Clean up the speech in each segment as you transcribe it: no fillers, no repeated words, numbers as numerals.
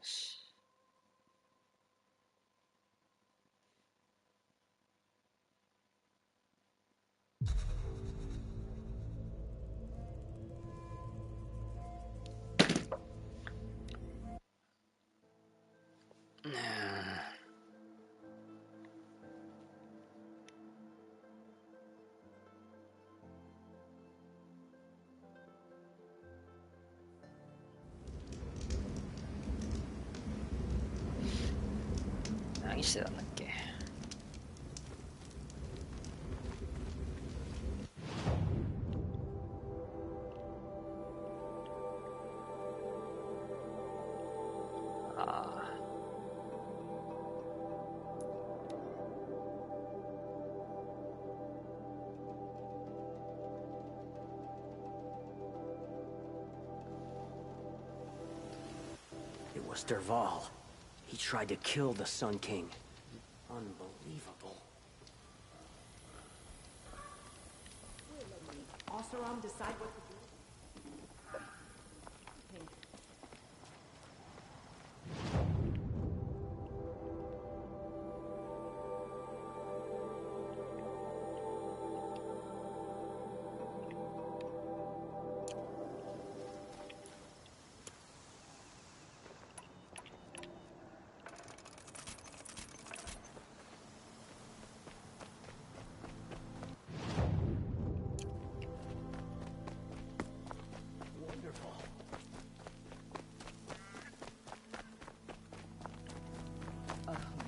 し。何してたんだっけ。ああ。It was Derval. He tried to kill the Sun King. Unbelievable. Oseram decide what to do.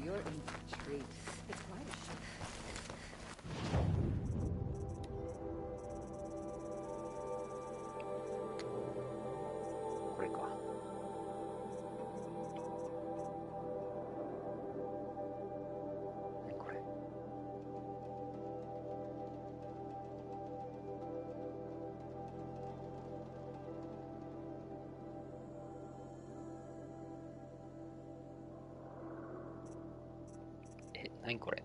You're in for a treat. It's quite a show. これか。何これ。何これ。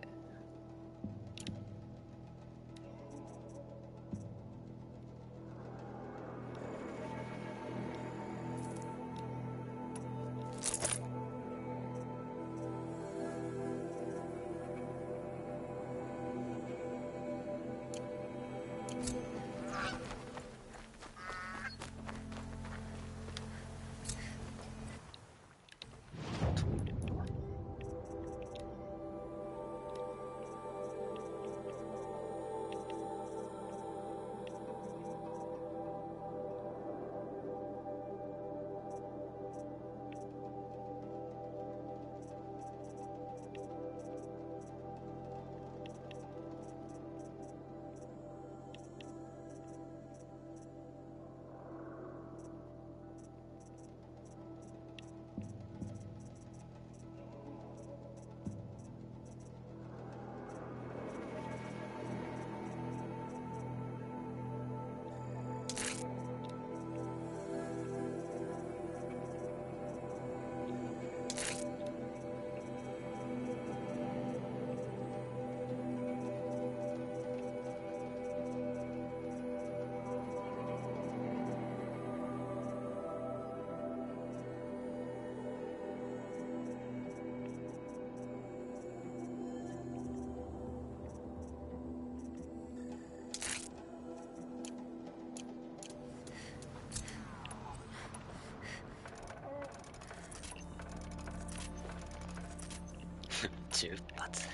10発。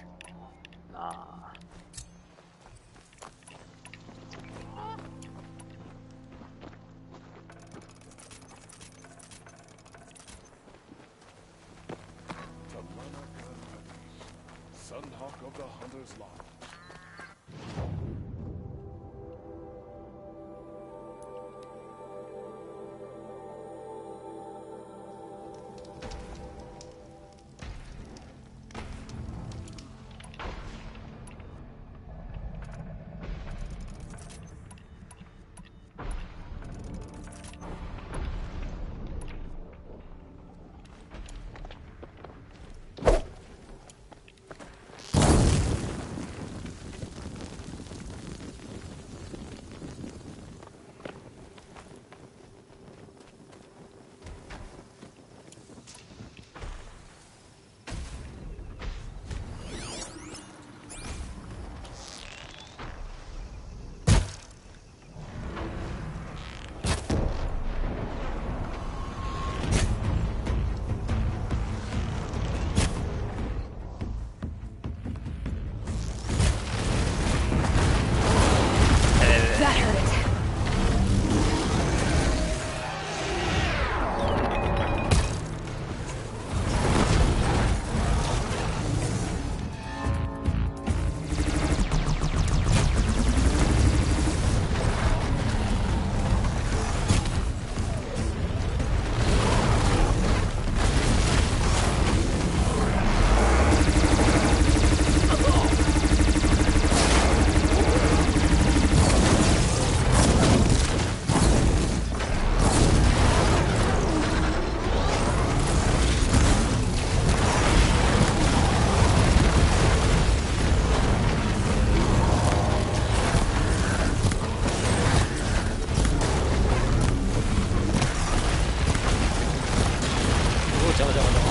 ああ。Sunhawk of the Hunter's Lot. 邪魔邪魔邪魔。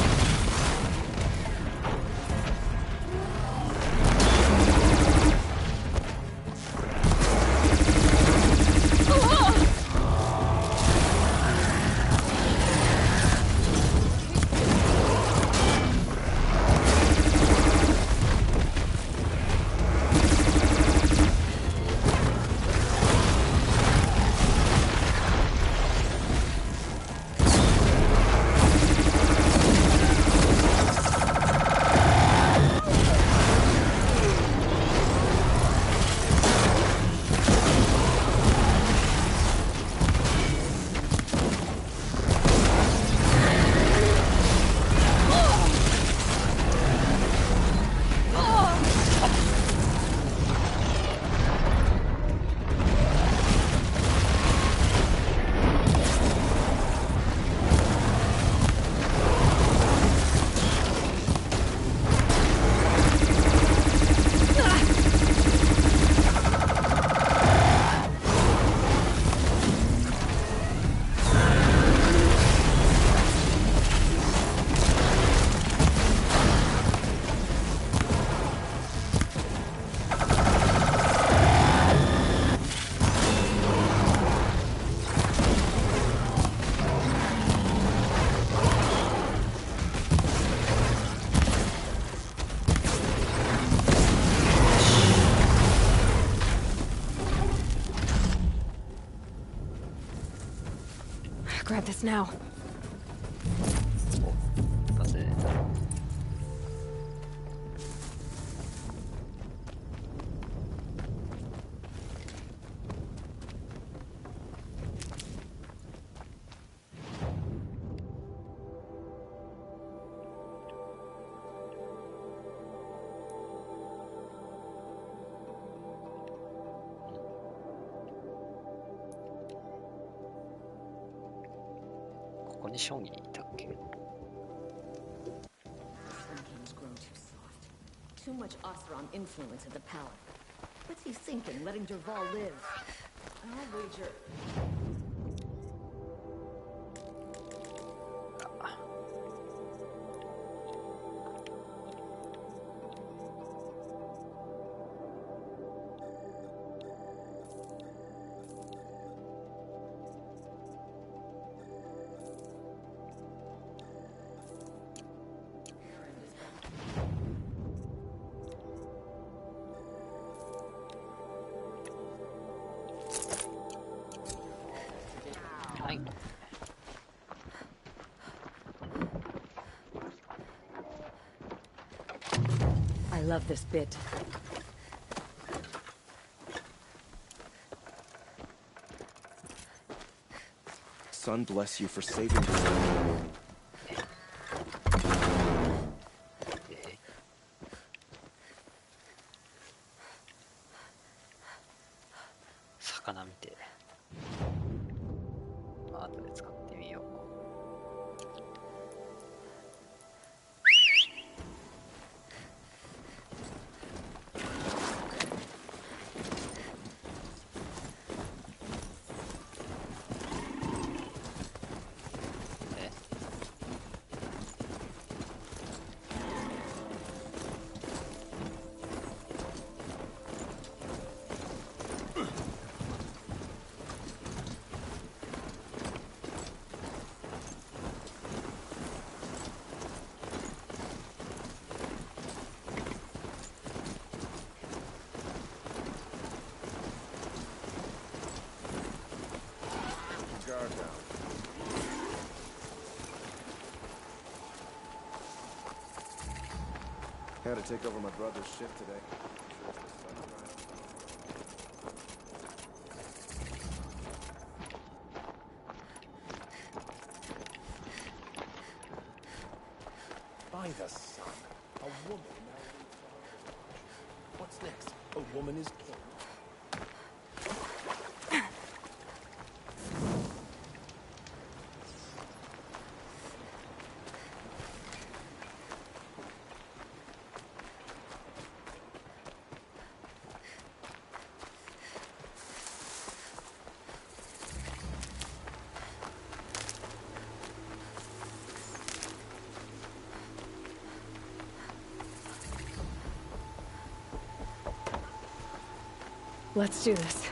Grab this now. 一発で出た。ここに将棋いたっけ？ Sun King's grown too soft. Too much Oseram influence at the palace. What's he thinking, letting Dervahl live? I'll wager. はい。 I love this bit. Sun bless you for saving me. 魚見て。後で使ってみよう。Guard down. Had to take over my brother's shift today. Sure it's the sunrise. By the sun, a woman now. What's next? A woman is king. Let's do this.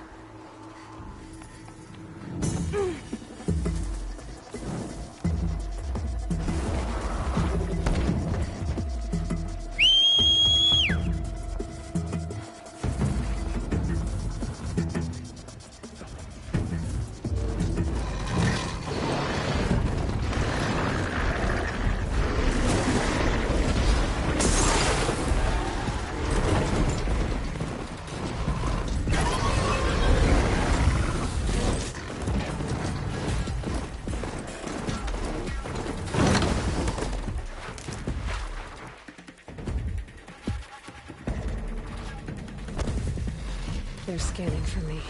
They're scanning for me.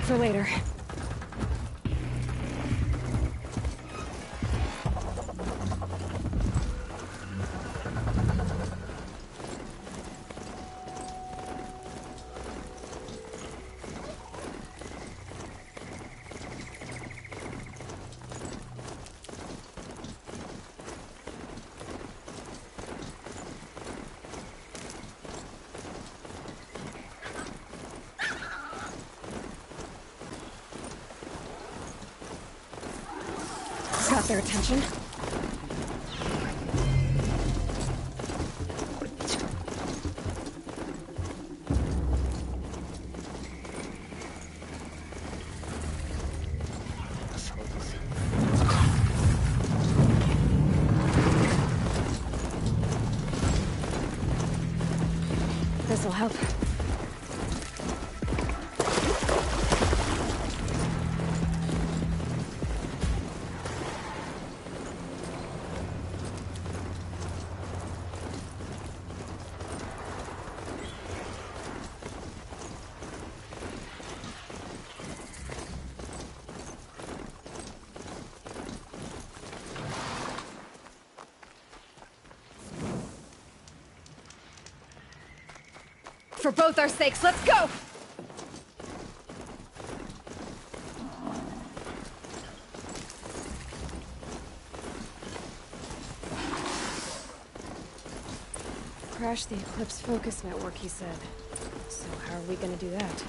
For later. Got their attention. This'll help. For both our sakes, let's go! Crash the Eclipse focus network, he said. So how are we gonna do that?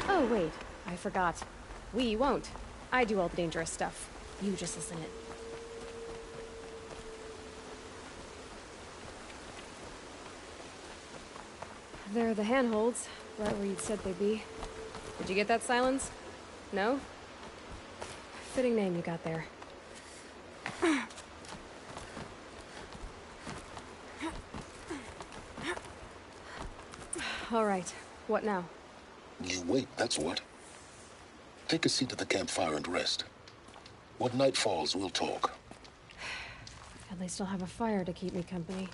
Oh, wait. I forgot. We won't. I do all the dangerous stuff. You just listen in. They're the handholds, right where you'd said they'd be. Did you get that, Silence? No? Fitting name you got there. All right, what now? You wait, that's what. Take a seat at the campfire and rest. When night falls, we'll talk. At least I'll have a fire to keep me company.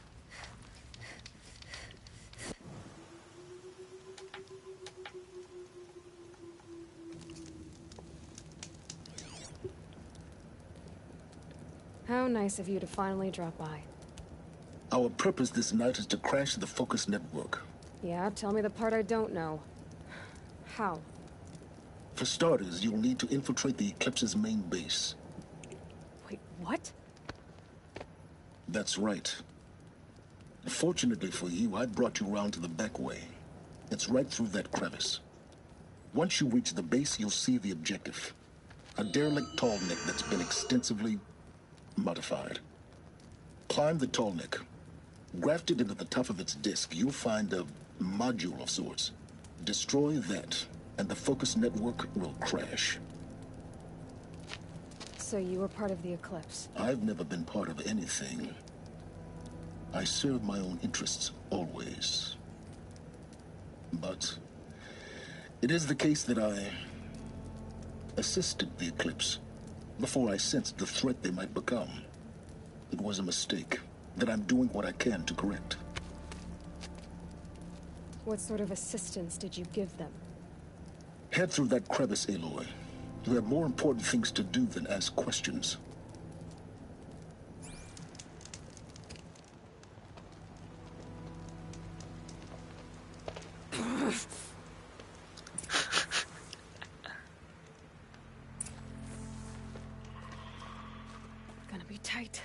How nice of you to finally drop by. Our purpose this night is to crash the focus network. Yeah, tell me the part I don't know. How? For starters, you'll need to infiltrate the Eclipse's main base. Wait, what? That's right. Fortunately for you, I brought you round to the back way. It's right through that crevice. Once you reach the base, you'll see the objective. A derelict tall neck that's been extensively modified. Climb the tall neck. Grafted into the top of its disc, you'll find a module of sorts. Destroy that, and the focus network will crash. So you were part of the eclipse. I've never been part of anything. I serve my own interests, always. But it is the case that I assisted the eclipse before I sensed the threat they might become. It was a mistake that I'm doing what I can to correct. What sort of assistance did you give them? Head through that crevice, Aloy. You have more important things to do than ask questions. Gonna be tight.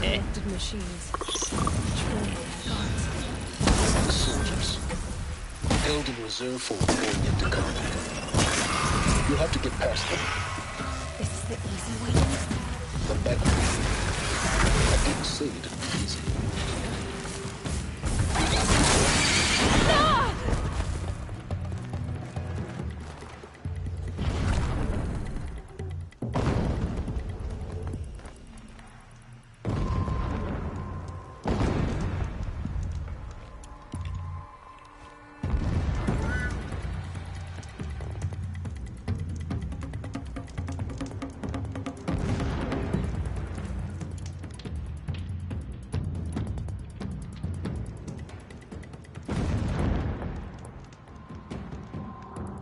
Connected machines. Patrolling guards. The soldiers, held in reserve for war yet to come. You'll have to get past them. Is this the easy way in? The back way. I didn't say it'd be easy.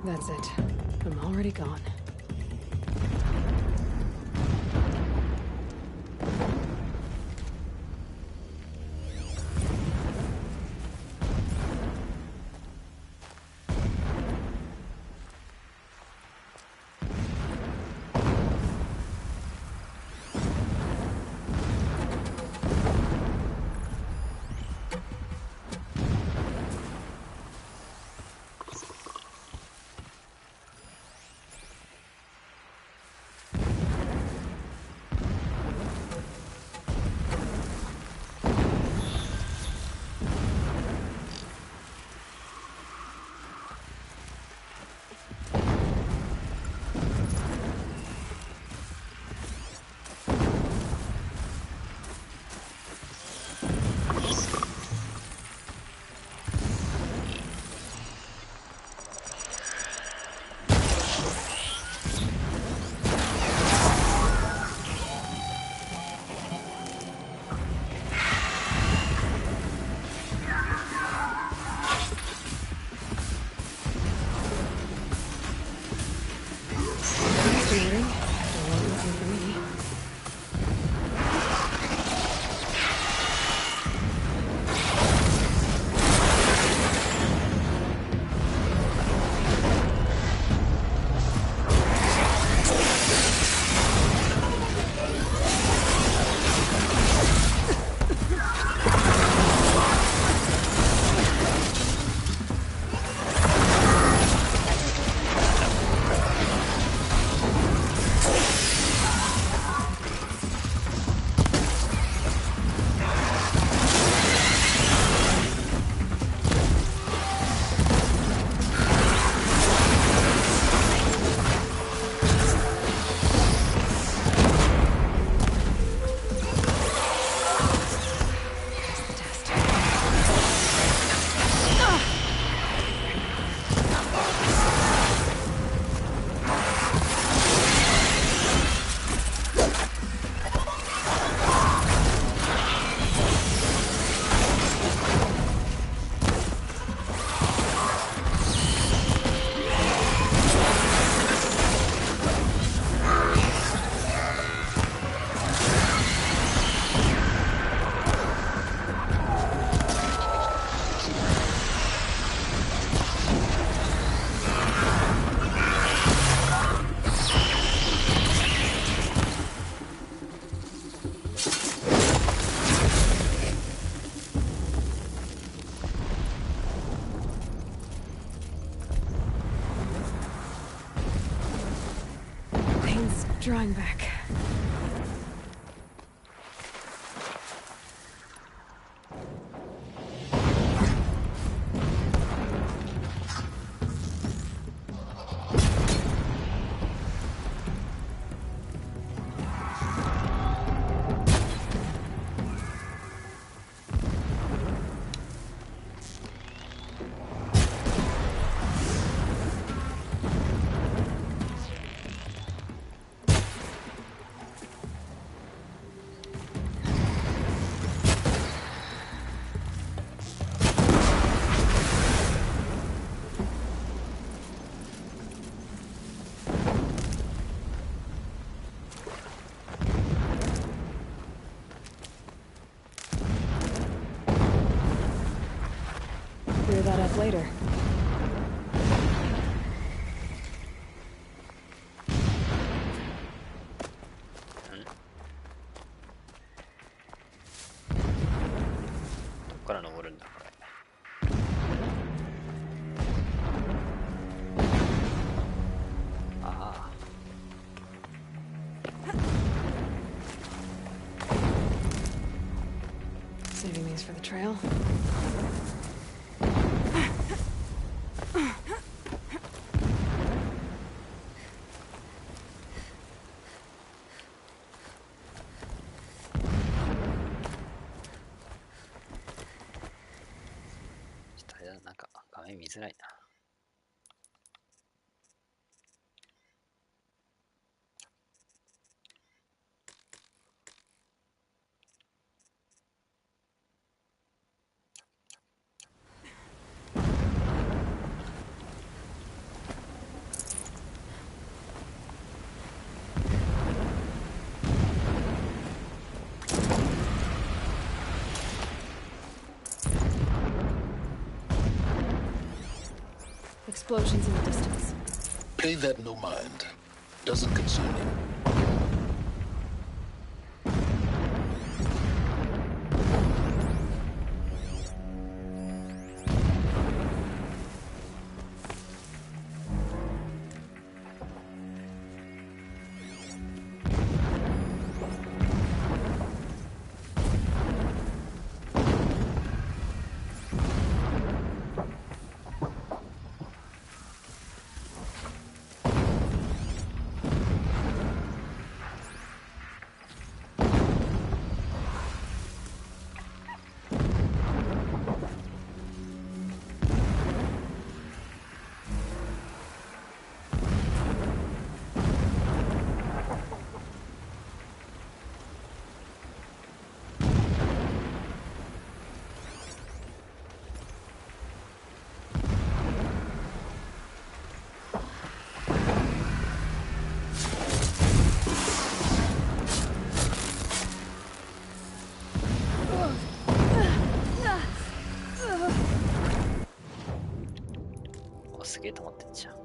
That's it. I'm already gone. Drawing back. later.どっから登るんだこれ。ああ。Saving these for the trail. Like 画面見づらいな。Explosions in the distance. Pay that no mind. Doesn't concern you.すげえ止まってんじゃん。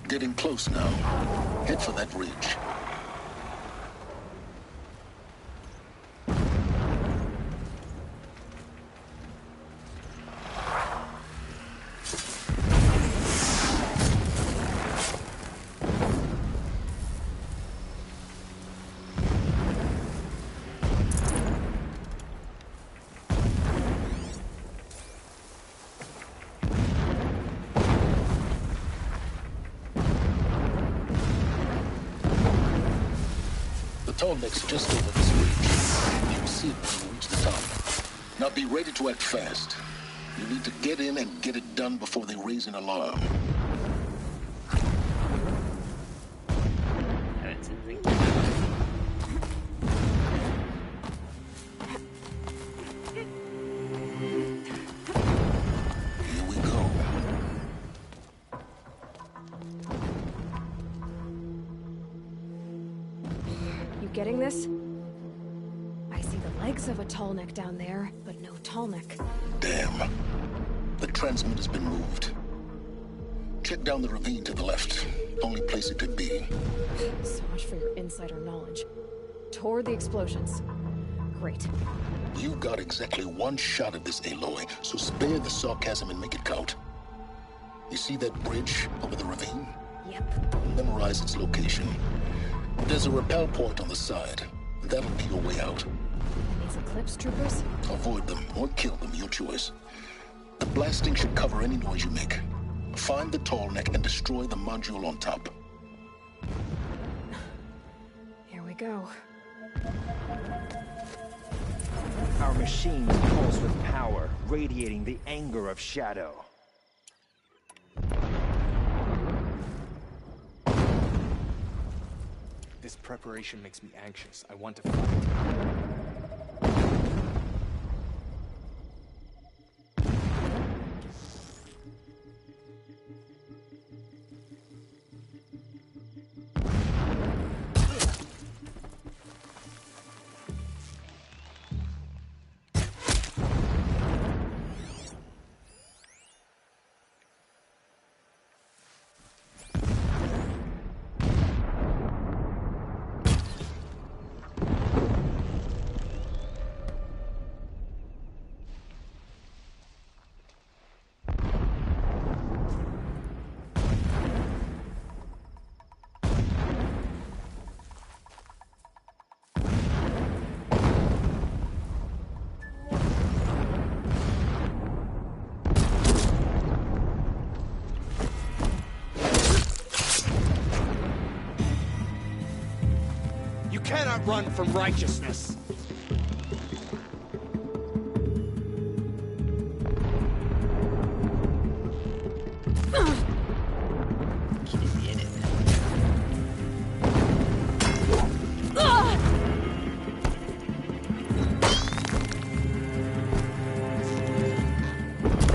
Getting close now. Head for that ridge. Tall neck's just over this ridge. You'll see it when you reach the top. Now be ready to act fast. You need to get in and get it done before they raise an alarm. relics of a tallneck down there, but no tallneck. Damn. The transmitter's been moved. Check down the ravine to the left. Only place it could be. So much for your insider knowledge. Toward the explosions. Great. You got exactly one shot at this, Aloy, so spare the sarcasm and make it count. You see that bridge over the ravine? Yep. Memorize its location. There's a rappel point on the side. That'll be your way out. These Eclipse troopers? Avoid them or kill them, your choice. The blasting should cover any noise you make. Find the tall neck and destroy the module on top. Here we go. Our machines pulse with power, radiating the anger of Shadow. This preparation makes me anxious. I want to fight. You cannot run from righteousness.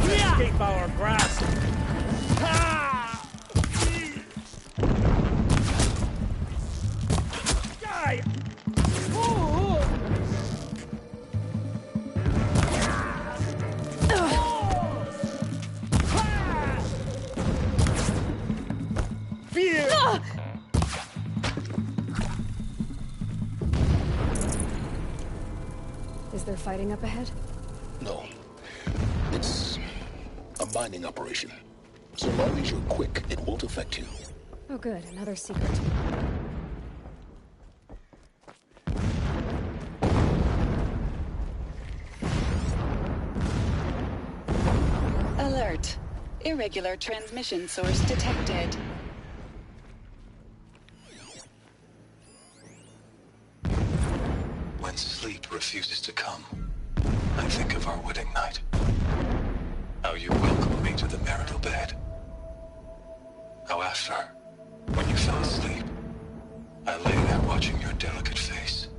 Escape our grasp! Die! Fear! Is there fighting up ahead? No. It's a mining operation. So long as you're quick, it won't affect you. Oh good, another secret. Alert. Irregular transmission source detected. When sleep refuses to come, I think of our wedding night. How you welcomed me to the marital bed. How after, when you fell asleep, I lay there watching your delicate face.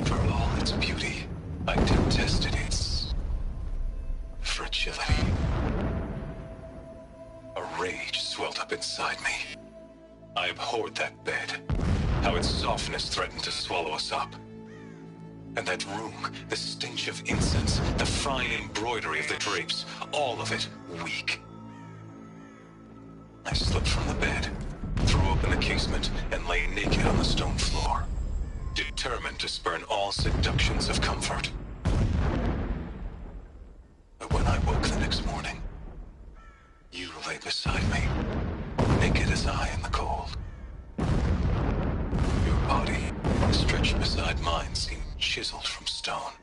For all its beauty, I detested its fragility. A rage swelled up inside me. I abhorred that bed, how its softness threatened to swallow us up. And that room, the stench of incense, the fine embroidery of the drapes, all of it weak. I slipped from the bed, threw open the casement, and lay naked on the stone floor, determined to spurn all seductions of comfort. But when I woke the next morning, you lay beside me, naked as I in the cold. Your body, stretched beside mine, seemed chiseled from stone.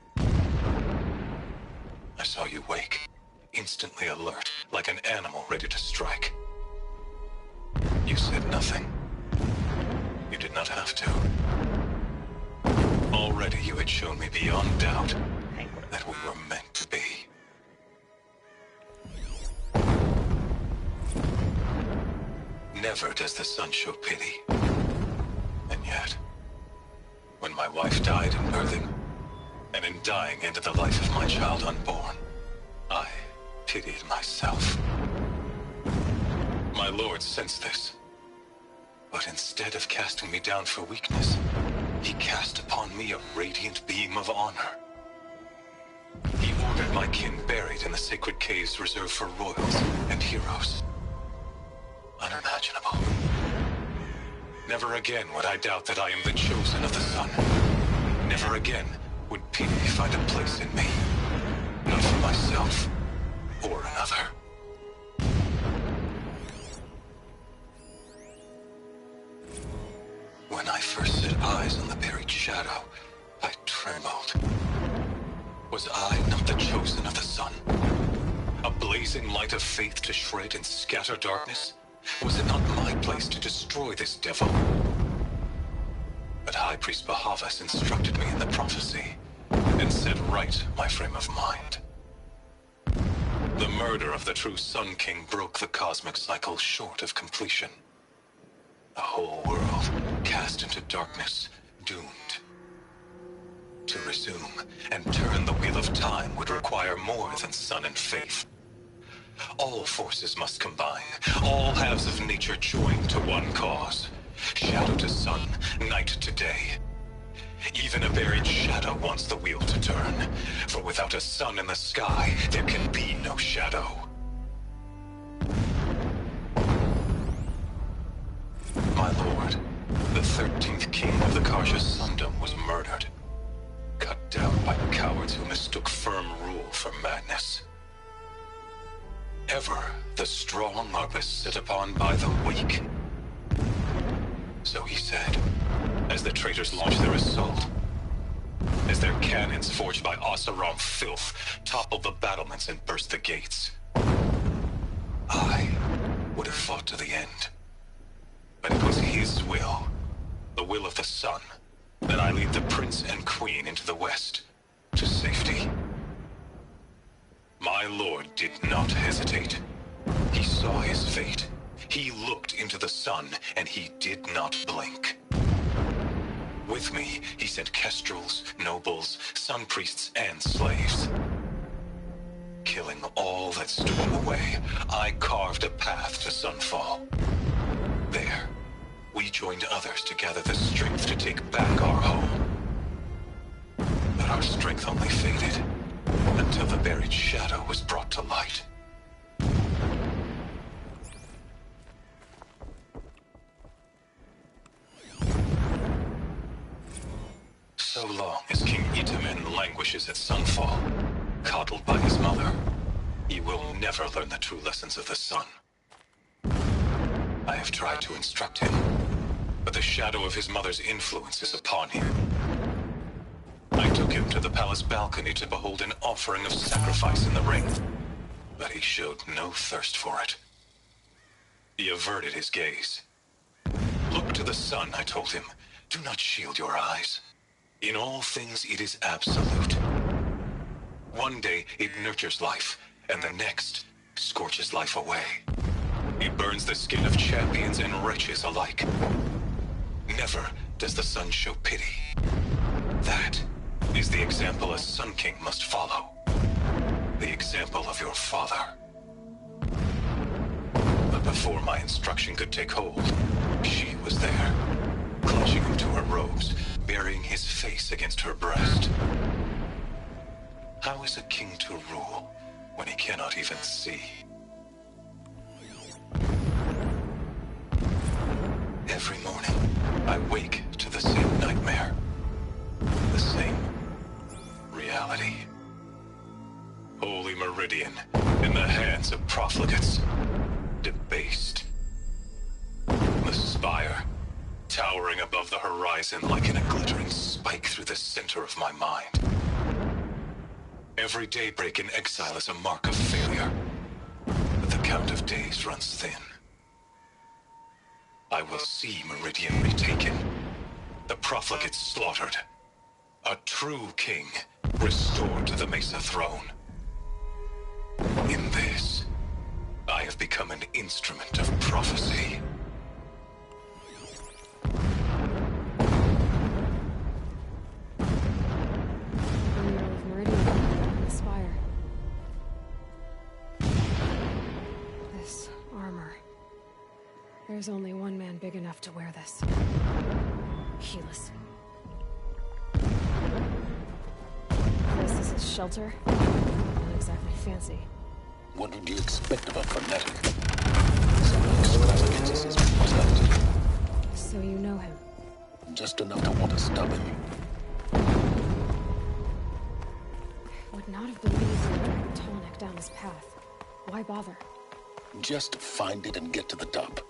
I saw you wake, instantly alert, like an animal ready to strike. You said nothing. You did not have to. Already you had shown me beyond doubt that we were meant to be. Never does the sun show pity. And yet, when my wife died in birthing, and in dying ended the life of my child unborn, I pitied myself. My lord sensed this, but instead of casting me down for weakness, he cast upon me a radiant beam of honor. He ordered my kin buried in the sacred caves reserved for royals and heroes. Unimaginable. Never again would I doubt that I am the chosen of the sun. Never again would pity find a place in me. Not for myself or another. When I first set eyes on the buried shadow, I trembled. Was I not the chosen of the sun? A blazing light of faith to shred and scatter darkness? Was it not my place to destroy this devil? But High Priest Bahavas instructed me in the prophecy, and set right my frame of mind. The murder of the true Sun King broke the cosmic cycle short of completion. The whole world cast into darkness, doomed. To resume and turn the wheel of time would require more than sun and faith. All forces must combine, all halves of nature join to one cause. Shadow to sun, night to day. Even a buried shadow wants the wheel to turn, for without a sun in the sky, there can be no shadow. My lord, the 13th king of the Karja Sundom was murdered. Cut down by cowards who mistook firm rule for madness. Ever the strong are beset upon by the weak. So he said, as the traitors launched their assault. As their cannons forged by Oseram filth toppled the battlements and burst the gates. I would have fought to the end. But it was his will, the will of the sun, that I lead the prince and queen into the west, to safety. My lord did not hesitate. He saw his fate. He looked into the sun, and he did not blink. With me, he sent kestrels, nobles, sun priests, and slaves. Killing all that stood in the way, I carved a path to sunfall. There, we joined others to gather the strength to take back our home. But our strength only faded, until the buried shadow was brought to light. So long as King Itamen languishes at sunfall, coddled by his mother, he will never learn the true lessons of the sun. I have tried to instruct him, but the shadow of his mother's influence is upon him. I took him to the palace balcony to behold an offering of sacrifice in the ring, but he showed no thirst for it. He averted his gaze. Look to the sun, I told him. Do not shield your eyes. In all things, it is absolute. One day, it nurtures life, and the next, scorches life away. It burns the skin of champions and wretches alike. Never does the sun show pity. That is the example a Sun King must follow. The example of your father. But before my instruction could take hold, she was there, clutching him to her robes, burying his face against her breast. How is a king to rule when he cannot even see? Every morning, I wake to the same nightmare. The same reality. Holy Meridian, in the hands of profligates. Debased. The spire, towering above the horizon like a glittering spike through the center of my mind. Every daybreak in exile is a mark of failure, but the count of days runs thin. I will see Meridian retaken, the profligates slaughtered, a true king restored to the Mesa throne. In this, I have become an instrument of prophecy. This armor. There's only one man big enough to wear this. Helis. shelter. Not exactly fancy. What would you expect of a fanatic? Some extravagances is brutality. So you know him? Just enough to want to stop him. Would not have been easy to drag Tallneck down his path. Why bother? Just find it and get to the top.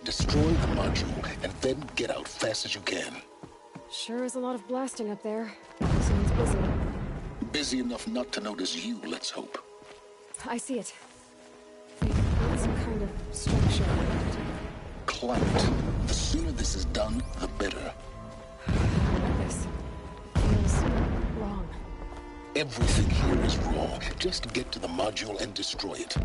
Destroy the module, and then get out fast as you can. Sure is a lot of blasting up there. Someone's busy. Busy enough not to notice you, let's hope. I see it. They built some kind of structure around it. Climate. The sooner this is done, the better. This feels wrong. Everything here is wrong. Just get to the module and destroy it.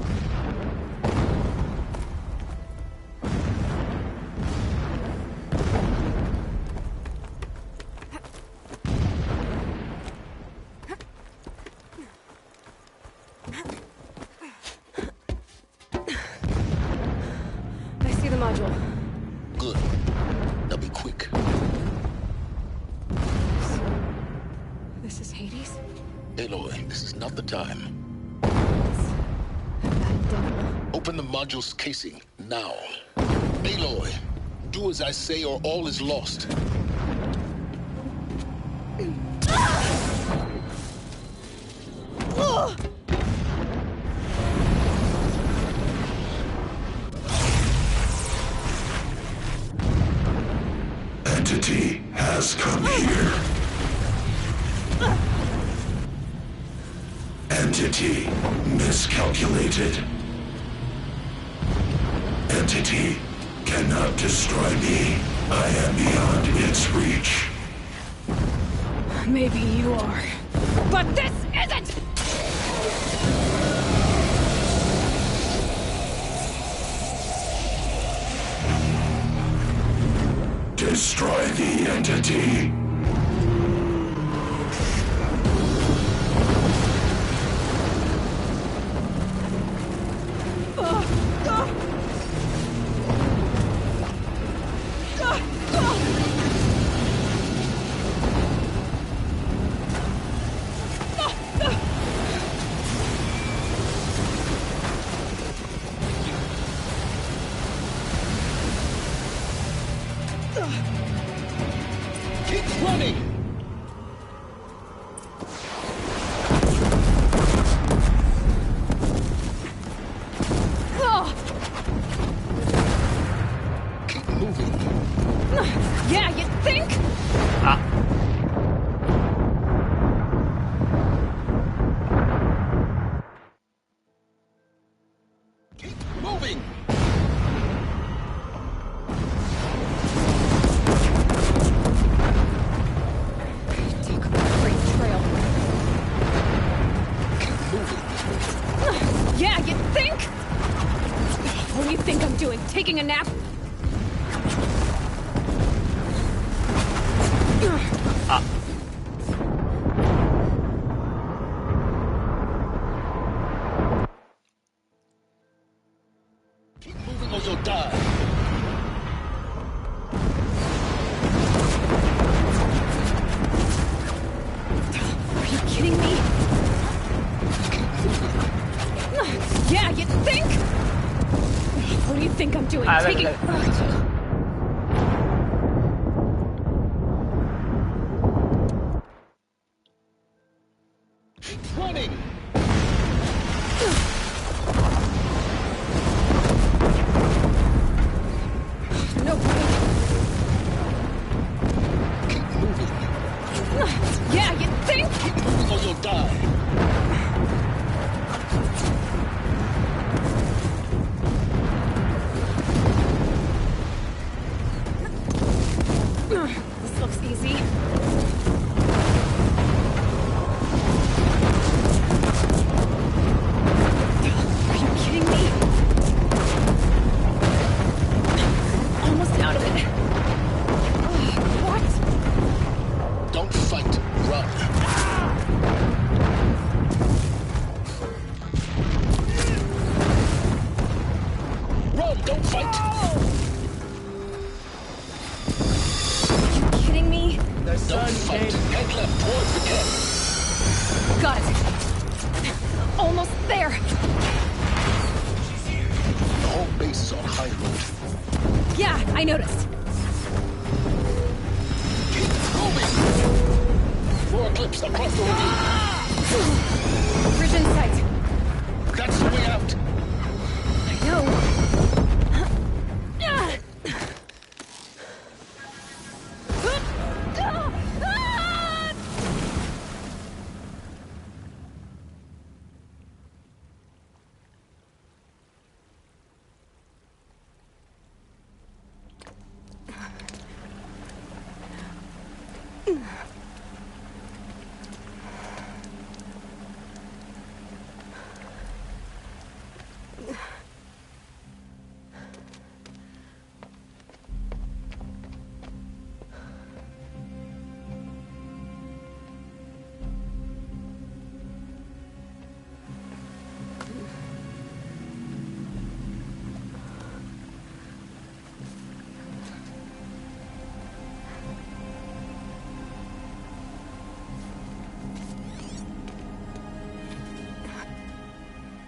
I see the module. Good. Now be quick. This is Hades? Aloy, this is not the time. That devil. Open the module's casing, now. Aloy, do as I say or all is lost. Entity has come here. Entity miscalculated. Entity cannot destroy me. I am beyond its reach. Maybe you are. But this isn't! Destroy the entity. Keep running! Keep moving. Yeah, you think? Keep moving! Talk about a great trail. Keep moving. Yeah, you think? What do you think I'm doing? Taking a nap? Keep moving or you'll die. Are you kidding me? Yeah, you think? What do you think I'm doing? Taking... Keep running! No way. Keep moving. Yeah, you think? Keep moving or you'll die. This looks easy. Got it. Almost there. The whole base is on high alert. Yeah, I noticed. Keep moving! More eclipse across the ravine. Bridge in sight. That's the way out. I know.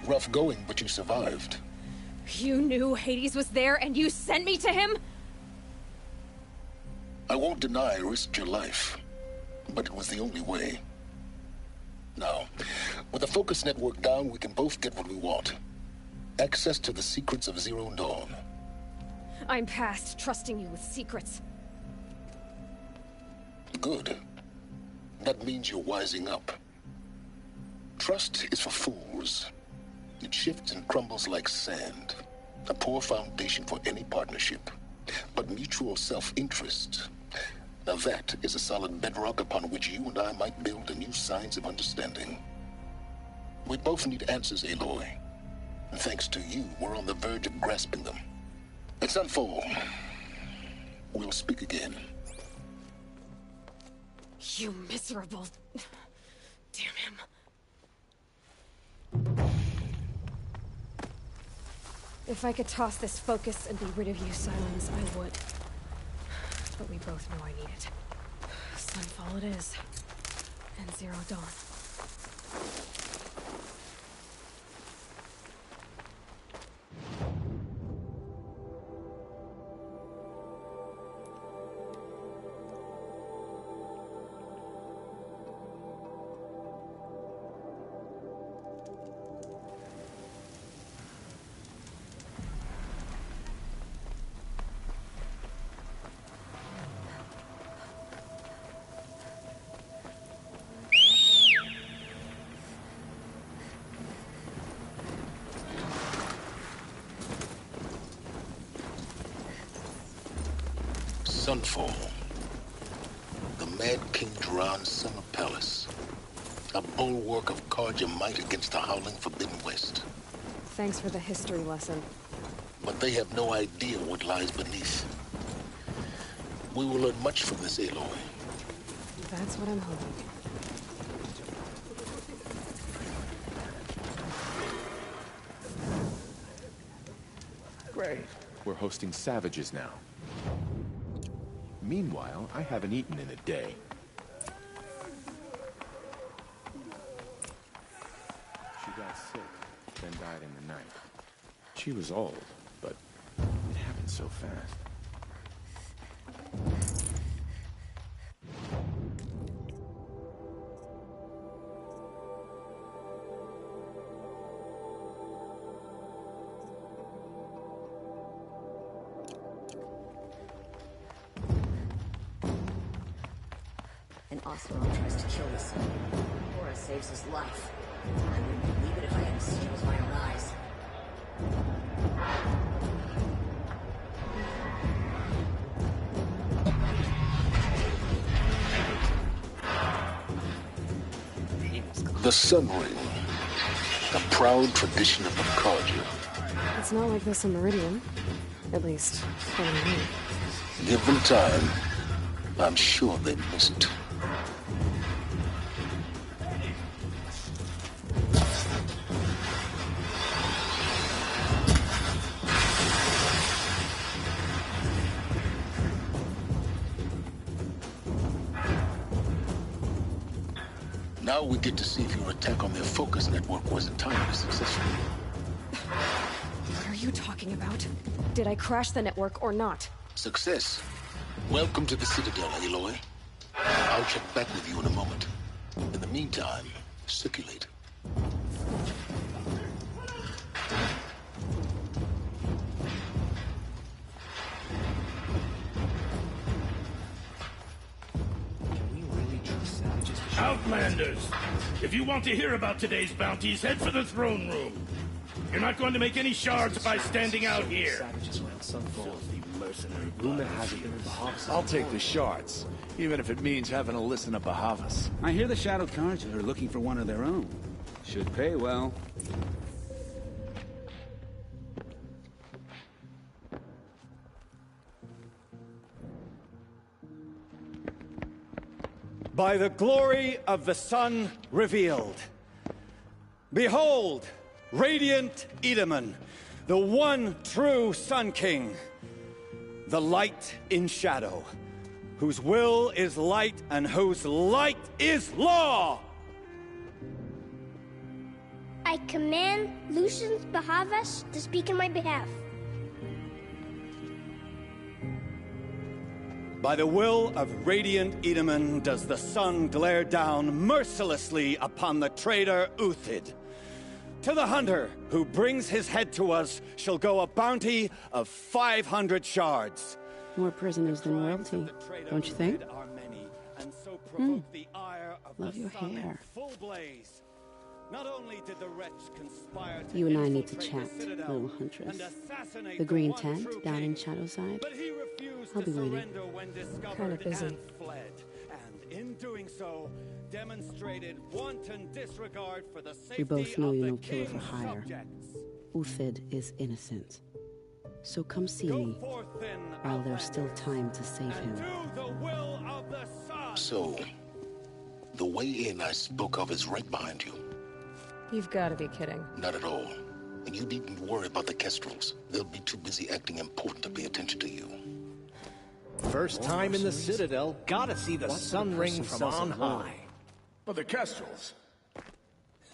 Rough going, but you survived. You knew Hades was there and you sent me to him? I won't deny I risked your life, but it was the only way. Now, with the focus network down, we can both get what we want. Access to the secrets of Zero Dawn. I'm past trusting you with secrets. Good. That means you're wising up. Trust is for fools. It shifts and crumbles like sand. A poor foundation for any partnership. But mutual self-interest, now that is a solid bedrock upon which you and I might build a new science of understanding. We both need answers, Aloy. And thanks to you, we're on the verge of grasping them. At Sunfall, we'll speak again. You miserable... Damn him. If I could toss this focus and be rid of you, Silence, I would. But we both know I need it. Sunfall it is. And Zero Dawn. Sunfall. The Mad King Duran's summer palace. A bulwark of Carja might against the howling Forbidden West. Thanks for the history lesson. But they have no idea what lies beneath. We will learn much from this, Aloy. That's what I'm hoping. Great. We're hosting savages now. Meanwhile, I haven't eaten in a day. She got sick, then died in the night. She was old, but it happened so fast. And Oseram tries to kill the son. Cora saves his life. I wouldn't believe it if I hadn't seen it with my own eyes. The Sun Ring. A proud tradition of the Carja. It's not like this in Meridian. At least, for me. Give them time. I'm sure they miss it. Now Now we get to see if your attack on their focus network was entirely successful. What are you talking about? Did I crash the network or not? Success. Welcome to the Citadel, Aloy. I'll check back with you in a moment. In the meantime, circulate. Outlanders! If you want to hear about today's bounties, head for the throne room. You're not going to make any shards by standing out here. Rumor has it I'll take the shards, even if it means having to listen to Bahavas. I hear the Shadow Cards are looking for one of their own. Should pay well. By the glory of the sun revealed. Behold, radiant Edaman, the one true Sun King. The light in shadow, whose will is light and whose light is law! I command Lucius Bahavas to speak in my behalf. By the will of radiant Edaman does the sun glare down mercilessly upon the traitor Uthid. To the hunter who brings his head to us shall go a bounty of 500 shards. More prisoners than royalty, don't you think? Love your hair. Not only did the wretch conspire to You and I need to chat, little huntress. The green tent down in Shadowside. I'll be waiting. Kinda busy. And in doing so, demonstrated wanton disregard for the safety We both know of you're the no killer for king's hire. subjects. Uthid is innocent. So come see me, while there's still time to save him. So, the way in I spoke of is right behind you. You've got to be kidding. Not at all. And you needn't worry about the Kestrels. They'll be too busy acting important to pay attention to you. First time in the Citadel, gotta see the sun ring from on high. But the Kestrels.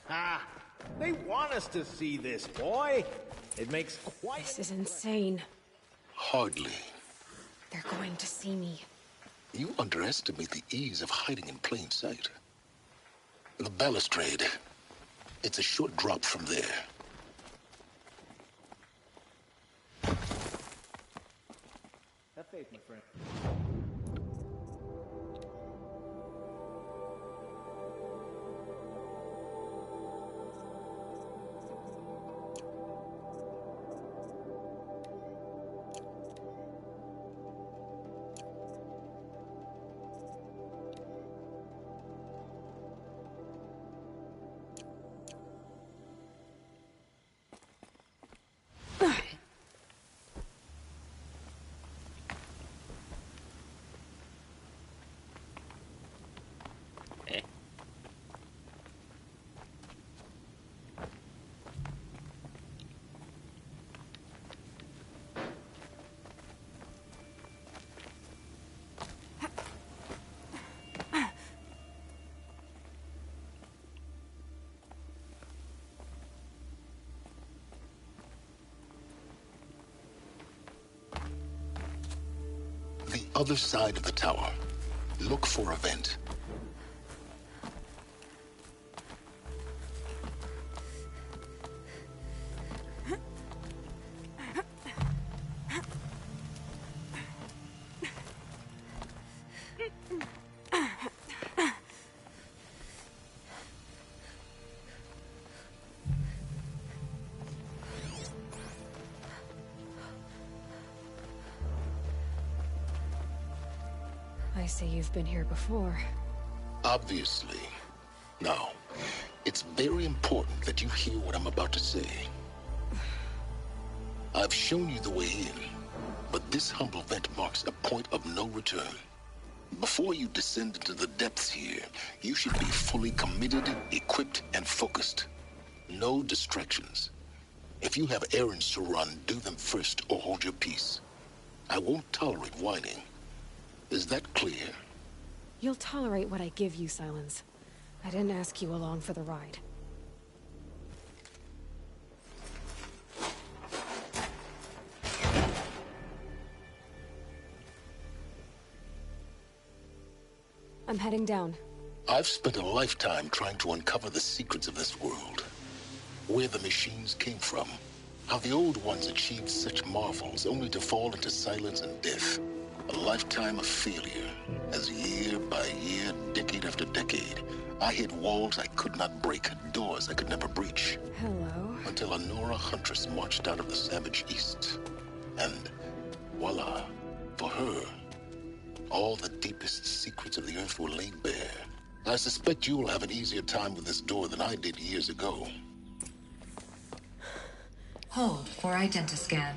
Ah, they want us to see this, boy. It makes quite... This is insane. Hardly. They're going to see me. You underestimate the ease of hiding in plain sight. The balustrade. It's a short drop from there. Have faith, my friend. The other side of the tower. Look for a vent. I see you've been here before. Obviously. Now, it's very important that you hear what I'm about to say. I've shown you the way in, but this humble vent marks a point of no return. Before you descend into the depths here, you should be fully committed, equipped, and focused. No distractions. If you have errands to run, do them first or hold your peace. I won't tolerate whining. Is that clear? You'll tolerate what I give you, Silence. I didn't ask you along for the ride. I'm heading down. I've spent a lifetime trying to uncover the secrets of this world. Where the machines came from. How the old ones achieved such marvels only to fall into silence and death. A lifetime of failure. As year by year, decade after decade, I hit walls I could not break, doors I could never breach. Hello? Until a Nora huntress marched out of the savage east. And voila, for her, all the deepest secrets of the earth were laid bare. I suspect you will have an easier time with this door than I did years ago. Hold for identiscan.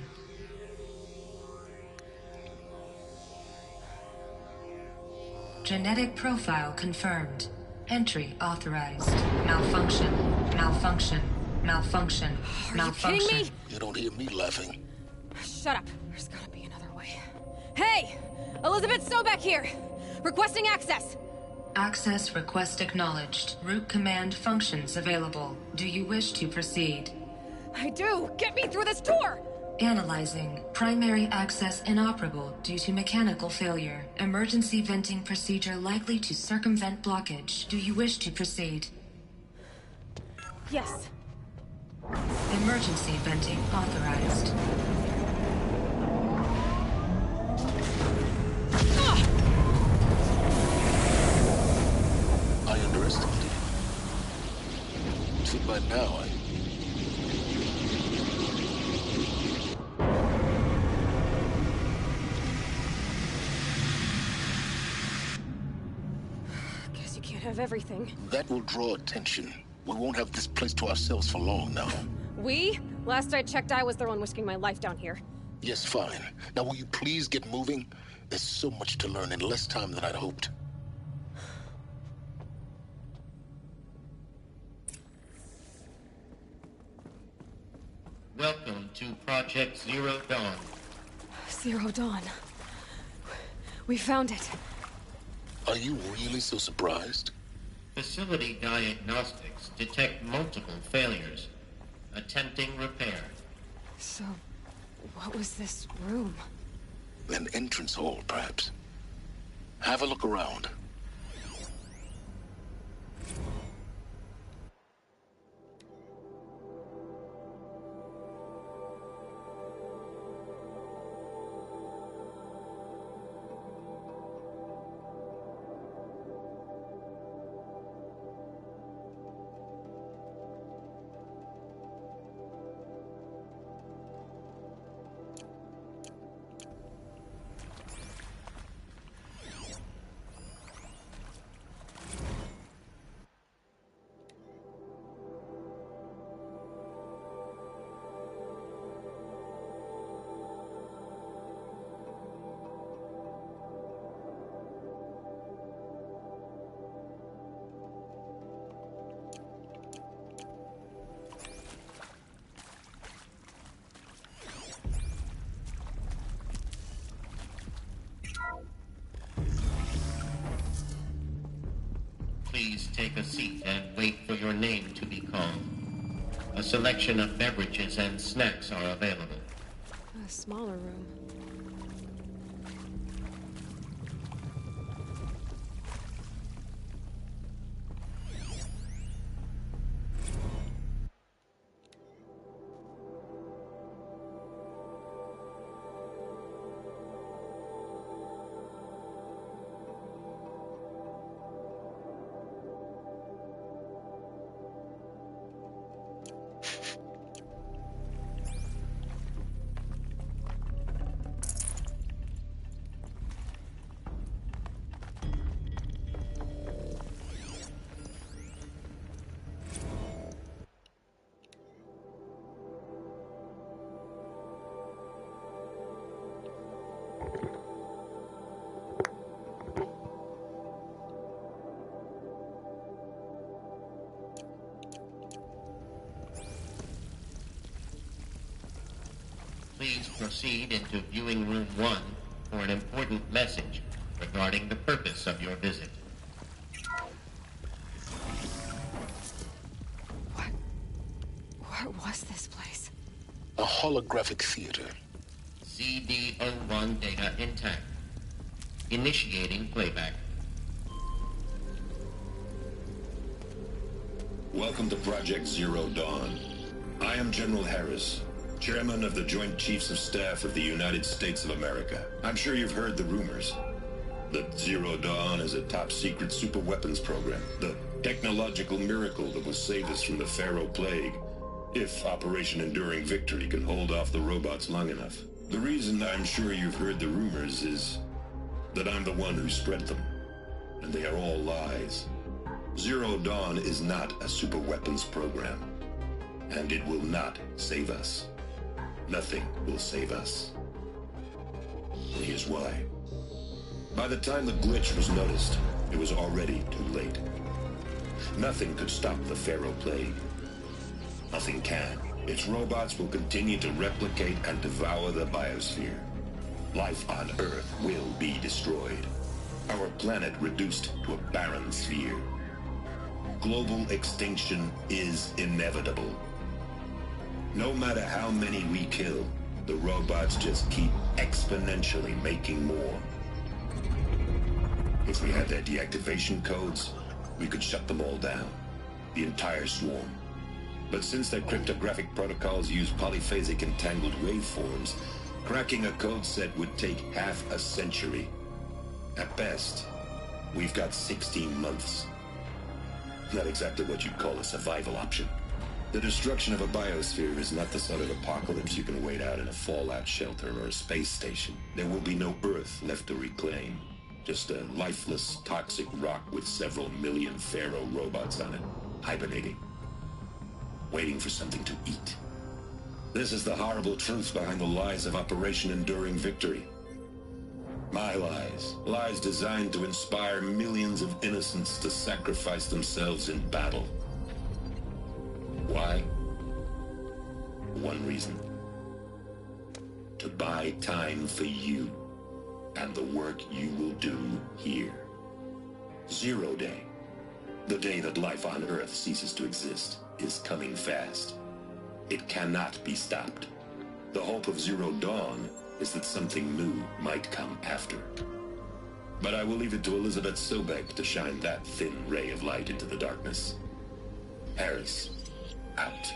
Genetic profile confirmed. Entry authorized. Malfunction. Malfunction. Malfunction. Malfunction. Are you kidding me? You don't hear me laughing. Shut up. There's gotta be another way. Hey! Elizabeth Sobeck here! Requesting access! Access request acknowledged. Root command functions available. Do you wish to proceed? I do! Get me through this door! Analyzing. Primary access inoperable due to mechanical failure. Emergency venting procedure likely to circumvent blockage. Do you wish to proceed? Yes. Emergency venting authorized. I underestimated you. See, by now, Guess you can't have everything. that will draw attention. We won't have this place to ourselves for long now. We? Last I checked, I was the one risking my life down here. Yes, fine. Now, will you please get moving? There's so much to learn in less time than I'd hoped. Welcome to Project Zero Dawn. Zero Dawn. We found it. Are you really so surprised? Facility diagnostics detect multiple failures. Attempting repair. So, what was this room? An entrance hall, perhaps. Have a look around. Please take a seat and wait for your name to be called. A selection of beverages and snacks are available. A smaller room. Please proceed into viewing room 1 for an important message regarding the purpose of your visit. What was this place? A holographic theater. CD01 data intact. Initiating playback. Welcome to Project Zero Dawn. I am General Harris, Chairman of the Joint Chiefs of Staff of the United States of America. I'm sure you've heard the rumors that Zero Dawn is a top-secret superweapons program, the technological miracle that will save us from the Pharaoh Plague, if Operation Enduring Victory can hold off the robots long enough. The reason I'm sure you've heard the rumors is that I'm the one who spread them, and they are all lies. Zero Dawn is not a superweapons program, and it will not save us. Nothing will save us. And here's why. By the time the glitch was noticed, it was already too late. Nothing could stop the Pharaoh Plague. Nothing can. Its robots will continue to replicate and devour the biosphere. Life on Earth will be destroyed. Our planet reduced to a barren sphere. Global extinction is inevitable. No matter how many we kill, the robots just keep exponentially making more. If we had their deactivation codes, we could shut them all down. The entire swarm. But since their cryptographic protocols use polyphasic entangled waveforms, cracking a code set would take half a century. At best, we've got 16 months. Not exactly what you'd call a survival option. The destruction of a biosphere is not the sort of apocalypse you can wait out in a fallout shelter or a space station. There will be no Earth left to reclaim. Just a lifeless, toxic rock with several million Pharaoh robots on it, hibernating, waiting for something to eat. This is the horrible truth behind the lies of Operation Enduring Victory. My lies. Lies designed to inspire millions of innocents to sacrifice themselves in battle. Why? One reason. To buy time for you and the work you will do here. Zero Day, the day that life on Earth ceases to exist, is coming fast. It cannot be stopped. The hope of Zero Dawn is that something new might come after. But I will leave it to Elizabeth Sobek to shine that thin ray of light into the darkness. Harris, out.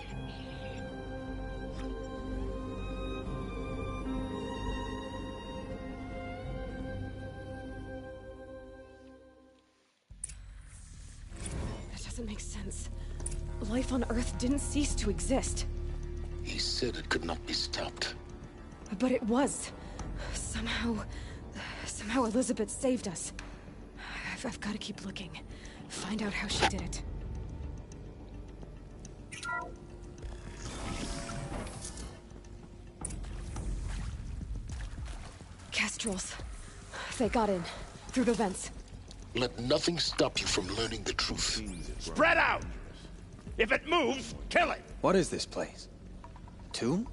That doesn't make sense. Life on Earth didn't cease to exist. He said it could not be stopped. But it was. Somehow Elizabeth saved us. I've got to keep looking. Find out how she did it. Kestrels. They got in. Through the vents. Let nothing stop you from learning the truth. Spread out! If it moves, kill it! What is this place? Tomb?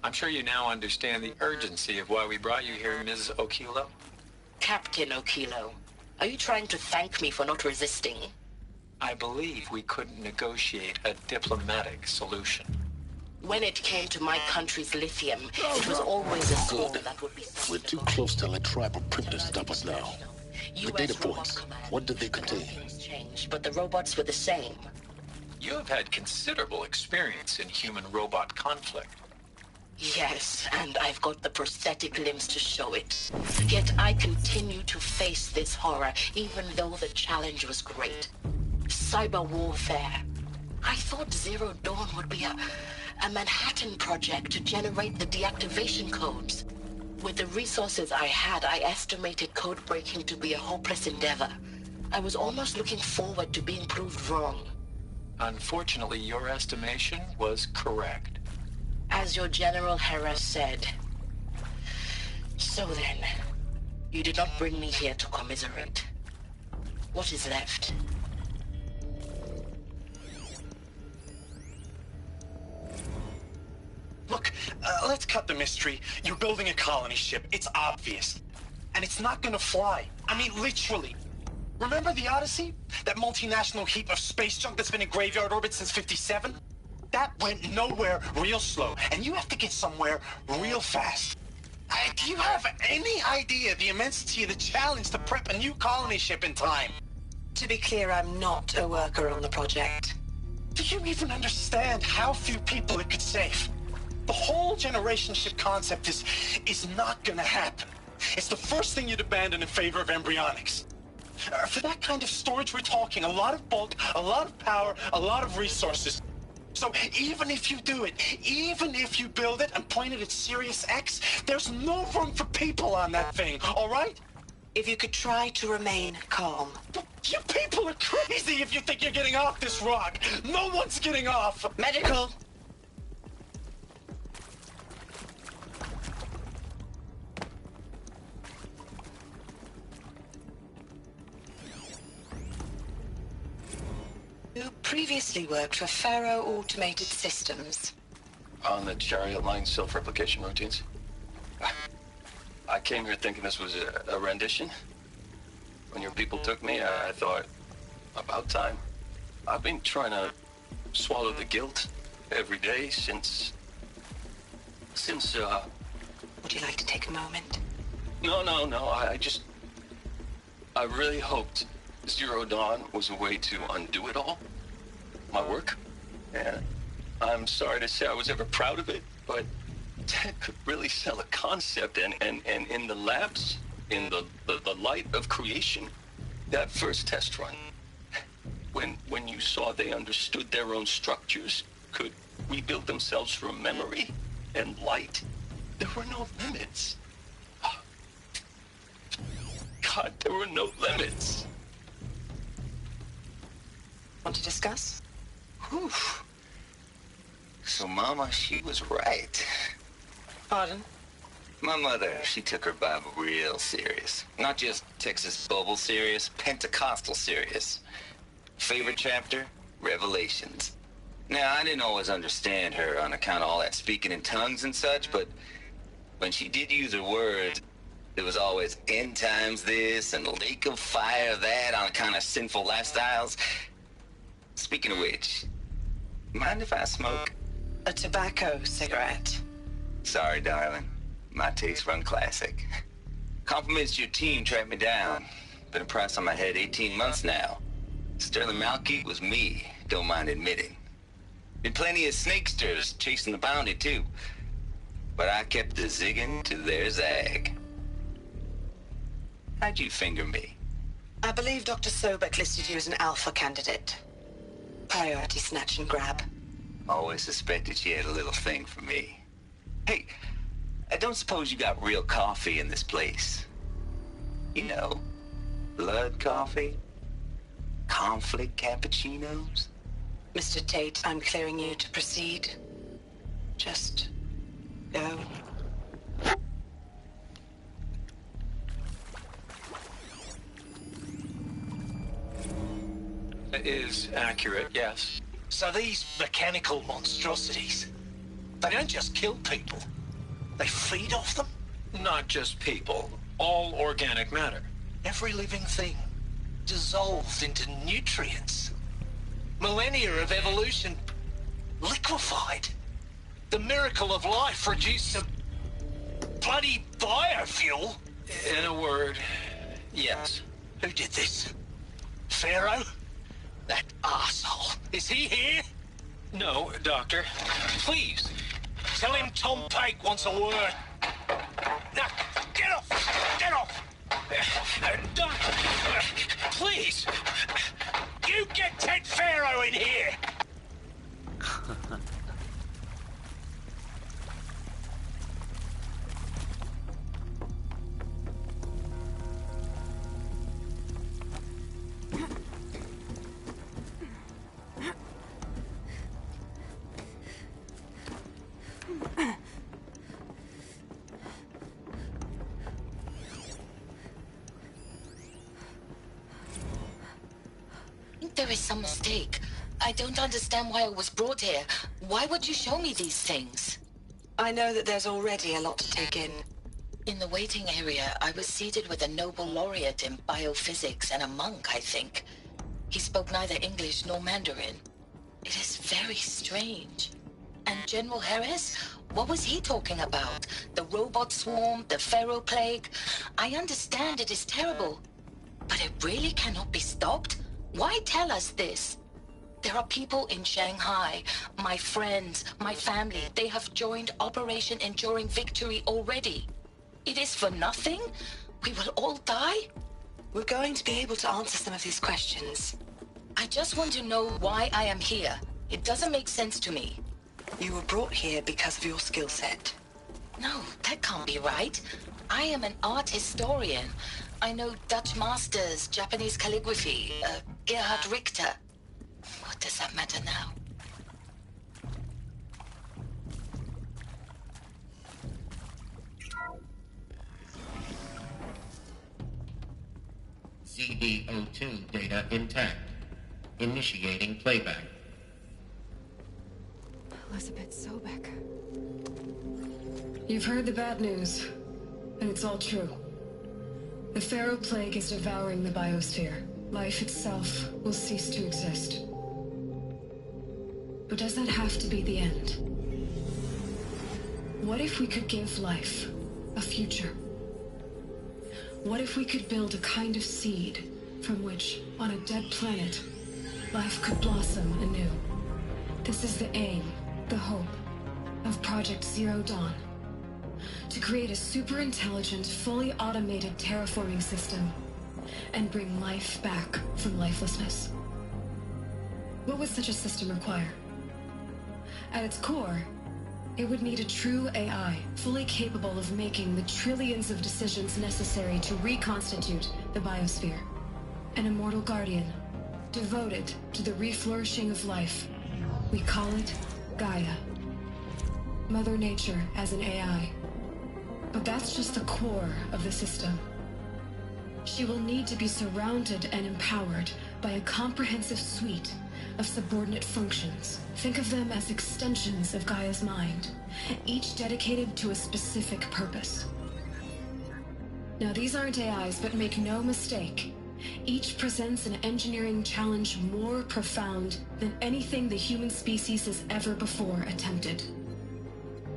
I'm sure you now understand the urgency of why we brought you here, Ms. Okilo. Captain Okilo, are you trying to thank me for not resisting? I believe we couldn't negotiate a diplomatic solution. When it came to my country's lithium, it was always assumed that would be... We're too close to let tribal primitives stop us now. The data points, what did they contain? Things changed, but the robots were the same. You have had considerable experience in human-robot conflict. Yes, and I've got the prosthetic limbs to show it. Yet I continue to face this horror, even though the challenge was great. Cyber warfare. I thought Zero Dawn would be a Manhattan project to generate the deactivation codes. With the resources I had, I estimated code breaking to be a hopeless endeavor. I was almost looking forward to being proved wrong. Unfortunately, your estimation was correct. As your General Hera said. So then, you did not bring me here to commiserate. What is left? Look, let's cut the mystery. You're building a colony ship. It's obvious. And it's not gonna fly. I mean, literally. Remember the Odyssey? That multinational heap of space junk that's been in graveyard orbit since '57? That went nowhere real slow. And you have to get somewhere real fast. Do you have any idea the immensity of the challenge to prep a new colony ship in time? To be clear, I'm not a worker on the project. Do you even understand how few people it could save? The whole generation ship concept is not gonna happen. It's the first thing you'd abandon in favor of embryonics. For that kind of storage, we're talking a lot of bulk, a lot of power, a lot of resources. So even if you do it, even if you build it and point it at Sirius X, there's no room for people on that thing, all right? If you could try to remain calm. You people are crazy if you think you're getting off this rock. No one's getting off. Medical. You previously worked for Faro Automated Systems. On the Chariot Line self-replication routines? I came here thinking this was a rendition. When your people took me, I thought, about time. I've been trying to swallow the guilt every day since... Would you like to take a moment? No. I really hoped Zero Dawn was a way to undo it all. My work. And I'm sorry to say I was ever proud of it, but Ted could really sell a concept, and in the labs, in the light of creation, that first test run, when you saw they understood their own structures, could rebuild themselves from memory and light, there were no limits. God, there were no limits. Want to discuss? Whew. So Mama, she was right. Pardon? My mother, she took her Bible real serious. Not just Texas Bible serious, Pentecostal serious. Favorite chapter? Revelations. Now, I didn't always understand her on account of all that speaking in tongues and such, but when she did use her words, it was always end times this and lake of fire that on account of sinful lifestyles. Speaking of which, mind if I smoke? A tobacco cigarette. Sorry, darling. My taste run classic. Compliments to your team tracked me down. Been a price on my head 18 months now. Sterling Malkeet was me, don't mind admitting. Been plenty of snakesters chasing the bounty, too. But I kept the zigging to their zag. How'd you finger me? I believe Dr. Sobek listed you as an alpha candidate. Priority snatch and grab. Always suspected she had a little thing for me. Hey, I don't suppose you got real coffee in this place. You know, blood coffee? Conflict cappuccinos? Mr. Tate, I'm clearing you to proceed. Just go. Is accurate, yes. So these mechanical monstrosities, They don't just kill people. They feed off them. Not just people. All organic matter. Every living thing dissolved into nutrients. Millennia of evolution liquefied. The miracle of life reduced to bloody biofuel. In a word, yes. Who did this? Pharaoh? That arsehole. Is he here? No, Doctor. Please. Tell him Tom Pake wants a word. Now, get off! Get off! Doctor, please. You get Ted Pharaoh in here! There is some mistake. I don't understand why I was brought here. Why would you show me these things? I know that there's already a lot to take in. In the waiting area, I was seated with a Nobel laureate in biophysics and a monk, I think. He spoke neither English nor Mandarin. It is very strange. And General Harris? What was he talking about? The robot swarm, the Pharaoh plague? I understand it is terrible. But it really cannot be stopped? Why tell us this? There are people in Shanghai, my friends, my family. They have joined Operation Enduring Victory already. It is for nothing? We will all die? We're going to be able to answer some of these questions. I just want to know why I am here. It doesn't make sense to me. You were brought here because of your skill set. No, that can't be right. I am an art historian. I know Dutch masters, Japanese calligraphy, Gerhard Richter. What does that matter now? CD02 data intact. Initiating playback. Elizabeth Sobek. You've heard the bad news, and it's all true. The Pharaoh plague is devouring the biosphere. Life itself will cease to exist. But does that have to be the end? What if we could give life a future? What if we could build a kind of seed from which, on a dead planet, life could blossom anew? This is the aim, the hope, of Project Zero Dawn. To create a super-intelligent, fully automated terraforming system and bring life back from lifelessness. What would such a system require? At its core, it would need a true AI, fully capable of making the trillions of decisions necessary to reconstitute the biosphere. An immortal guardian, devoted to the reflourishing of life. We call it Gaia. Mother Nature as an AI. But that's just the core of the system. She will need to be surrounded and empowered by a comprehensive suite of subordinate functions. Think of them as extensions of Gaia's mind, each dedicated to a specific purpose. Now, these aren't AIs, but make no mistake, each presents an engineering challenge more profound than anything the human species has ever before attempted.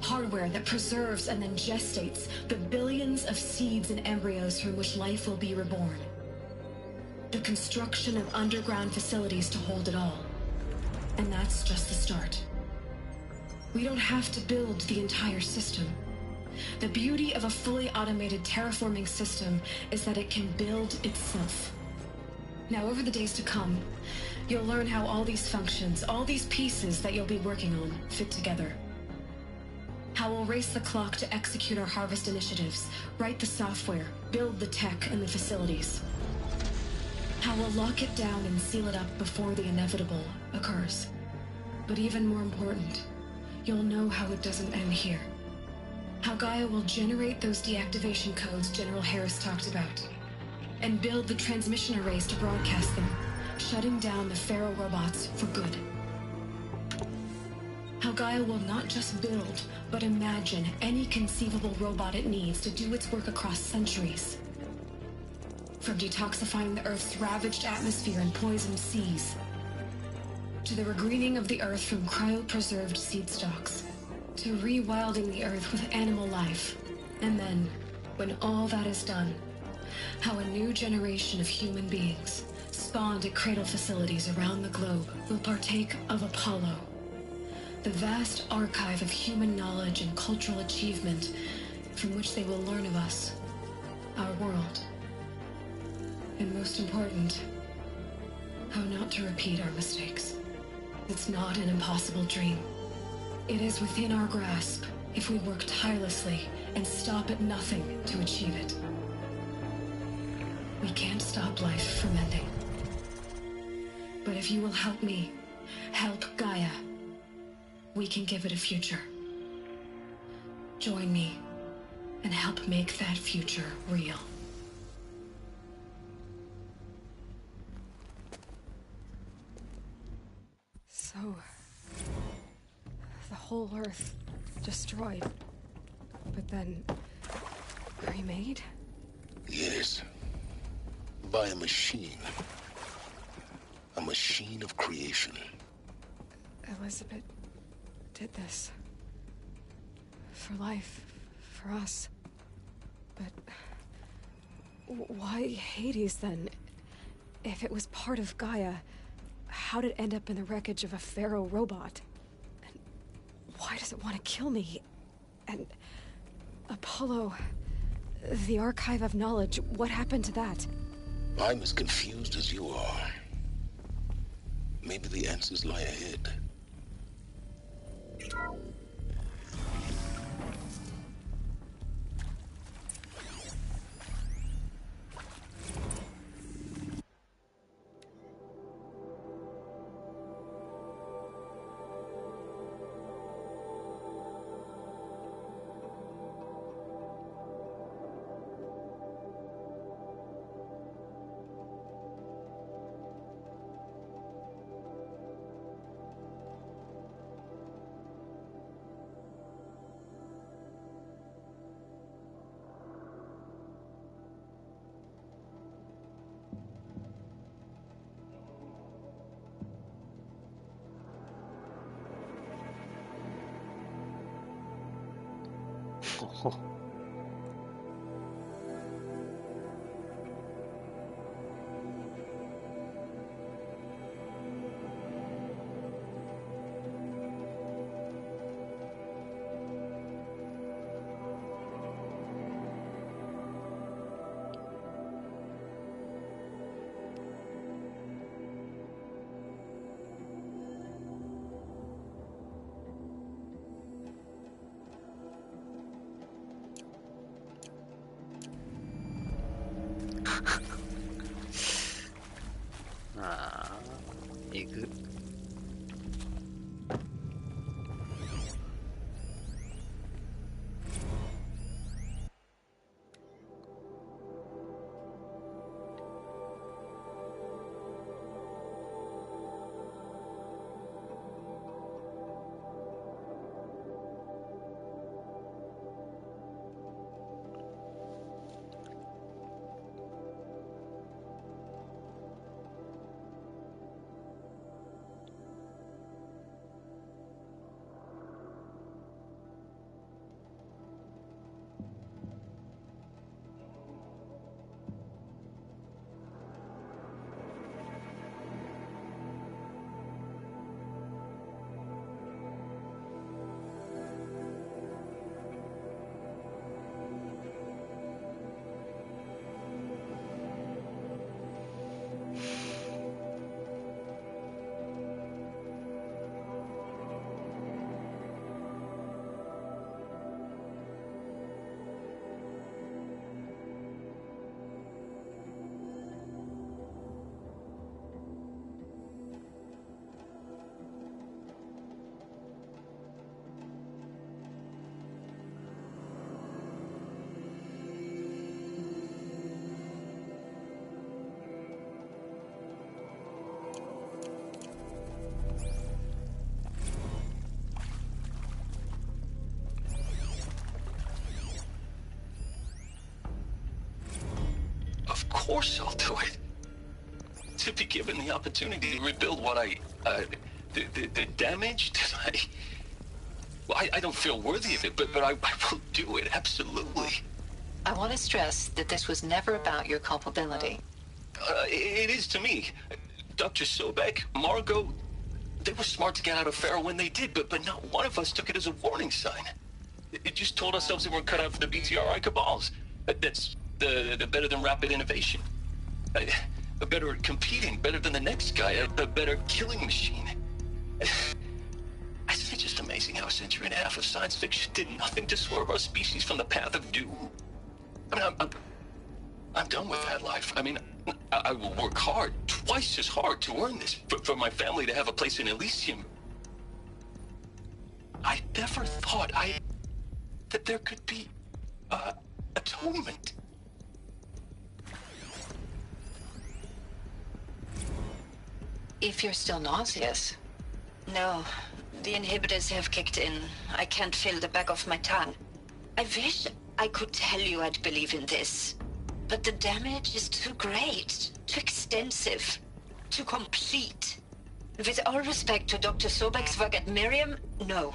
Hardware that preserves and then gestates the billions of seeds and embryos from which life will be reborn. The construction of underground facilities to hold it all. And that's just the start. We don't have to build the entire system. The beauty of a fully automated terraforming system is that it can build itself. Now, over the days to come, you'll learn how all these functions, all these pieces that you'll be working on, fit together. How we'll race the clock to execute our harvest initiatives, write the software, build the tech and the facilities. How we'll lock it down and seal it up before the inevitable occurs. But even more important, you'll know how it doesn't end here. How Gaia will generate those deactivation codes General Harris talked about, and build the transmission arrays to broadcast them, shutting down the Pharaoh robots for good. How Gaia will not just build, but imagine any conceivable robot it needs to do its work across centuries. From detoxifying the Earth's ravaged atmosphere and poisoned seas, to the regreening of the Earth from cryopreserved seed stalks, to rewilding the Earth with animal life. And then, when all that is done, how a new generation of human beings, spawned at cradle facilities around the globe, will partake of Apollo, the vast archive of human knowledge and cultural achievement from which they will learn of us, our world. And most important, how not to repeat our mistakes. It's not an impossible dream. It is within our grasp if we work tirelessly and stop at nothing to achieve it. We can't stop life from ending. But if you will help me, help Gaia, we can give it a future. Join me and help make that future real. So, the whole Earth destroyed, but then remade? Yes. By a machine. A machine of creation. Elizabeth did this. For life. For us. But why Hades then? If it was part of Gaia, how did it end up in the wreckage of a Pharaoh robot? And why does it want to kill me? And Apollo, the archive of knowledge, what happened to that? I'm as confused as you are. Maybe the answers lie ahead.えぐ。course I'll do it. To be given the opportunity to rebuild what the damage that I don't feel worthy of it, but I will do it, absolutely. I want to stress that this was never about your culpability. It is to me. Dr. Sobek, Margot, they were smart to get out of Pharaoh when they did, but not one of us took it as a warning sign. It just told ourselves that we're cut out for the BTRI cabals. That's the better than rapid innovation. A better at competing, better than the next guy, a better killing machine. It's just amazing how a century and a half of science fiction did nothing to swerve our species from the path of doom. I mean, I'm done with that life. I mean, I will work hard, twice as hard, to earn this, for my family to have a place in Elysium. I never thought that there could be atonement. If you're still nauseous. No, the inhibitors have kicked in. I can't feel the back of my tongue. I wish I could tell you I'd believe in this. But the damage is too great, too extensive, too complete. With all respect to Dr. Sobek's work at Miriam, no.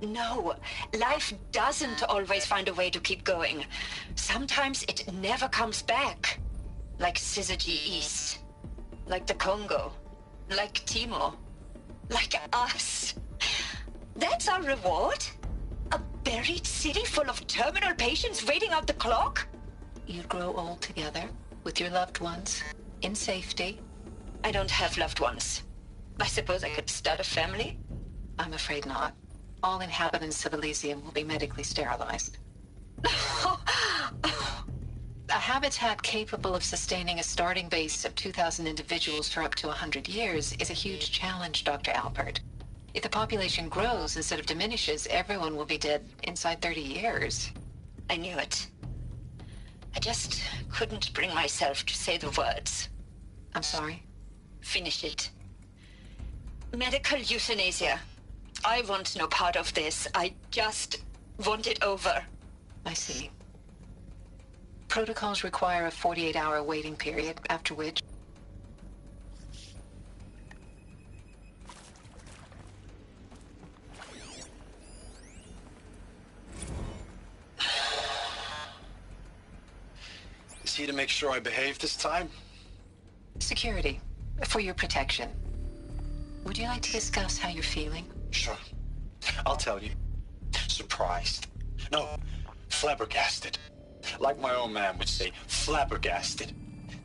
No, life doesn't always find a way to keep going. Sometimes it never comes back. Like Syzygy East. Like the Congo. Like Timo. Like us. That's our reward? A buried city full of terminal patients waiting out the clock? You grow old together, with your loved ones, in safety. I don't have loved ones. I suppose I could start a family? I'm afraid not. All inhabitants of Elysium will be medically sterilized. A habitat capable of sustaining a starting base of 2,000 individuals for up to 100 years is a huge challenge, Dr. Alpert. If the population grows instead of diminishes, everyone will be dead inside 30 years. I knew it. I just couldn't bring myself to say the words. I'm sorry? Finish it. Medical euthanasia. I want no part of this. I just want it over. I see. Protocols require a 48-hour waiting period, after which... Is he to make sure I behave this time? Security. For your protection. Would you like to discuss how you're feeling? Sure. I'll tell you. Surprised. No, flabbergasted. Like my old man would say, flabbergasted.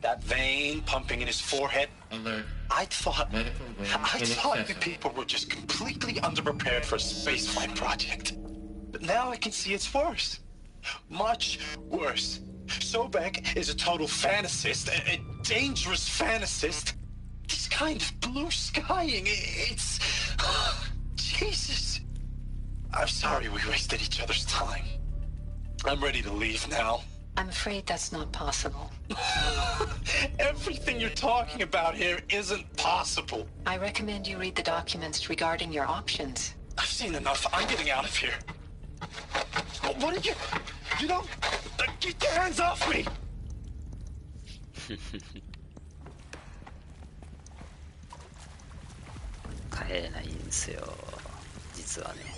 That vein pumping in his forehead. Alert. I thought inaccessible. the people were just completely underprepared for a spaceflight project. But now I can see it's worse. Much worse. Sobek is a total fantasist, a dangerous fantasist. This kind of blue skying, it's... Jesus. I'm sorry we wasted each other's time. I'm ready to leave now. I'm afraid that's not possible. Everything you're talking about here isn't possible. I recommend you read the documents regarding your options. I've seen enough. I'm getting out of here. What did you... You don't... Get your hands off me! 帰れないんですよ、実はね。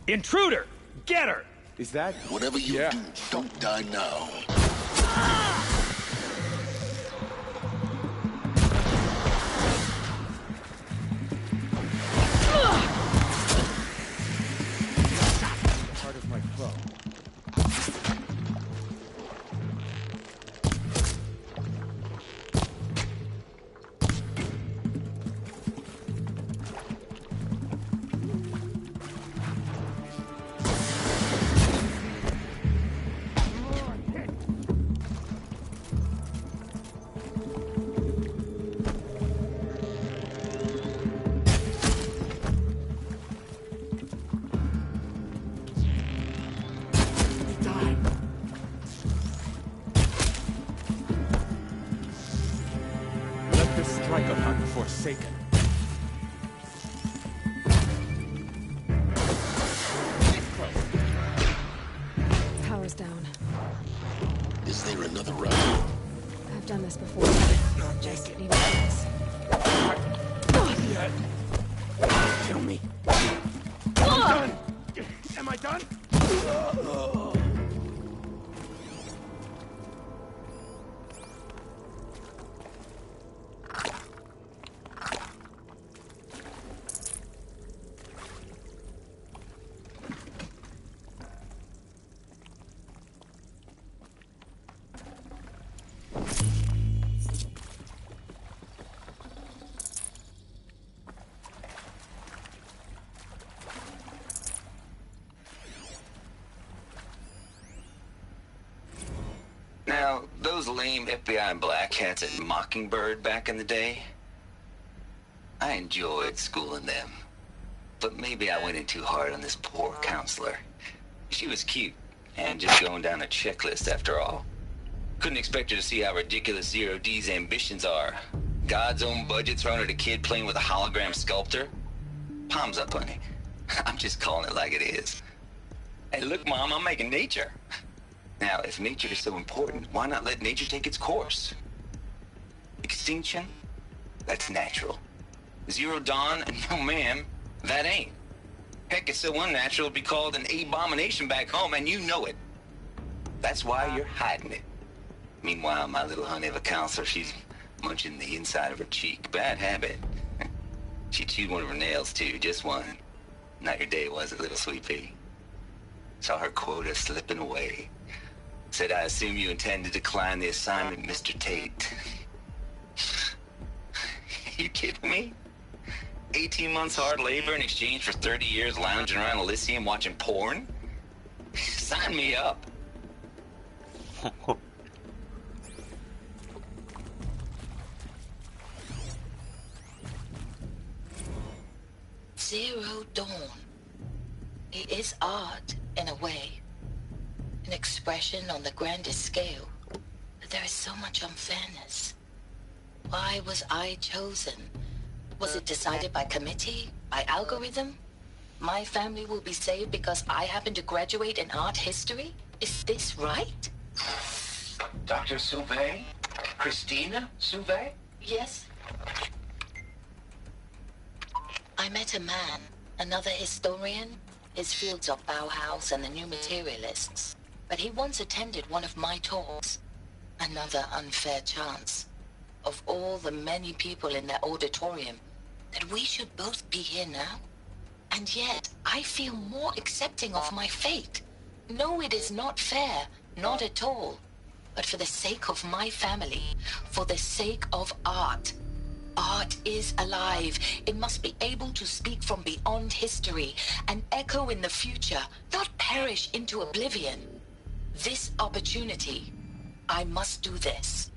Intruder! Get her! Is that... Whatever you do, don't die now. Part of my foe. Let this striker hunt forsaken. Power's down. Is there another round? I've done this before. Not just even this. Kill me. I'm done. Am I done? Now, those lame FBI black hats at Mockingbird back in the day, I enjoyed schooling them. But maybe I went in too hard on this poor counselor. She was cute, and just going down a checklist after all. Couldn't expect her to see how ridiculous Zero D's ambitions are. God's own budget thrown at a kid playing with a hologram sculptor? Palms up, honey. I'm just calling it like it is. Hey, look, Mom, I'm making nature. Now, if nature is so important, why not let nature take its course? Extinction? That's natural. Zero Dawn? No, ma'am, that ain't. Heck, it's so unnatural it'd be called an abomination back home, and you know it. That's why you're hiding it. Meanwhile, my little honey of a counselor, she's munching the inside of her cheek. Bad habit. She chewed one of her nails, too, just one. Not your day, was it, little sweet pea? Saw her quota slipping away. Said, I assume you intend to decline the assignment, Mr. Tate. You kidding me? 18 months hard labor in exchange for 30 years lounging around Elysium watching porn? Sign me up. Zero Dawn. It is art, in a way. An expression on the grandest scale. But there is so much unfairness. Why was I chosen? Was it decided by committee? By algorithm? My family will be saved because I happen to graduate in art history? Is this right? Dr. Sauvé? Christina Sauvé? Yes. I met a man, another historian. His fields are Bauhaus and the New Materialists. But he once attended one of my talks. Another unfair chance. Of all the many people in that auditorium, that we should both be here now. And yet, I feel more accepting of my fate. No, it is not fair. Not at all. But for the sake of my family, for the sake of art. Art is alive. It must be able to speak from beyond history and echo in the future, not perish into oblivion. This opportunity, I must do this.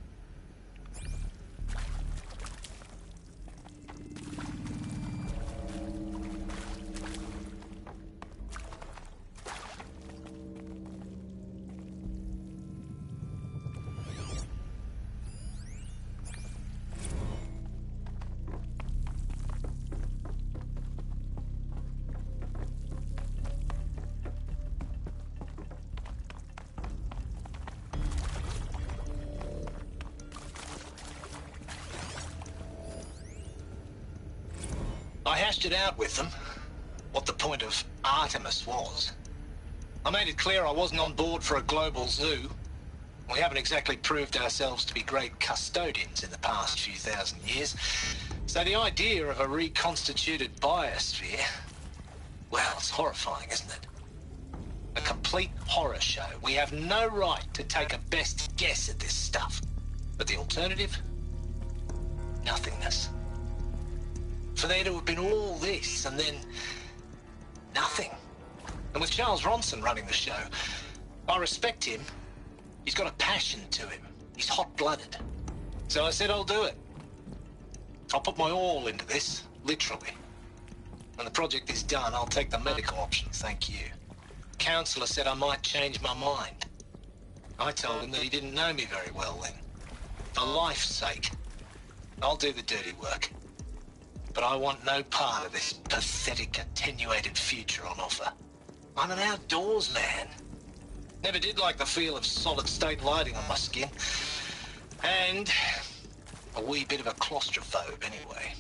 I hashed it out with them. what the point of Artemis was. I made it clear I wasn't on board for a global zoo. We haven't exactly proved ourselves to be great custodians in the past few thousand years. So the idea of a reconstituted biosphere, well, it's horrifying, isn't it? A complete horror show. We have no right to take a best guess at this stuff. But the alternative? Nothingness. For there to have been all this and then nothing. And with Charles Ronson running the show, I respect him. He's got a passion to him. He's hot-blooded. So I said I'll do it. I'll put my all into this, literally. When the project is done, I'll take the medical option, thank you. Counselor said I might change my mind. I told him that he didn't know me very well then. For life's sake, I'll do the dirty work. But I want no part of this pathetic, attenuated future on offer. I'm an outdoors man. Never did like the feel of solid-state lighting on my skin. And a wee bit of a claustrophobe anyway.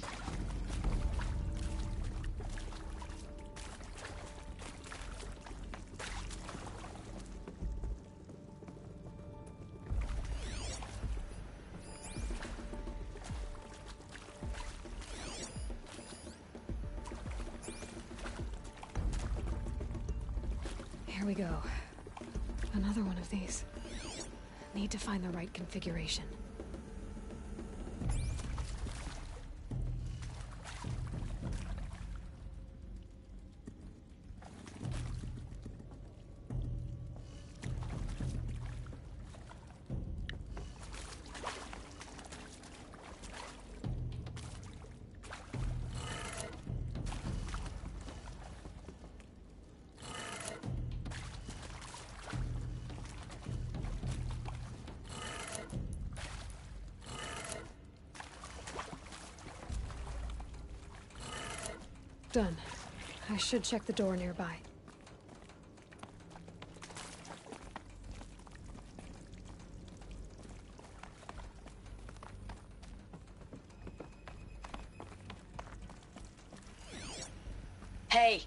Here we go. Another one of these. Need to find the right configuration. Done. I should check the door nearby. Hey,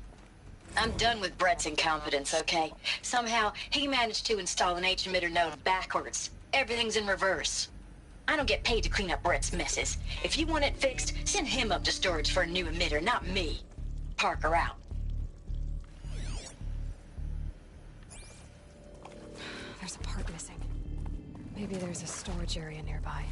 I'm done with Brett's incompetence, okay? Somehow, he managed to install an H-emitter node backwards. Everything's in reverse. I don't get paid to clean up Brett's messes. If you want it fixed, send him up to storage for a new emitter, not me. Parker out. There's a part missing. Maybe there's a storage area nearby.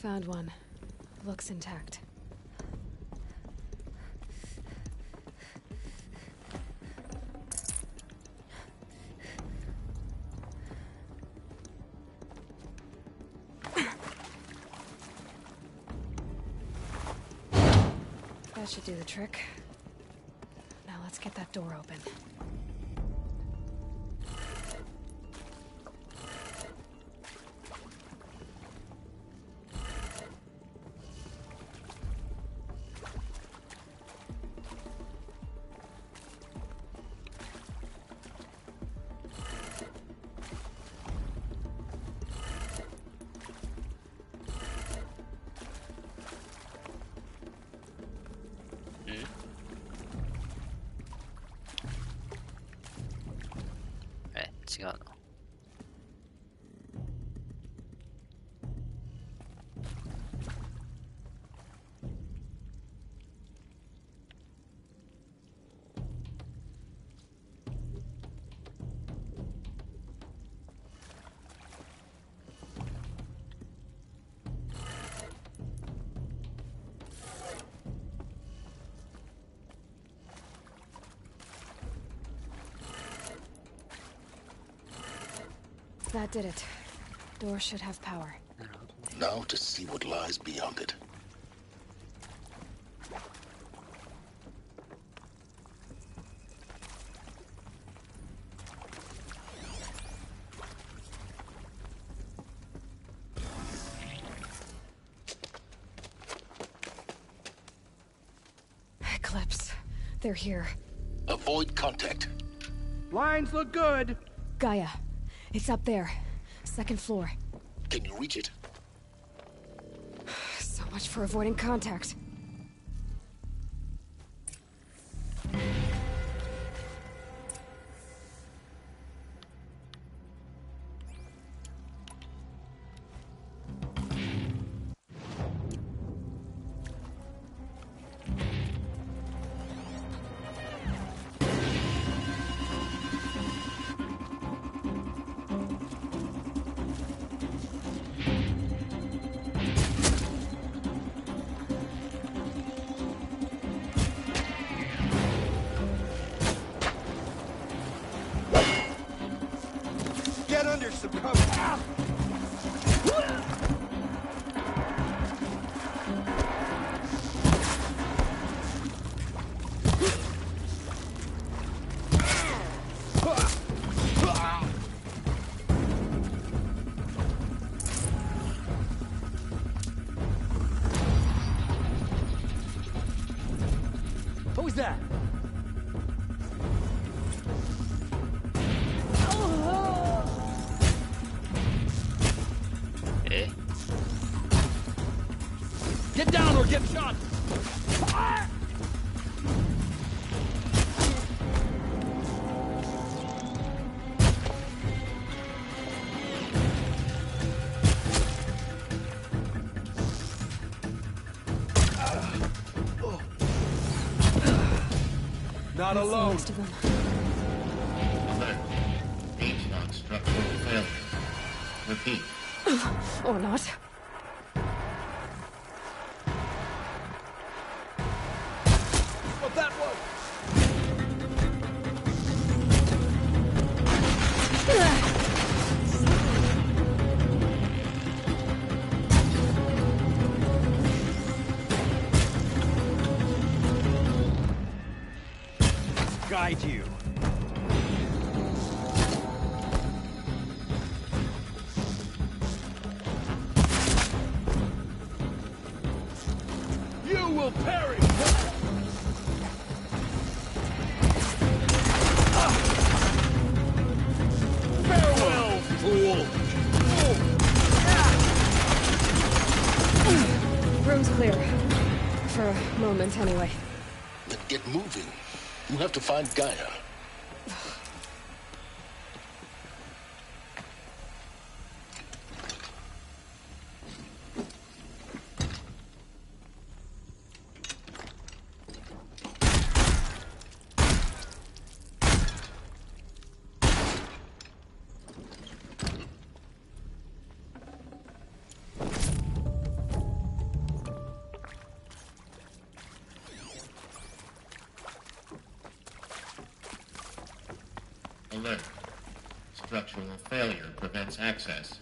Found one. Looks intact. That should do the trick. Now let's get that door open. 違うの。That did it. Door should have power. Now to see what lies beyond it. Eclipse. They're here. Avoid contact. Lines look good. Gaia. It's up there. Second floor. Can you reach it? So much for avoiding contact. Get under some cover. Who's that? Get down or get shot! Not alone. Most of them. Alert. H-lock structural failure. Repeat. Or not. What that was? Guide you. You will perish! Farewell, fool! Room's clear. For a moment, anyway. Then get moving. You have to find Gaia. Alert. Structural failure prevents access.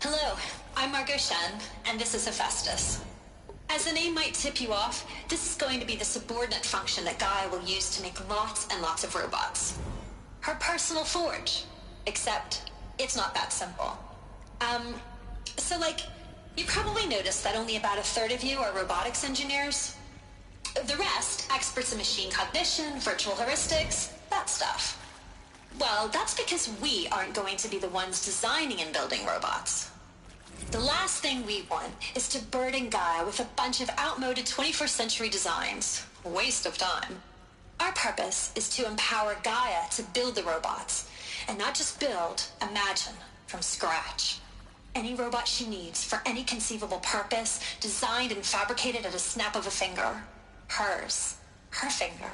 Hello, I'm Margot Shen, and this is Hephaestus. As the name might tip you off, this is going to be the subordinate function that Gaia will use to make lots and lots of robots. Her personal forge. Except, it's not that simple. So you probably noticed that only about a third of you are robotics engineers. The rest, experts in machine cognition, virtual heuristics, that stuff. Well, that's because we aren't going to be the ones designing and building robots. The last thing we want is to burden Gaia with a bunch of outmoded 21st century designs. Waste of time. Our purpose is to empower Gaia to build the robots, and not just build, imagine, from scratch. Any robot she needs for any conceivable purpose, designed and fabricated at a snap of a finger. Hers. Her finger.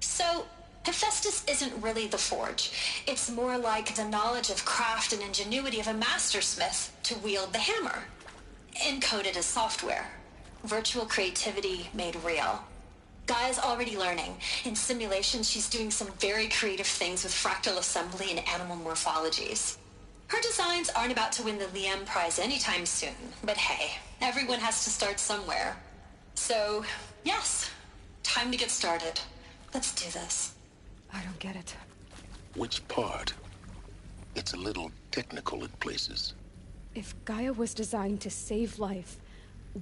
So, Hephaestus isn't really the forge. It's more like the knowledge of craft and ingenuity of a mastersmith to wield the hammer. Encoded as software. Virtual creativity made real. Gaia's already learning. In simulations, she's doing some very creative things with fractal assembly and animal morphologies. Her designs aren't about to win the Liam Prize anytime soon, but hey, everyone has to start somewhere. So, yes, time to get started. Let's do this. I don't get it. Which part? It's a little technical in places. If Gaia was designed to save life,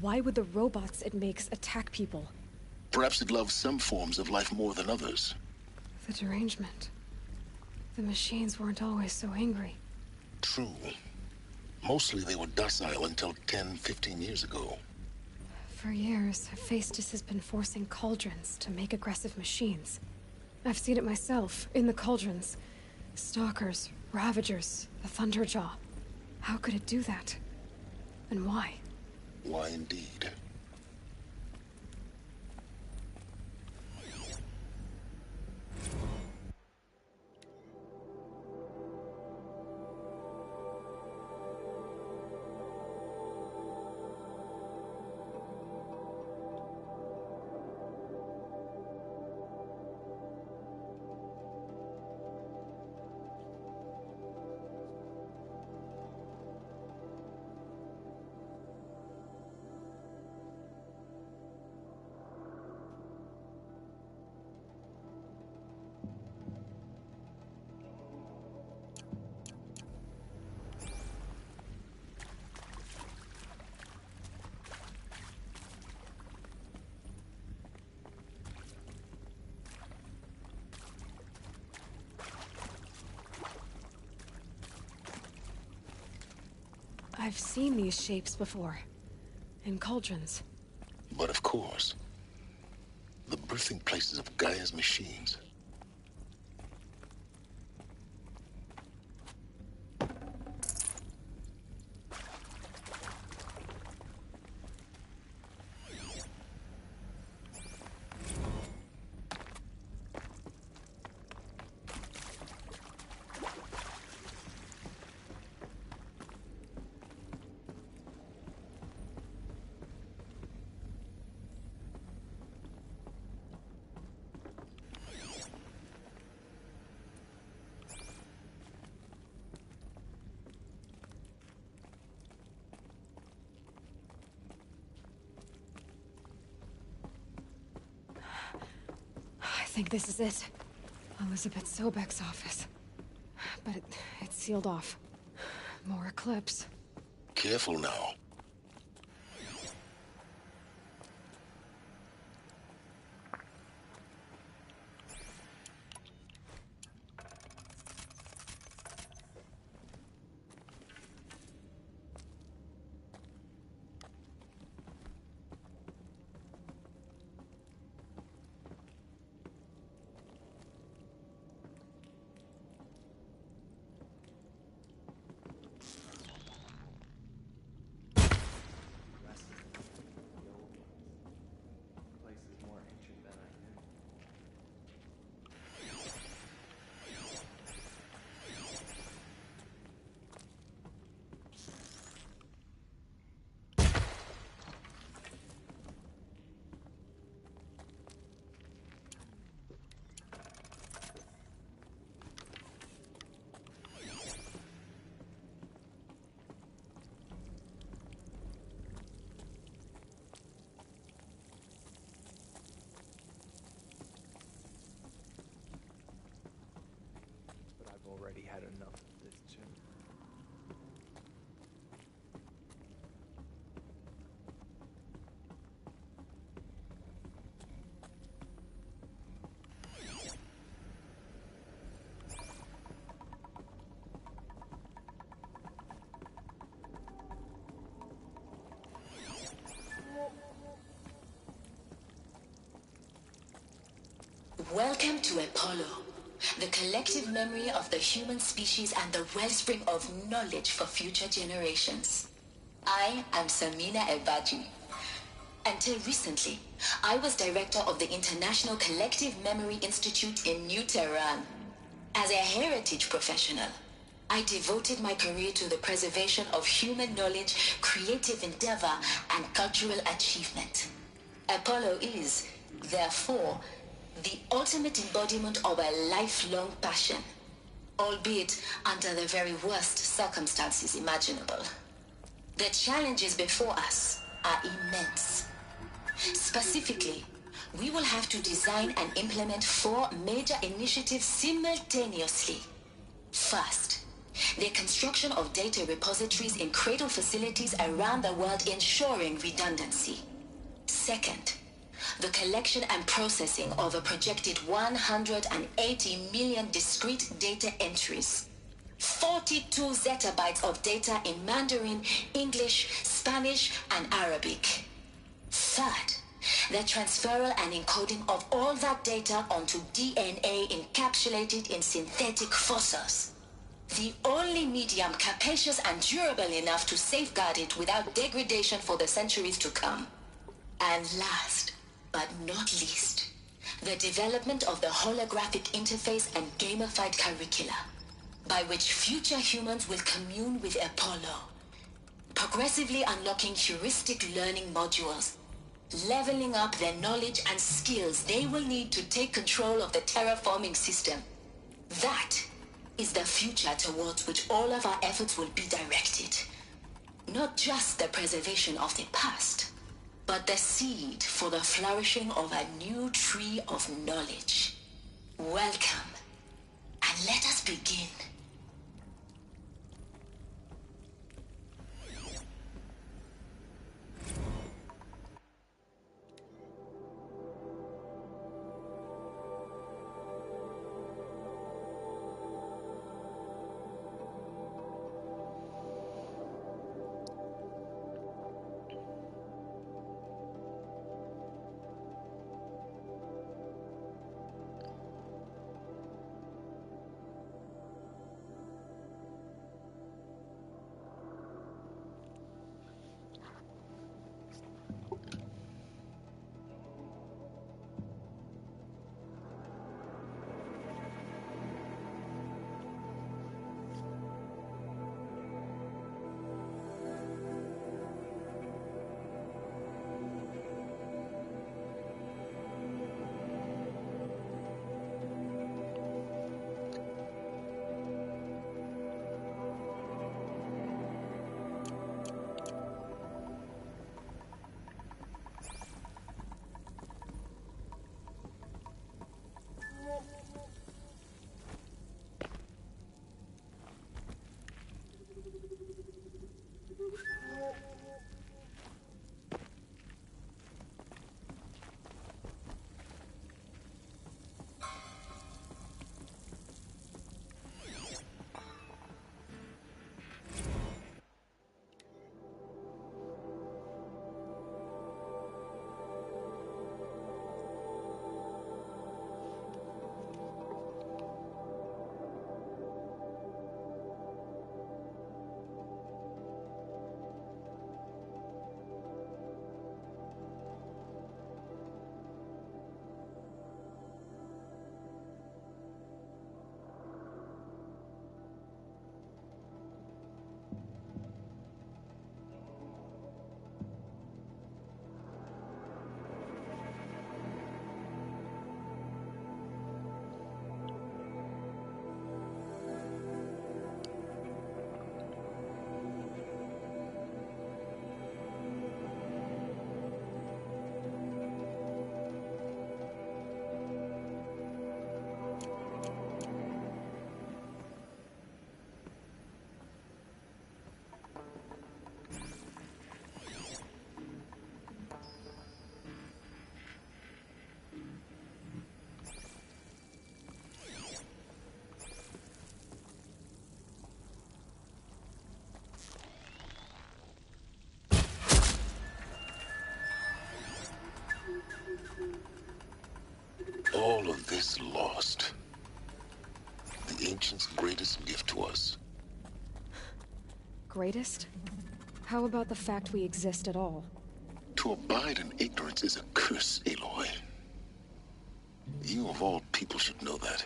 why would the robots it makes attack people? Perhaps it loves some forms of life more than others. The derangement. The machines weren't always so angry. True. Mostly they were docile until 10, 15 years ago. For years, Hephaestus has been forcing cauldrons to make aggressive machines. I've seen it myself, in the cauldrons. Stalkers, Ravagers, the Thunderjaw. How could it do that? And why? Why indeed? I've seen these shapes before. In cauldrons. But of course, the birthing places of Gaia's machines. I think this is it. Elizabeth Sobek's office. But it's sealed off. More Eclipse. Careful now. Welcome to Apollo, the collective memory of the human species and the wellspring of knowledge for future generations. I am Samina Ebaji. Until recently, I was director of the International Collective Memory Institute in New Tehran. As a heritage professional, I devoted my career to the preservation of human knowledge, creative endeavor, and cultural achievement. Apollo is, therefore, the ultimate embodiment of a lifelong passion, albeit under the very worst circumstances imaginable. The challenges before us are immense. Specifically, we will have to design and implement 4 major initiatives simultaneously. First, the construction of data repositories in cradle facilities around the world, ensuring redundancy. Second, the collection and processing of a projected 180 million discrete data entries. 42 zettabytes of data in Mandarin, English, Spanish, and Arabic. Third, the transferal and encoding of all that data onto DNA encapsulated in synthetic fossils. The only medium capacious and durable enough to safeguard it without degradation for the centuries to come. And last, but not least, the development of the holographic interface and gamified curricula, by which future humans will commune with Apollo, progressively unlocking heuristic learning modules, leveling up their knowledge and skills they will need to take control of the terraforming system. That is the future towards which all of our efforts will be directed. Not just the preservation of the past, but the seed for the flourishing of a new tree of knowledge. Welcome, and let us begin. this lost. The ancients' greatest gift to us. Greatest? How about the fact we exist at all? To abide in ignorance is a curse, Aloy. You of all people should know that.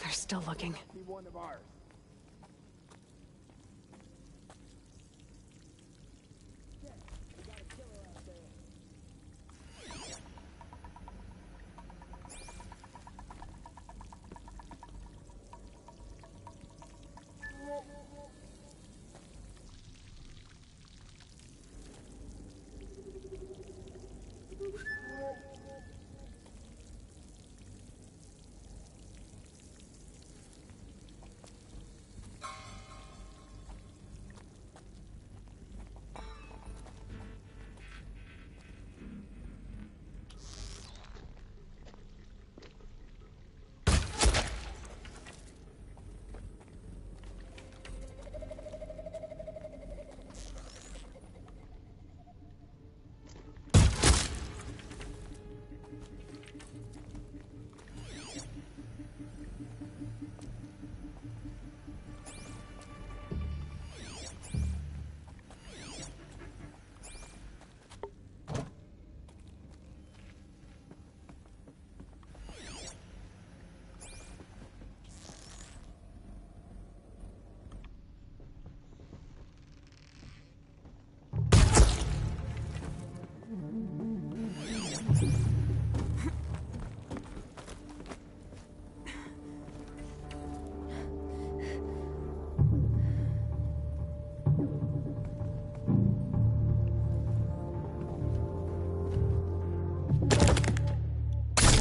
They're still looking. Be one of ours.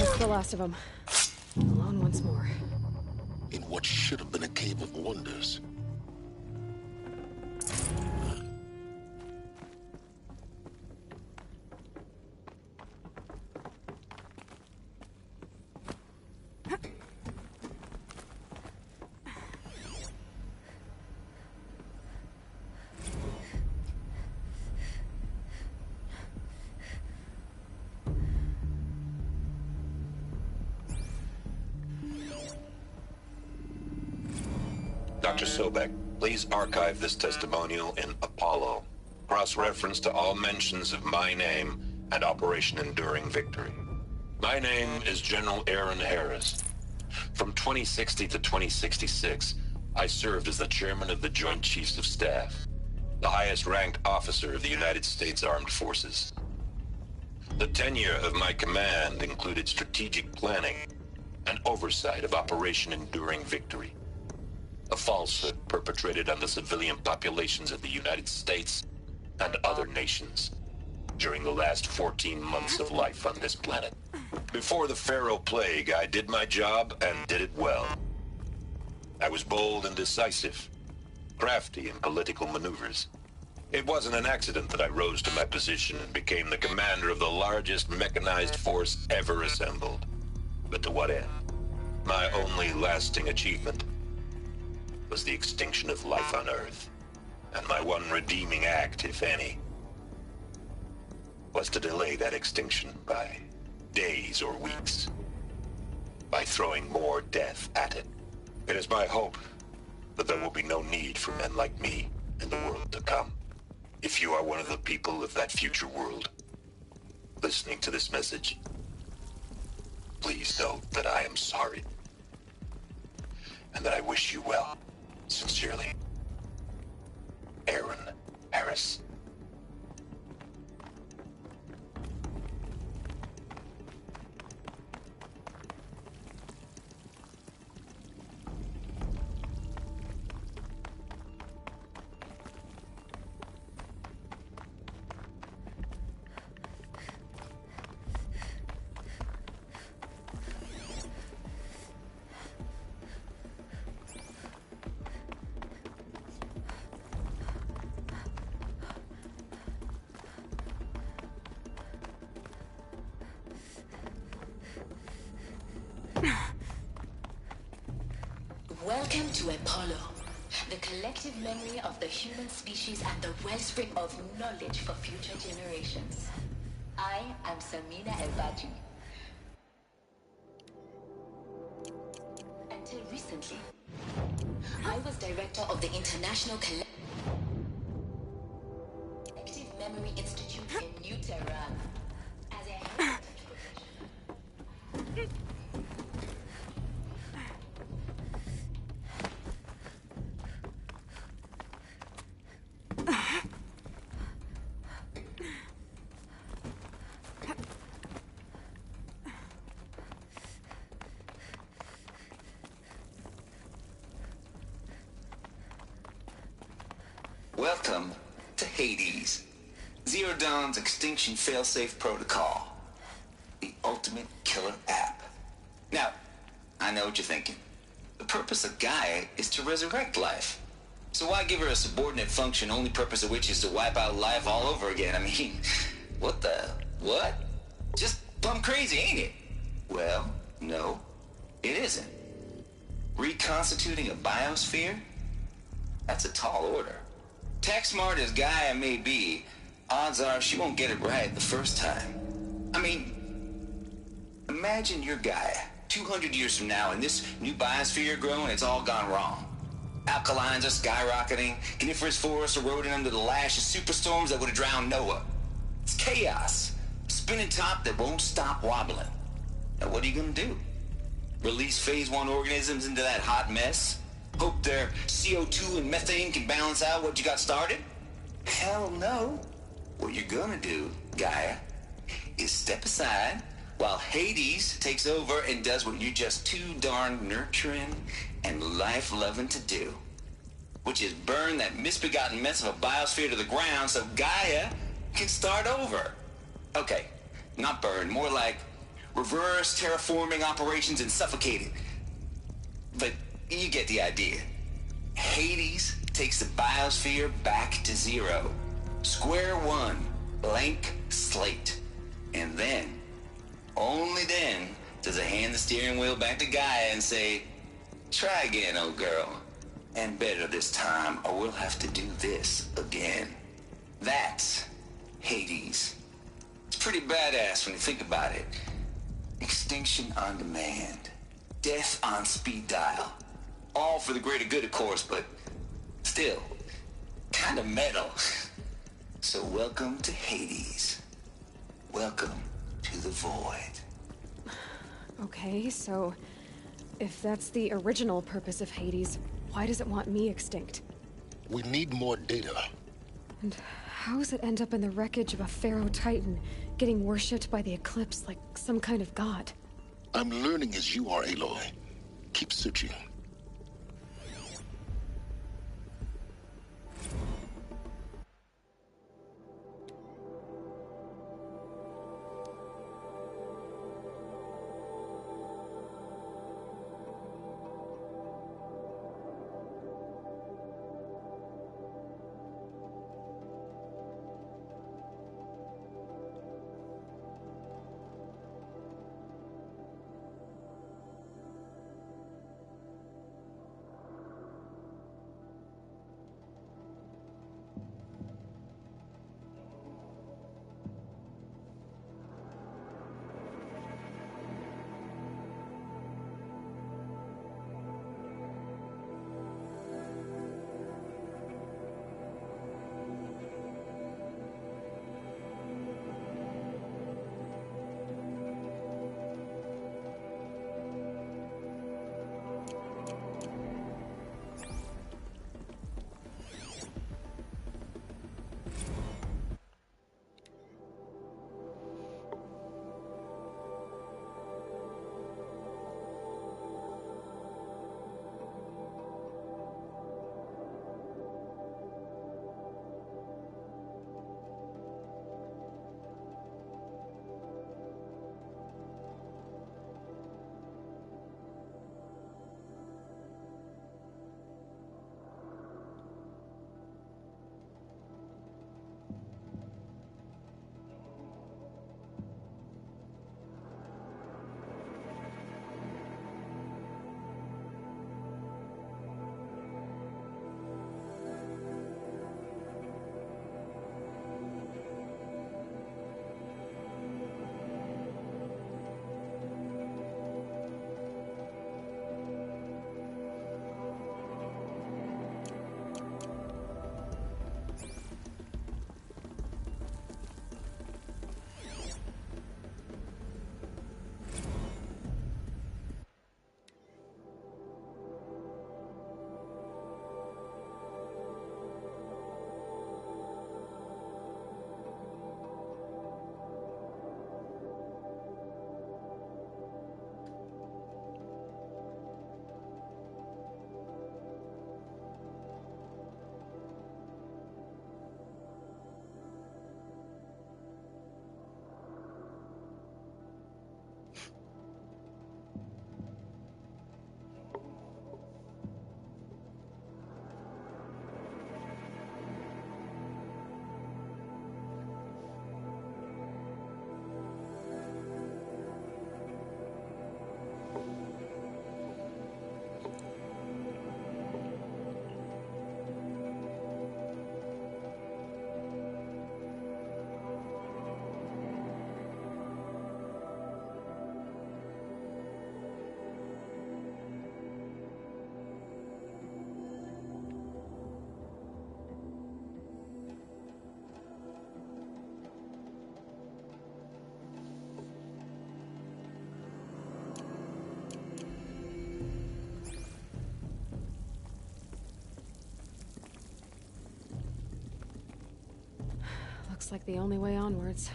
That's the last of them. Alone once more. In what should have been a cave of wonders. Dr. Sobek, please archive this testimonial in Apollo. Cross-reference to all mentions of my name and Operation Enduring Victory. My name is General Aaron Harris. From 2060 to 2066, I served as the chairman of the Joint Chiefs of Staff, the highest-ranked officer of the United States Armed Forces. The tenure of my command included strategic planning and oversight of Operation Enduring Victory, a falsehood perpetrated on the civilian populations of the United States and other nations during the last 14 months of life on this planet. Before the Pharaoh Plague, I did my job and did it well. I was bold and decisive, crafty in political maneuvers. It wasn't an accident that I rose to my position and became the commander of the largest mechanized force ever assembled. But to what end? My only lasting achievement was the extinction of life on Earth. And my one redeeming act, if any, was to delay that extinction by days or weeks, by throwing more death at it. It is my hope that there will be no need for men like me in the world to come. If you are one of the people of that future world listening to this message, please note that I am sorry and that I wish you well. Sincerely, Aaron Harris. Welcome to Apollo, the collective memory of the human species and the wellspring of knowledge for future generations. I am Samina Elbaji. Until recently, I was director of the International Collective Memory Institute in New Tehran. As a heritage professional. Welcome to Hades, Zero Dawn's extinction failsafe protocol, the ultimate killer app. Now, I know what you're thinking. The purpose of Gaia is to resurrect life. So why give her a subordinate function, only purpose of which is to wipe out life all over again? I mean, what? Just plumb crazy, ain't it? Well, no, it isn't. Reconstituting a biosphere? That's a tall order. Tech smart as Gaia may be, odds are she won't get it right the first time. I mean, imagine you're Gaia, 200 years from now, and this new biosphere you're growing, it's all gone wrong. Alkalines are skyrocketing, coniferous forests eroding under the lash of superstorms that would have drowned Noah. It's chaos, a spinning top that won't stop wobbling. Now what are you gonna do? Release phase 1 organisms into that hot mess? Hope their CO2 and methane can balance out what you got started? Hell no. What you're gonna do, Gaia, is step aside while Hades takes over and does what you're just too darn nurturing and life-loving to do, which is burn that misbegotten mess of a biosphere to the ground so Gaia can start over. Okay, not burn, more like reverse terraforming operations and suffocate it. But you get the idea. Hades takes the biosphere back to zero. Square one, blank slate. And then, only then, does it hand the steering wheel back to Gaia and say, try again, old girl. And better this time, or we'll have to do this again. That's Hades. It's pretty badass when you think about it. Extinction on demand. Death on speed dial. All for the greater good, of course, but still, kind of metal. So welcome to Hades. Welcome to the void. Okay, so if that's the original purpose of Hades, why does it want me extinct? We need more data. And how does it end up in the wreckage of a Pharaoh Titan, getting worshipped by the Eclipse like some kind of god? I'm learning as you are, Aloy. Keep searching. Looks like the only way onwards.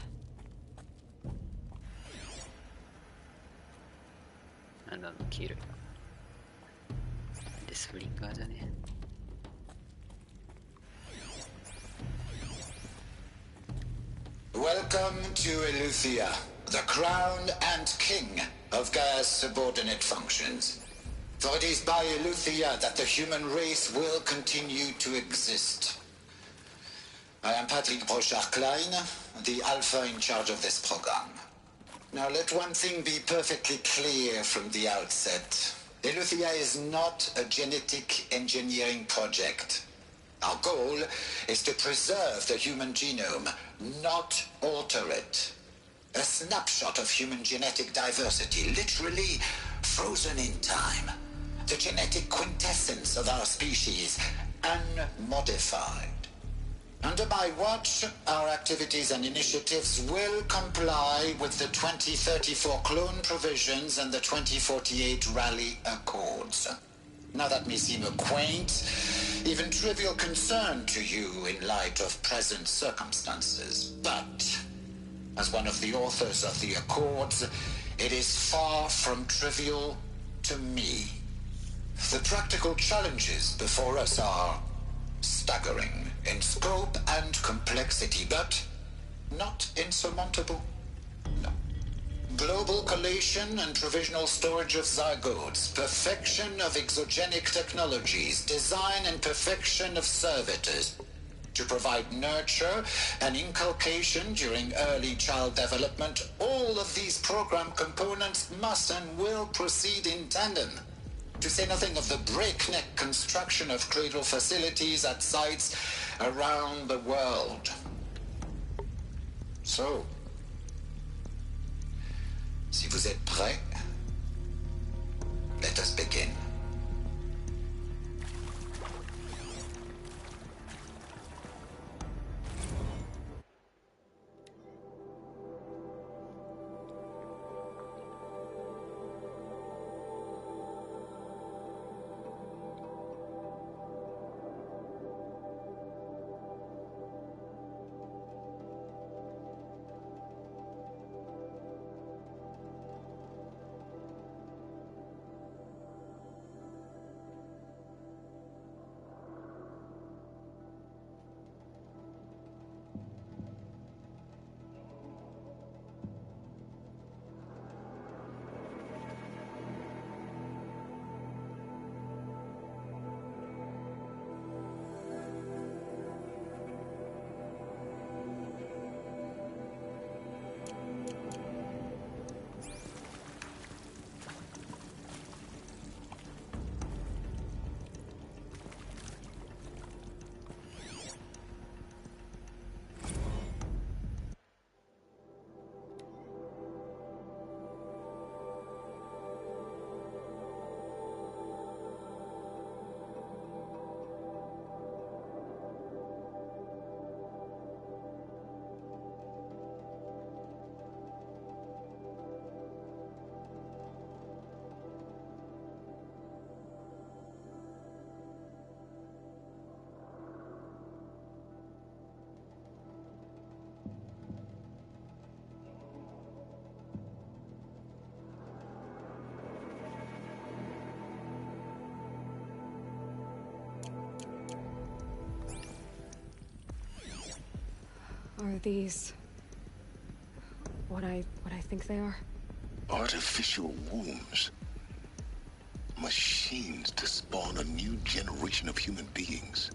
なんだ黄色いデスフリンガーじゃね Welcome to Eleuthia, the crown and king of Gaia's subordinate functions. For it is by Eleuthia that the human race will continue to exist. I am Patrick Brochard-Klein, the Alpha in charge of this program. Now let one thing be perfectly clear from the outset. Eleuthia is not a genetic engineering project. Our goal is to preserve the human genome, not alter it. A snapshot of human genetic diversity, literally frozen in time. The genetic quintessence of our species, unmodified. Under my watch, our activities and initiatives will comply with the 2034 clone provisions and the 2048 Rally Accords. Now that may seem a quaint, even trivial concern to you in light of present circumstances, but as one of the authors of the Accords, it is far from trivial to me. The practical challenges before us are staggering in scope and complexity, but not insurmountable. No. Global collation and provisional storage of zygotes, perfection of exogenic technologies, design and perfection of servitors to provide nurture and inculcation during early child development. All of these program components must and will proceed in tandem. To say nothing of the breakneck construction of cradle facilities at sites around the world. So, si vous êtes prêts, let us begin. Are these what I think they are? Artificial wombs. Machines to spawn a new generation of human beings.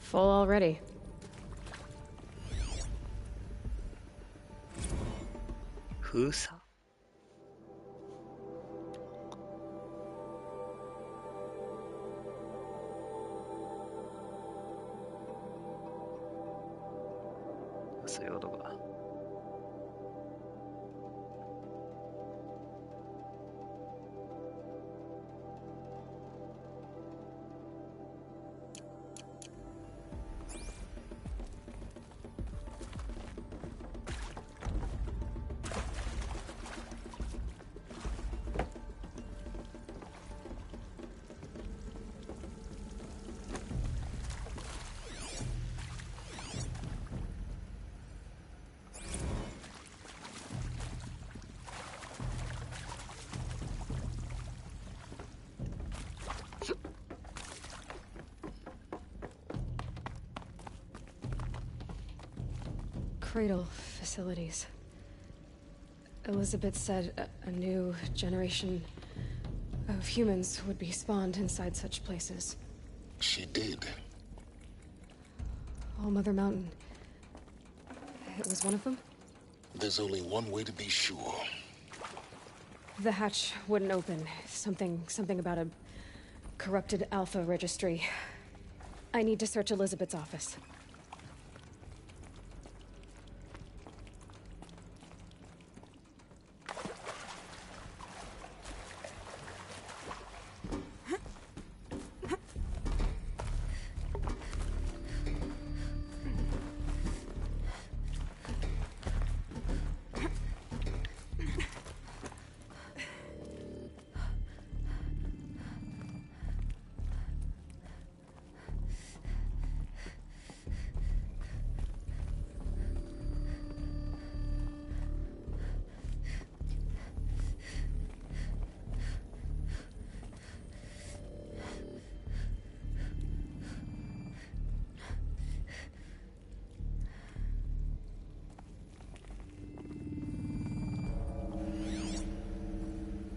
Full already. Who's?そういうことか。Cradle facilities. Elizabeth said a new generation of humans would be spawned inside such places. She did. All Mother Mountain. It was one of them? There's only one way to be sure. The hatch wouldn't open. Something about a corrupted Alpha registry. I need to search Elizabeth's office.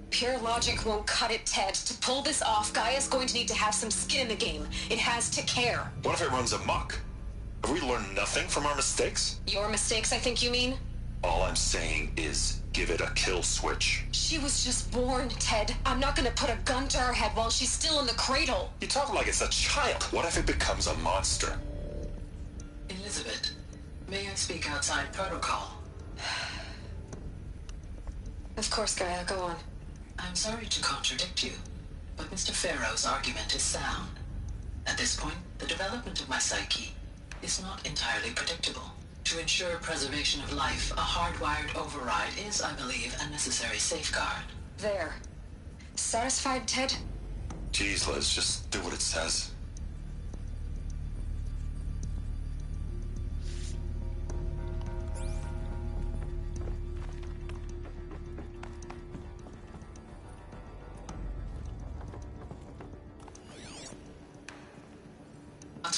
Pure logic won't cut it, Ted. To pull this off, Gaia's going to need to have some skin in the game. It has to care. What if it runs amok? Have we learned nothing from our mistakes? Your mistakes, I think you mean? All I'm saying is give it a kill switch. She was just born, Ted. I'm not gonna put a gun to her head while she's still in the cradle. You talk like it's a child. What if it becomes a monster? Elizabeth, may I speak outside protocol? Of course, Gaia, go on. I'm sorry to contradict you, but Mr. Farrow's argument is sound. At this point, the development of my psyche is not entirely predictable. To ensure preservation of life, a hardwired override is, I believe, a necessary safeguard. There. Satisfied, Ted? Jeez, Liz, just do what it says.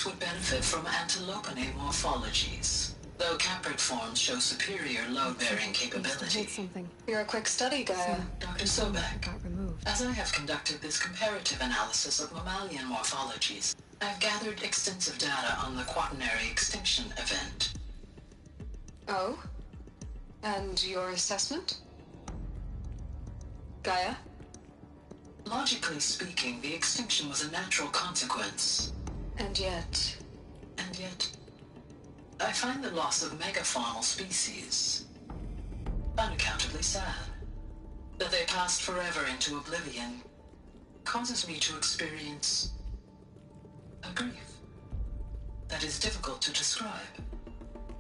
Would benefit from antilopinae morphologies, though caprid forms show superior load-bearing capability. You're a quick study, Gaia. Dr. Sobek, as I have conducted this comparative analysis of mammalian morphologies, I've gathered extensive data on the quaternary extinction event. Oh? And your assessment? Gaia? Logically speaking, the extinction was a natural consequence. And yet, I find the loss of megafaunal species unaccountably sad. That they passed forever into oblivion causes me to experience a grief that is difficult to describe.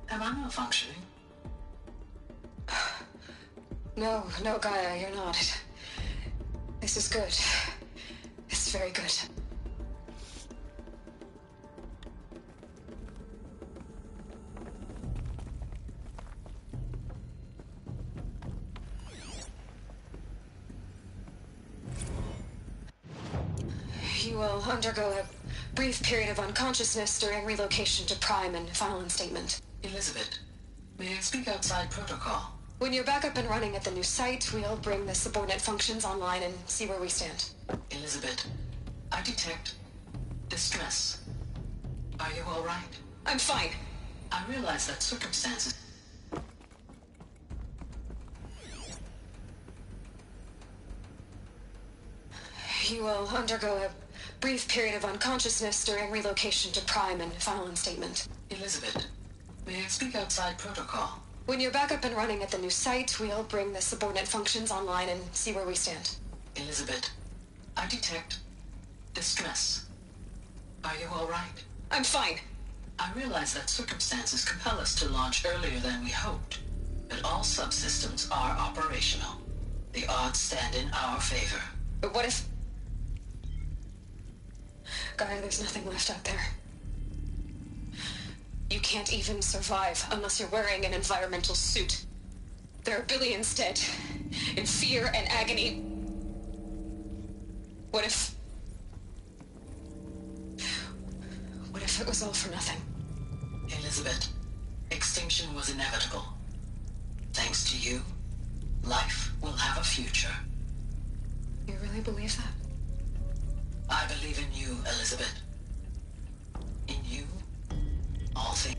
Am I malfunctioning? No, Gaia, you're not. This is good. It's very good. You will undergo a brief period of unconsciousness during relocation to Prime and final instatement. Elizabeth, may I speak outside protocol? When you're back up and running at the new site, we'll bring the subordinate functions online and see where we stand. Elizabeth, I detect distress. Are you all right? I'm fine. I realize that circumstances... You will undergo a brief period of unconsciousness during relocation to Prime and final instatement. Elizabeth, may I speak outside protocol? When you're back up and running at the new site, we'll bring the subordinate functions online and see where we stand. Elizabeth, I detect distress. Are you all right? I'm fine. I realize that circumstances compel us to launch earlier than we hoped, but all subsystems are operational. The odds stand in our favor. But what if... Gaia, there's nothing left out there. You can't even survive unless you're wearing an environmental suit. There are billions dead, in fear and agony. What if it was all for nothing? Elizabeth, Extinction was inevitable. Thanks to you, life will have a future. You really believe that? I believe in you, Elizabeth. In you, all things.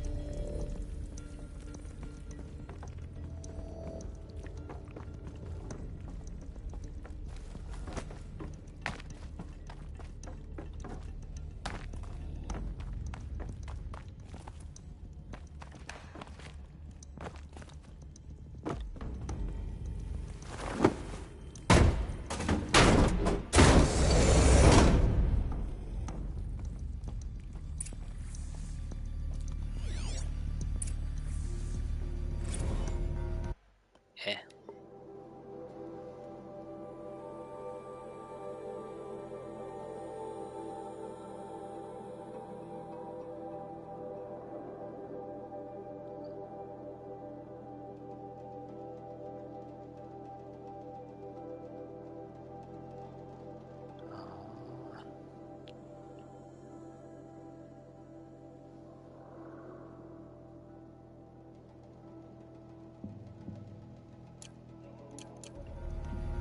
Eh.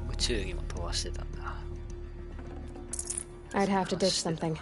宇宙儀も飛ばしてたんだ。 I'd have to ditch something.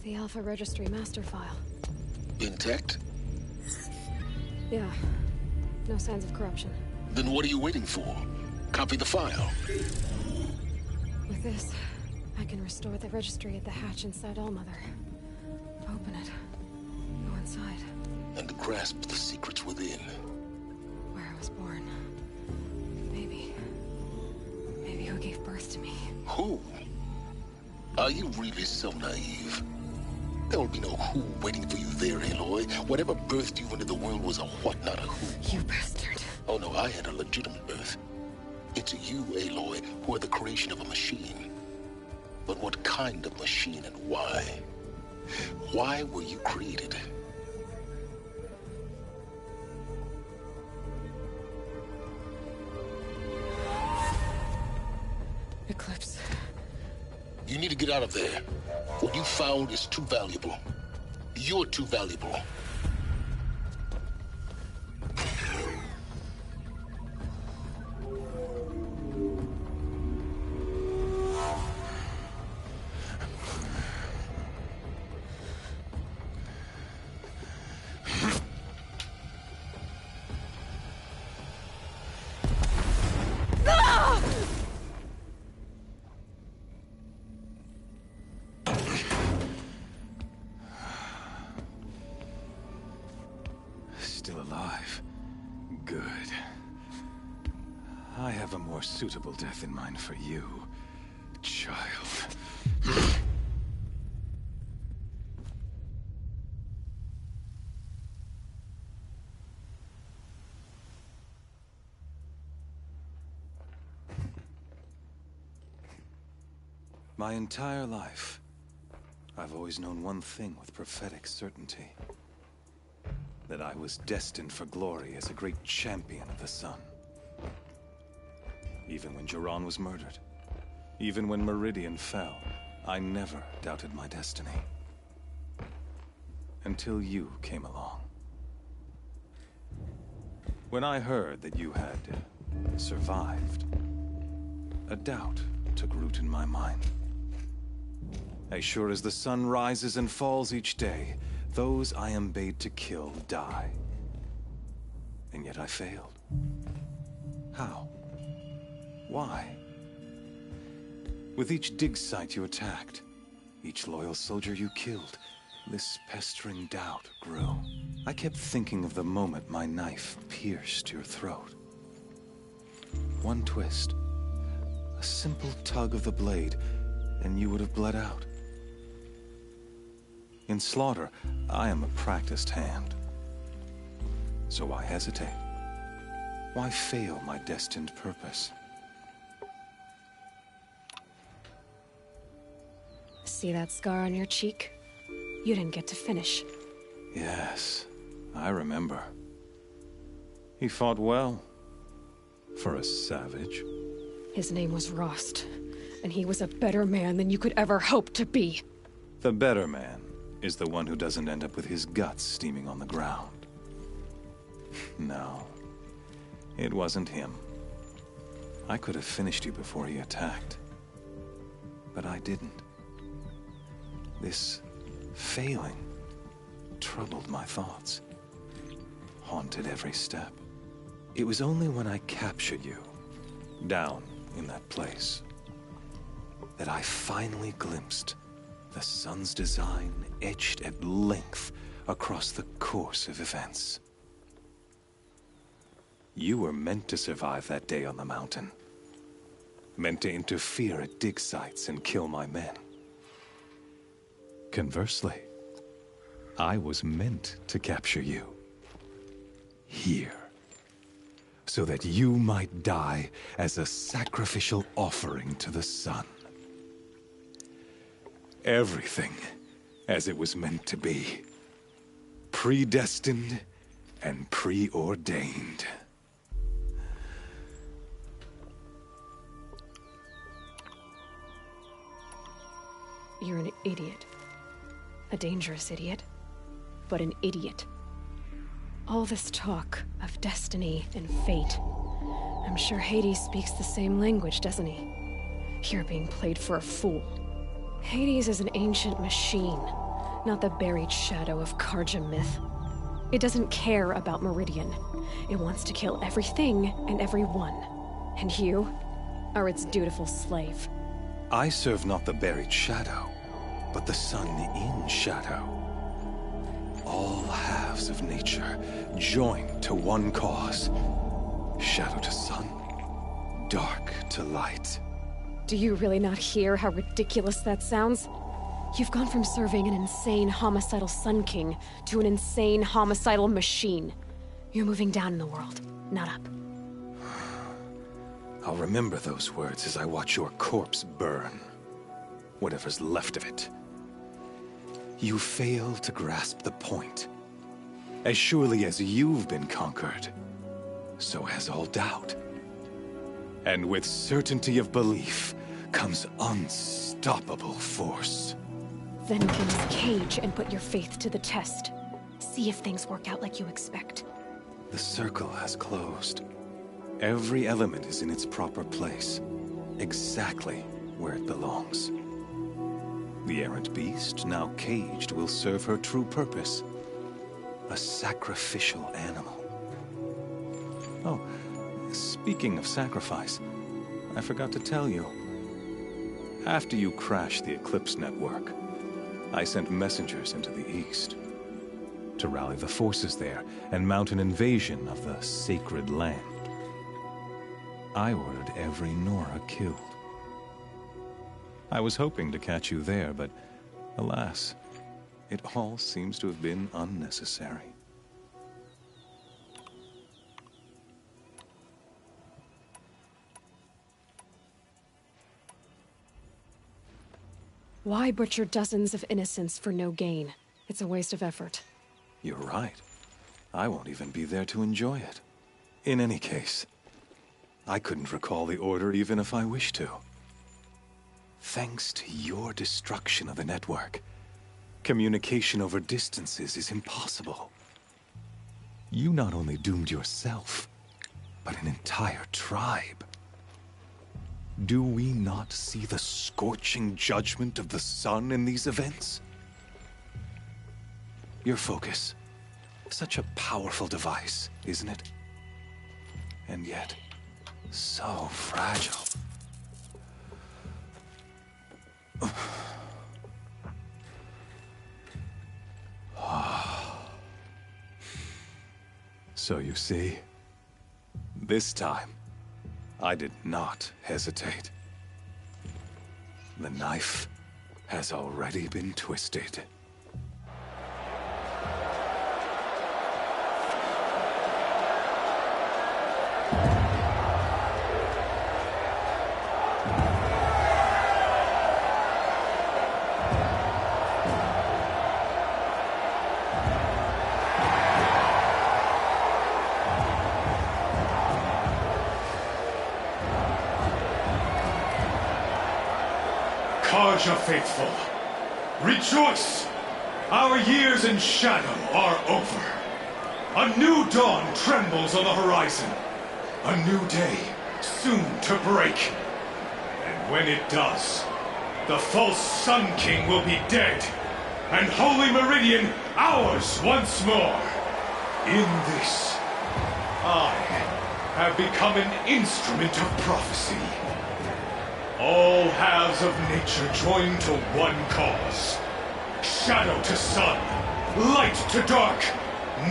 The Alpha Registry master file. Intact? Yeah. No signs of corruption. Then what are you waiting for? Copy the file. With this, I can restore the registry at the hatch inside Allmother. Open it. Go inside. And grasp the secrets within. Where I was born. Maybe who gave birth to me. Who? Are you really so naive? There will be no who waiting for you there, Aloy. Whatever birthed you into the world was a what, not a who. You bastard. Oh no, I had a legitimate birth. It's you, Aloy, who are the creation of a machine. But what kind of machine and why? Why were you created? Eclipse. You need to get out of there. What you found is too valuable. You're too valuable. Still alive. Good. I have a more suitable death in mind for you, child. My entire life, I've always known one thing with prophetic certainty. That I was destined for glory as a great champion of the sun. Even when Jiran was murdered, even when Meridian fell, I never doubted my destiny. Until you came along. When I heard that you had survived, a doubt took root in my mind. As sure as the sun rises and falls each day, those I am bade to kill die. And yet I failed. How? Why? With each dig site you attacked, each loyal soldier you killed, this pestering doubt grew. I kept thinking of the moment my knife pierced your throat. One twist, a simple tug of the blade, and you would have bled out. In slaughter, I am a practiced hand. So why hesitate? Why fail my destined purpose? See that scar on your cheek? You didn't get to finish. Yes, I remember. He fought well. For a savage. His name was Rost, and he was a better man than you could ever hope to be. The better man is the one who doesn't end up with his guts steaming on the ground. No, it wasn't him. I could have finished you before he attacked. But I didn't. This failing troubled my thoughts, haunted every step. It was only when I captured you, down in that place, that I finally glimpsed the sun's design etched at length across the course of events. You were meant to survive that day on the mountain. Meant to interfere at dig sites and kill my men. Conversely, I was meant to capture you. Here. So that you might die as a sacrificial offering to the sun. Everything as it was meant to be. Predestined and preordained. You're an idiot. A dangerous idiot. But an idiot. All this talk of destiny and fate. I'm sure Hades speaks the same language, doesn't he? You're being played for a fool. Hades is an ancient machine, not the buried shadow of Karja myth. It doesn't care about Meridian. It wants to kill everything and everyone. And you are its dutiful slave. I serve not the buried shadow, but the sun in shadow. All halves of nature joined to one cause. Shadow to sun, dark to light. Do you really not hear how ridiculous that sounds? You've gone from serving an insane homicidal Sun King to an insane homicidal machine. You're moving down in the world, not up. I'll remember those words as I watch your corpse burn. Whatever's left of it. You fail to grasp the point. As surely as you've been conquered, so has all doubt. And with certainty of belief comes unstoppable force. Then get his cage and put your faith to the test. See if things work out like you expect. The circle has closed. Every element is in its proper place, exactly where it belongs. The errant beast, now caged, will serve her true purpose. A sacrificial animal. Oh, speaking of sacrifice, I forgot to tell you. After you crashed the Eclipse network, I sent messengers into the east to rally the forces there and mount an invasion of the sacred land. I ordered every Nora killed. I was hoping to catch you there, but alas, it all seems to have been unnecessary. Why butcher dozens of innocents for no gain? It's a waste of effort. You're right. I won't even be there to enjoy it. In any case, I couldn't recall the order even if I wished to. Thanks to your destruction of the network, Communication over distances is impossible. You not only doomed yourself, but an entire tribe. Do we not see the scorching judgment of the sun in these events? Your focus. Such a powerful device, isn't it? And yet, so fragile. So you see, this time, I did not hesitate. The knife has already been twisted. Karja faithful, rejoice! Our years in shadow are over. A new dawn trembles on the horizon. A new day soon to break. And when it does, the false Sun King will be dead, and Holy Meridian ours once more. In this, I have become an instrument of prophecy. All halves of nature join to one cause. Shadow to sun, light to dark,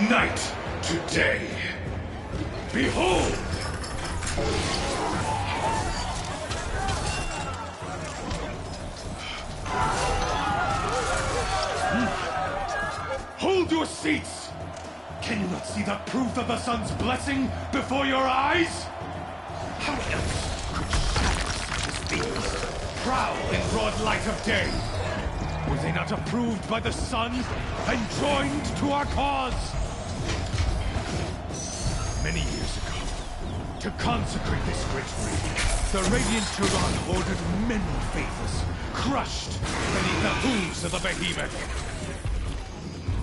night to day. Behold! Hold your seats! Can you not see the proof of the sun's blessing before your eyes? How else these prowl in broad light of day? Were they not approved by the sun and joined to our cause? Many years ago, to consecrate this great ring, the Radiant Turan ordered many faiths, crushed beneath the hooves of the behemoth.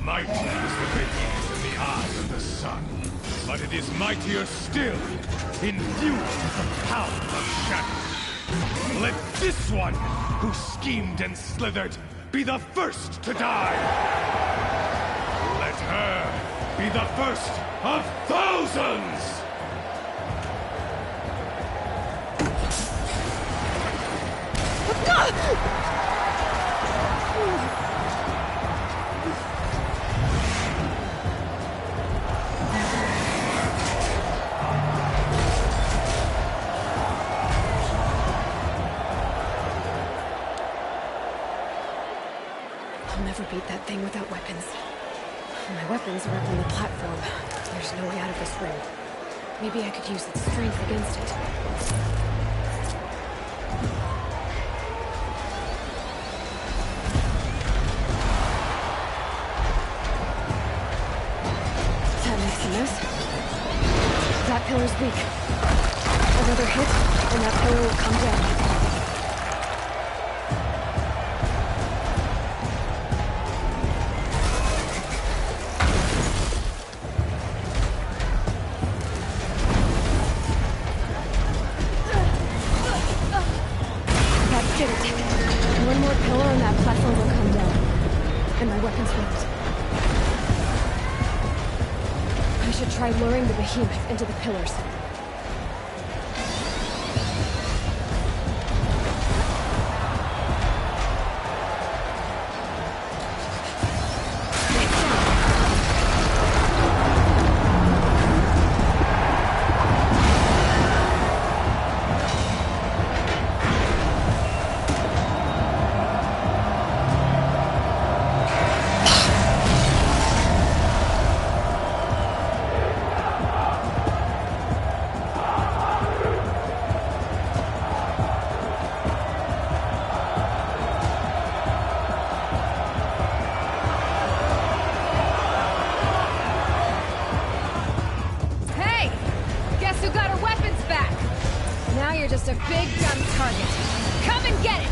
Mighty is the behemoth in the eyes of the sun, but it is mightier still, infused with the power of shadow. Let this one, who schemed and slithered, be the first to die! Let her be the first of thousands! I'll never beat that thing without weapons. My weapons are up on the platform. There's no way out of this ring. Maybe I could use its strength against it. That makes a mess. That pillar's weak. Another hit, and that pillar will come down. Try luring the behemoth into the pillars. Just a big gun target. Come and get it!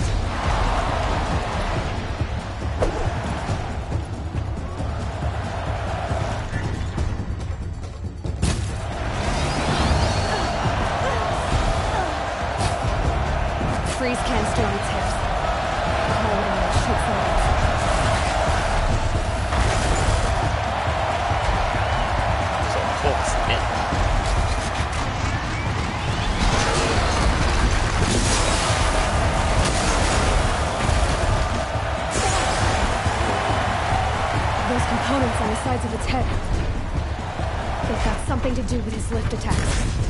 components on the sides of its head. They've got something to do with his lift attacks.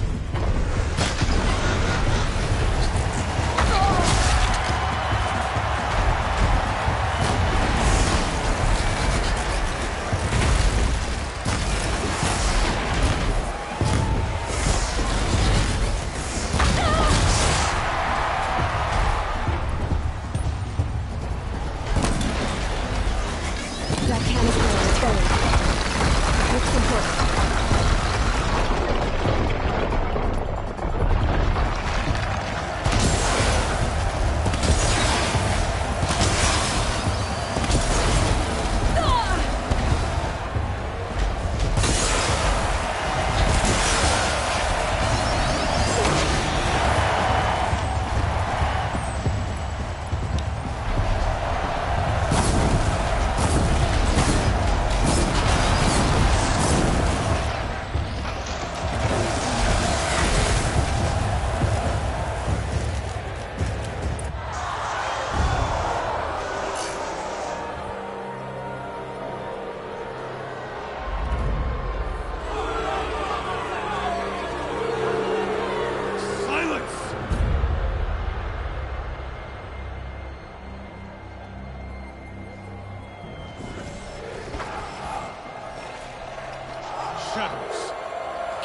Shadows,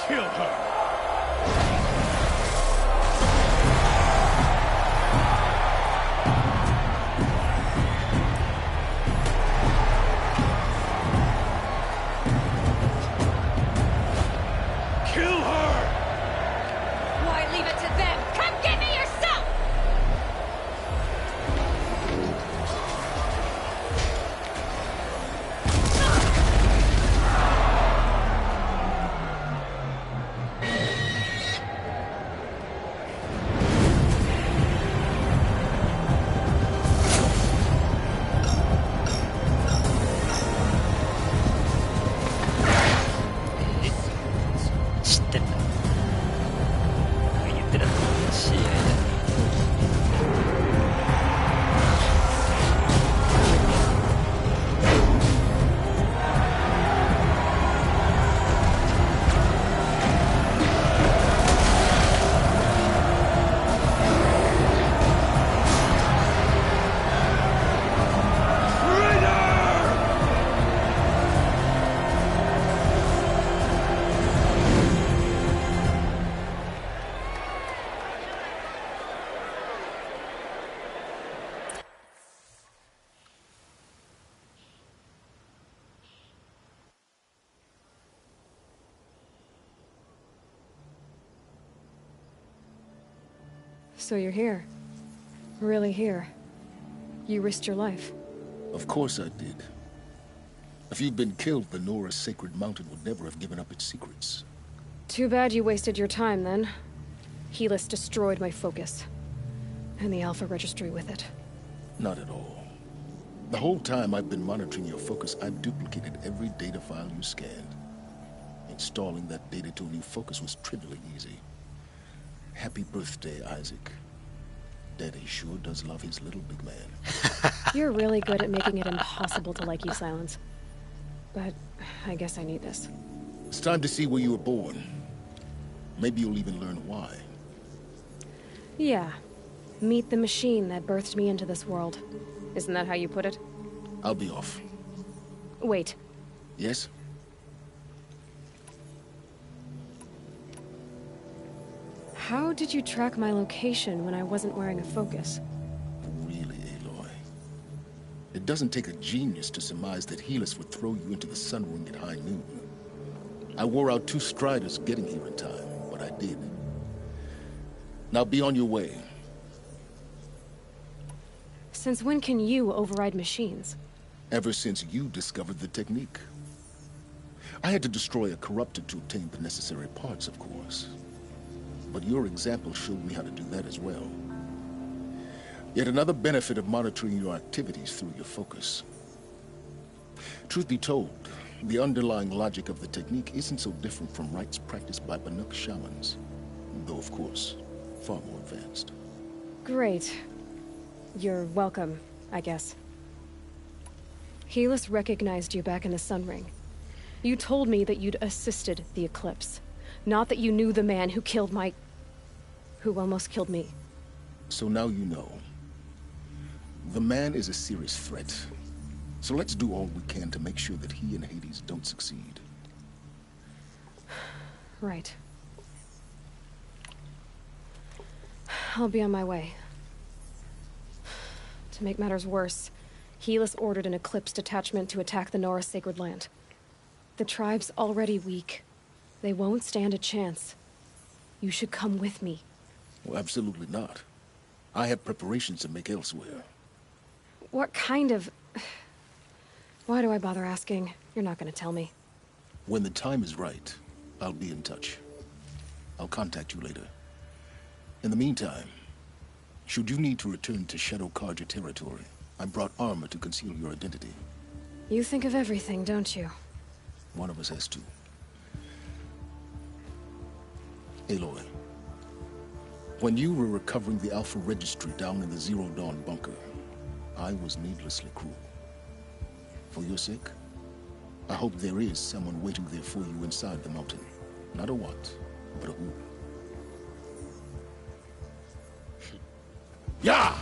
kill her! Kill her! Why leave it to them? Come get me yourself! So you're here. Really here. You risked your life. Of course I did. If you'd been killed, the Nora's sacred mountain would never have given up its secrets. Too bad you wasted your time, then. Helis destroyed my focus. And the Alpha Registry with it. Not at all. The whole time I've been monitoring your focus, I've duplicated every data file you scanned. Installing that data to a new focus was trivially easy. Happy birthday, Isaac. Daddy sure does love his little big man. You're really good at making it impossible to like you, Silence. But I guess I need this. It's time to see where you were born. Maybe you'll even learn why. Yeah. Meet the machine that birthed me into this world. Isn't that how you put it? I'll be off. Wait. Yes? How did you track my location when I wasn't wearing a focus? Really, Aloy? It doesn't take a genius to surmise that Helis would throw you into the sun ring at high noon. I wore out 2 striders getting here in time, but I did. Now be on your way. Since when can you override machines? Ever since you discovered the technique. I had to destroy a corruptor to obtain the necessary parts, of course. But your example showed me how to do that as well. Yet another benefit of monitoring your activities through your focus. Truth be told, the underlying logic of the technique isn't so different from rites practiced by Banuk shamans. Though, of course, far more advanced. Great. You're welcome, I guess. Helis recognized you back in the Sun Ring. You told me that you'd assisted the Eclipse. Not that you knew the man who killed who almost killed me. So now you know. The man is a serious threat. So let's do all we can to make sure that he and Hades don't succeed. Right. I'll be on my way. To make matters worse, Helis ordered an Eclipse detachment to attack the Nora Sacred Land. The tribe's already weak. They won't stand a chance. You should come with me. Well, absolutely not. I have preparations to make elsewhere. What kind of... Why do I bother asking? You're not gonna tell me. When the time is right, I'll be in touch. I'll contact you later. In the meantime, should you need to return to Shadow Karja territory, I brought armor to conceal your identity. You think of everything, don't you? One of us has to. Aloy, when you were recovering the Alpha Registry down in the Zero Dawn bunker, I was needlessly cruel. For your sake, I hope there is someone waiting there for you inside the mountain. Not a what, but a who. Yeah!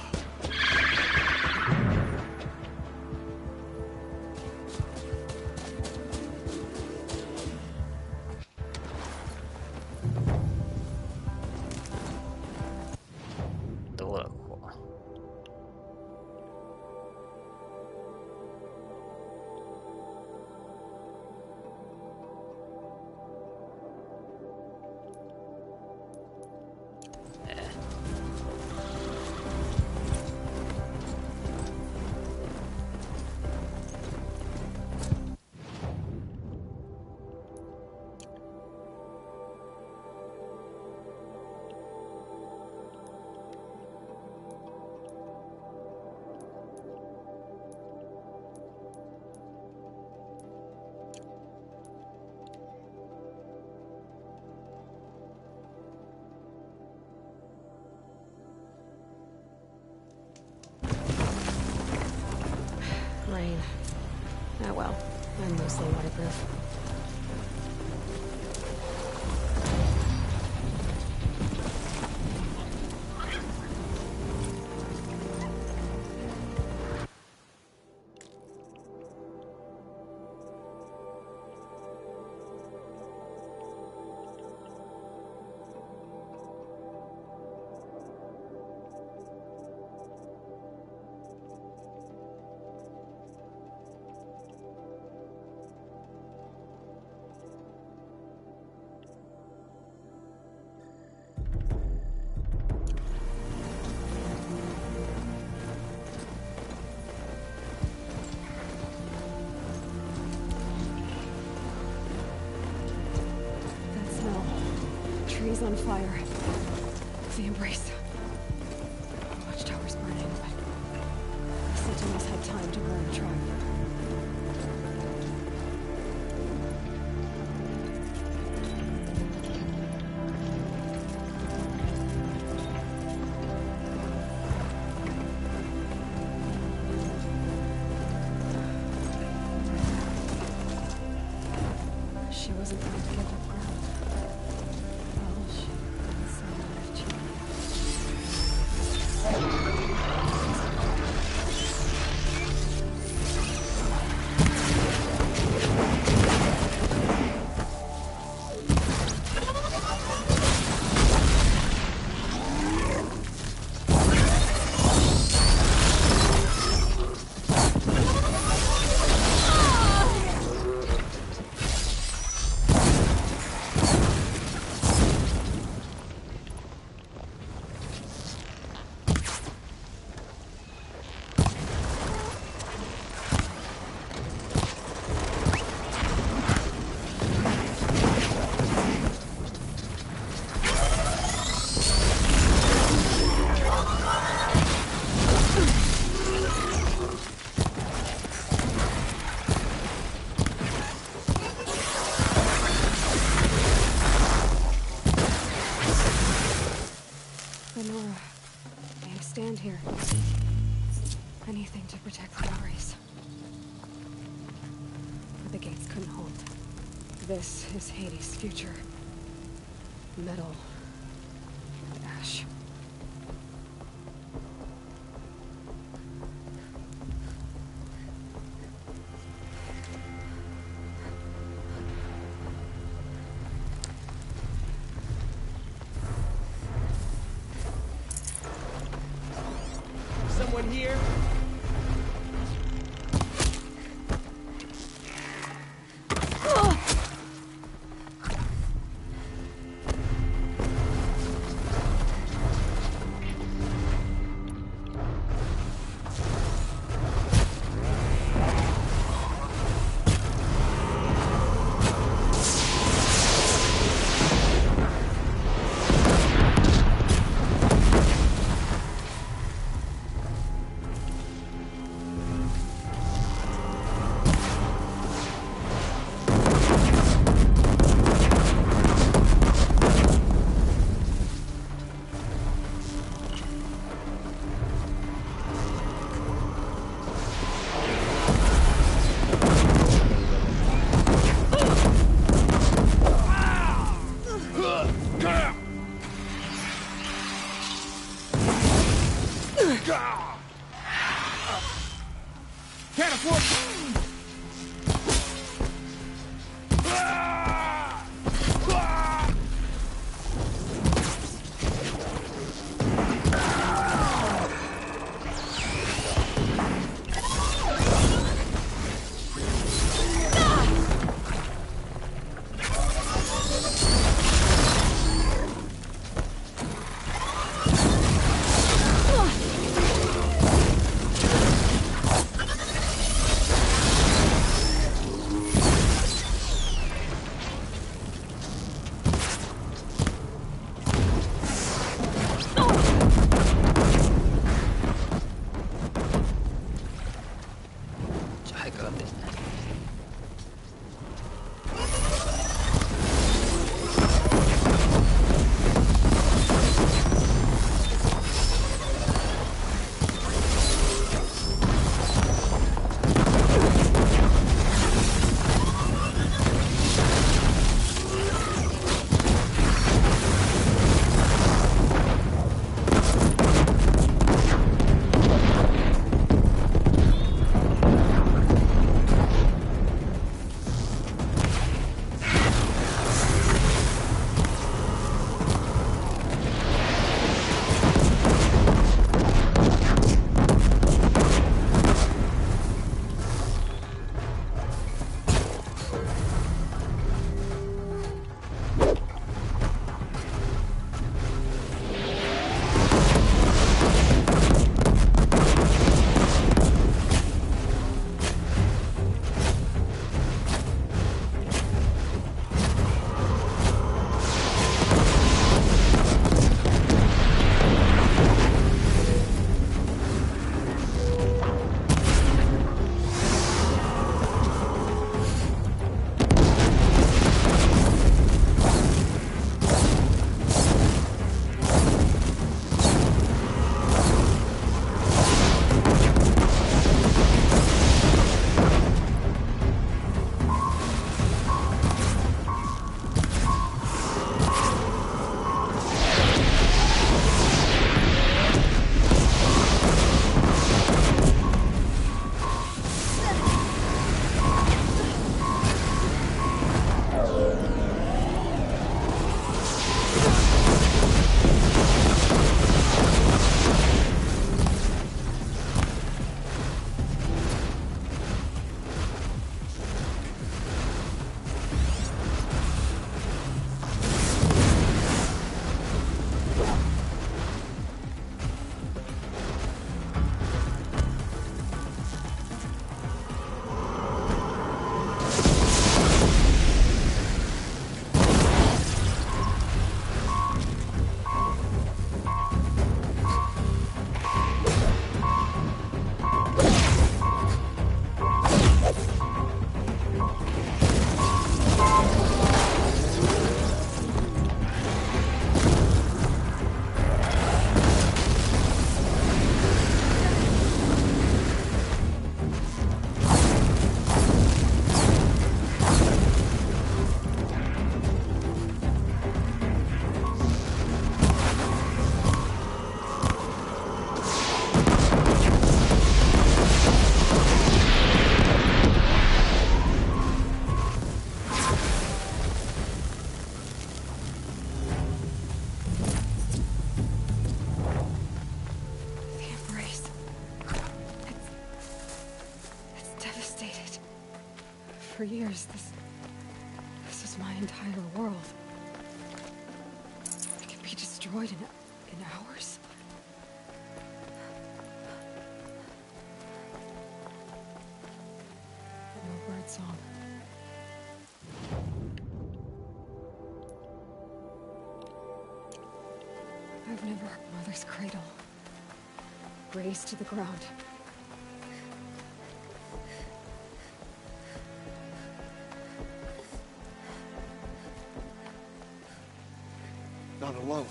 Rain. Oh well, I'm mostly waterproof. Trees on fire. The embrace. The watchtower's burning, but the Sentinels had time to warn the tribe. She wasn't going to give up ground. The gates couldn't hold. This is Hades' future. Metal and ash. Someone here? Can't afford. for years. This is my entire world. It can be destroyed in hours. No bird song. I've never heard Mother's cradle razed to the ground. Not alone.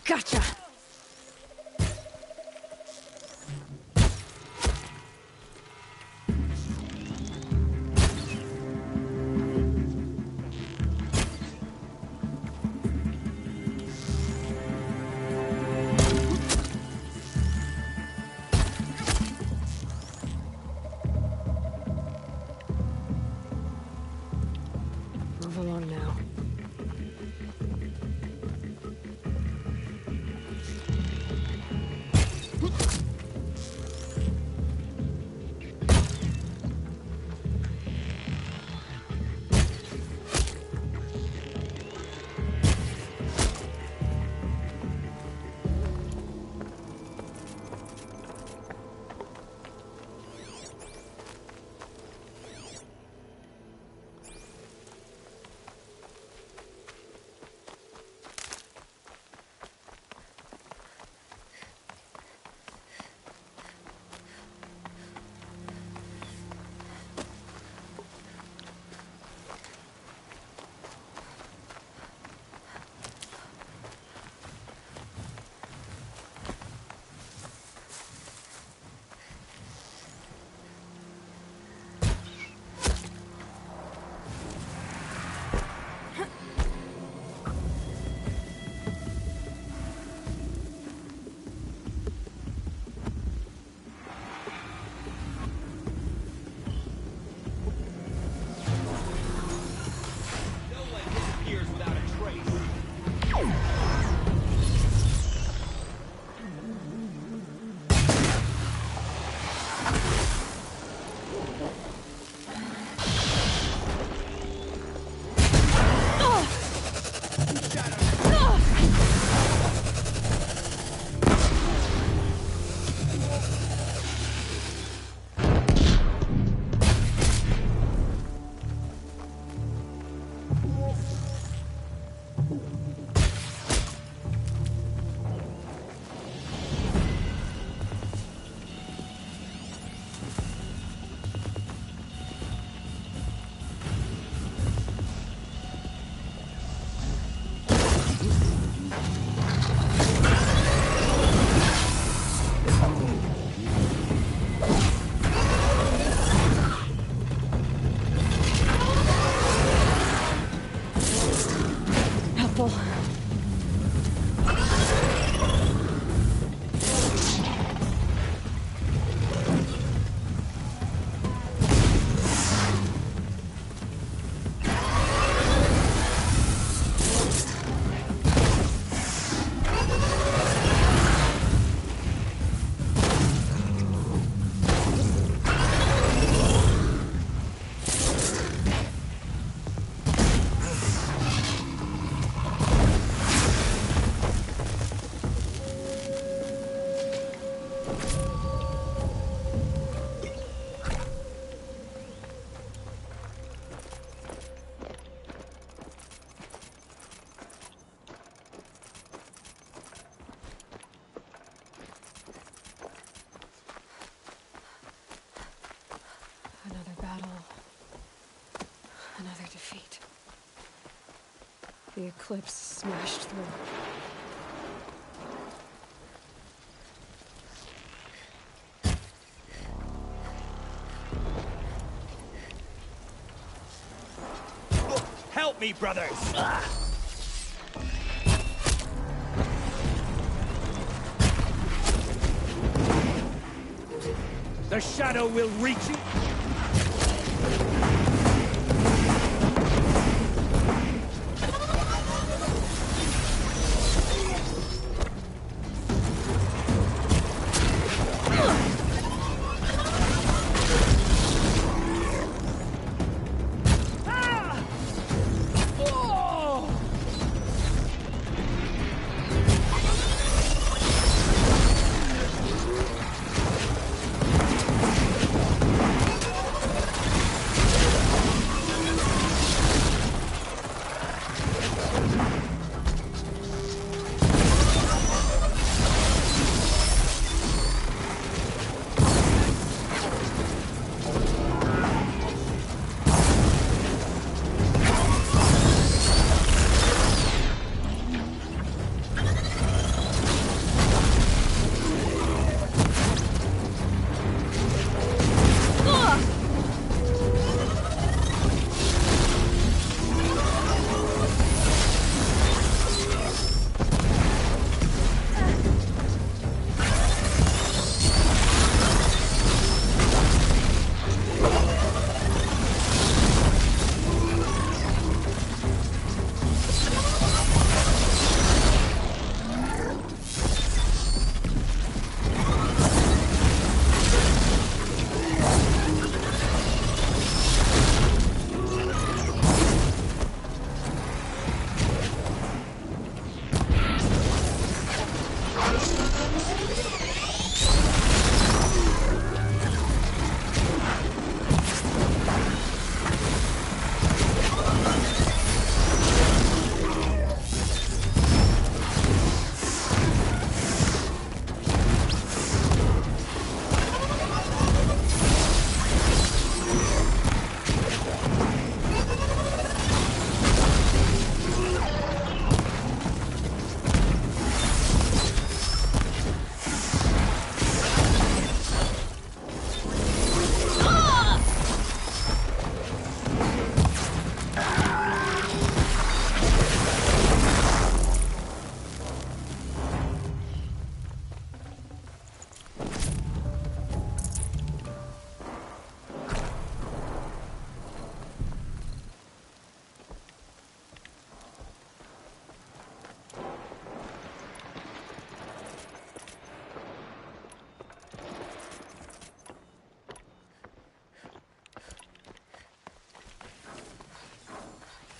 Gotcha! Move along now. The eclipse smashed through. Help me, brothers! The shadow will reach you.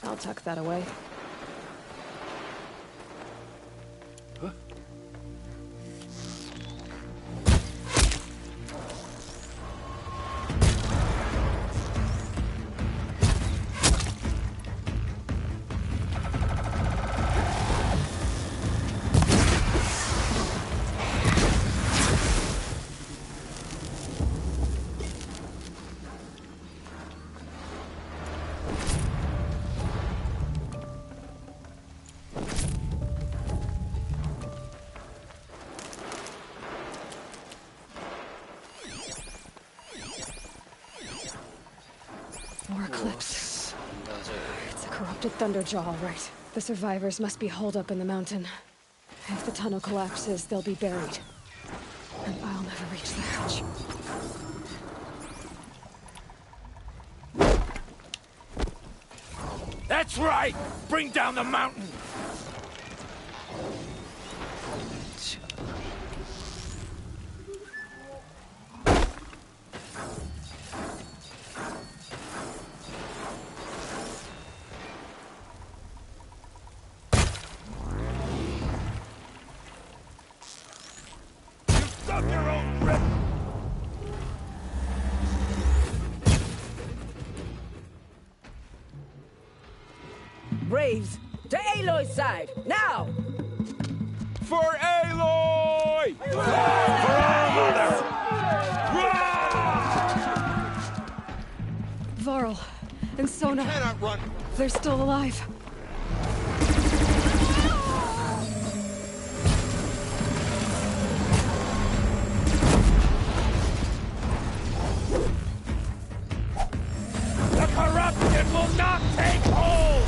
I'll tuck that away. More Eclipse. It's a corrupted Thunderjaw, all right. The survivors must be holed up in the mountain. If the tunnel collapses, they'll be buried. And I'll never reach the hatch. That's right! Bring down the mountain! Braves, to Aloy's side, now! For Aloy! For our mother! Varl and Sona. You cannot run! They're still alive. The corruption will not take hold!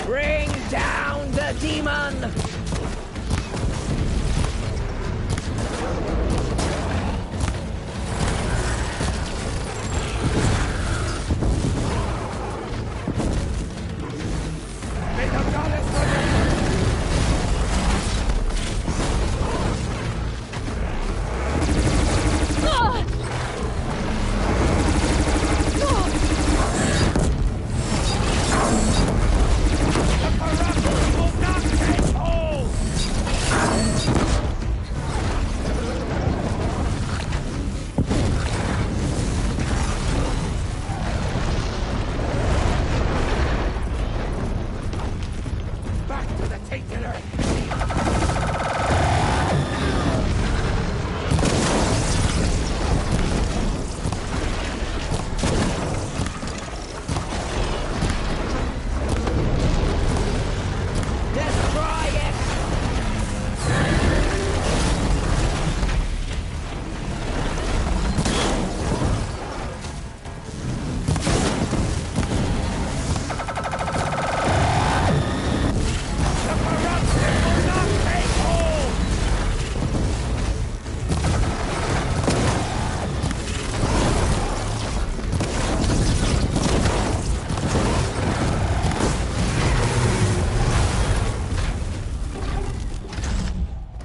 Bring down the demon!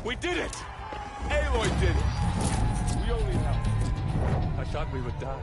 We did it! Aloy did it! We only helped. I thought we would die.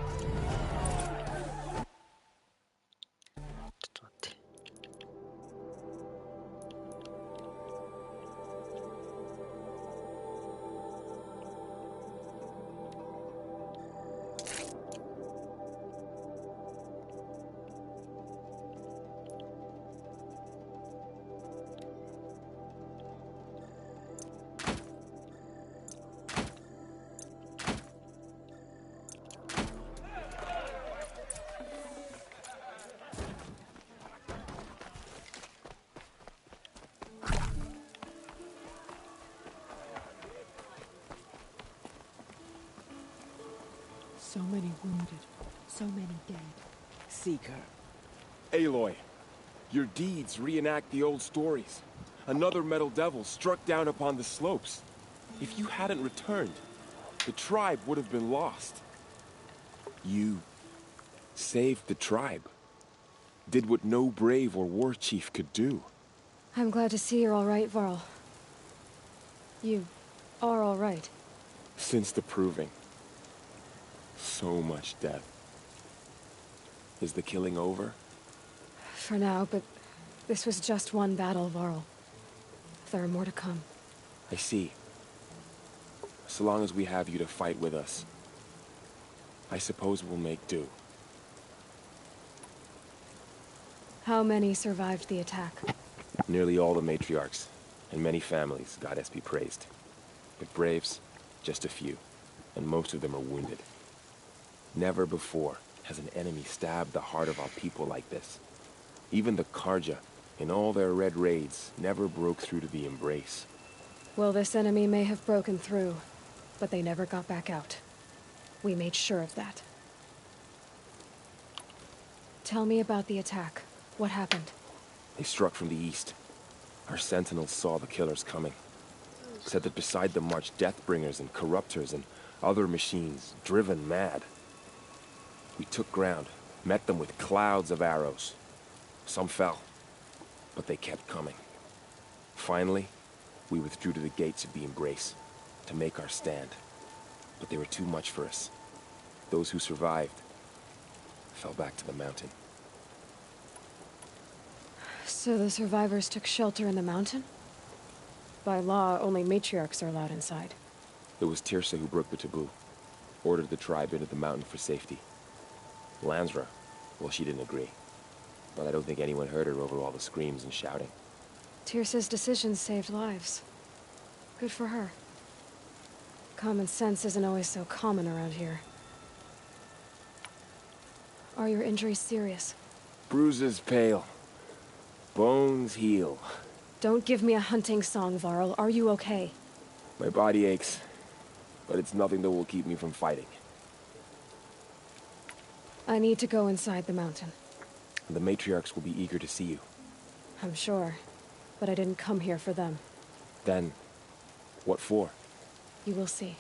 So many wounded, so many dead. Seeker. Aloy, your deeds reenact the old stories. Another metal devil struck down upon the slopes. If you hadn't returned, the tribe would have been lost. You saved the tribe. Did what no brave or war chief could do. I'm glad to see you're all right, Varl. You are all right. Since the proving. So much death. Is the killing over? For now, but this was just one battle, Varl. There are more to come. I see. So long as we have you to fight with us, I suppose we'll make do. How many survived the attack? Nearly all the matriarchs, and many families, goddess be praised. But braves, just a few, and most of them are wounded. Never before has an enemy stabbed the heart of our people like this. Even the Karja, in all their red raids, never broke through to the embrace. Well, this enemy may have broken through, but they never got back out. We made sure of that. Tell me about the attack. What happened? They struck from the east. Our sentinels saw the killers coming. Said that beside them marched Deathbringers and Corruptors and other machines, driven mad. We took ground, met them with clouds of arrows. Some fell, but they kept coming. Finally, we withdrew to the gates of the Embrace to make our stand. But they were too much for us. Those who survived fell back to the mountain. So the survivors took shelter in the mountain? By law, only matriarchs are allowed inside. It was Tirsa who broke the taboo, ordered the tribe into the mountain for safety. Lansra, well, she didn't agree. But I don't think anyone heard her over all the screams and shouting. Tirsa's decisions saved lives. Good for her. Common sense isn't always so common around here. Are your injuries serious? Bruises pale. Bones heal. Don't give me a hunting song, Varl. Are you okay? My body aches, but it's nothing that will keep me from fighting. I need to go inside the mountain. The matriarchs will be eager to see you. I'm sure, but I didn't come here for them. Then, what for? You will see.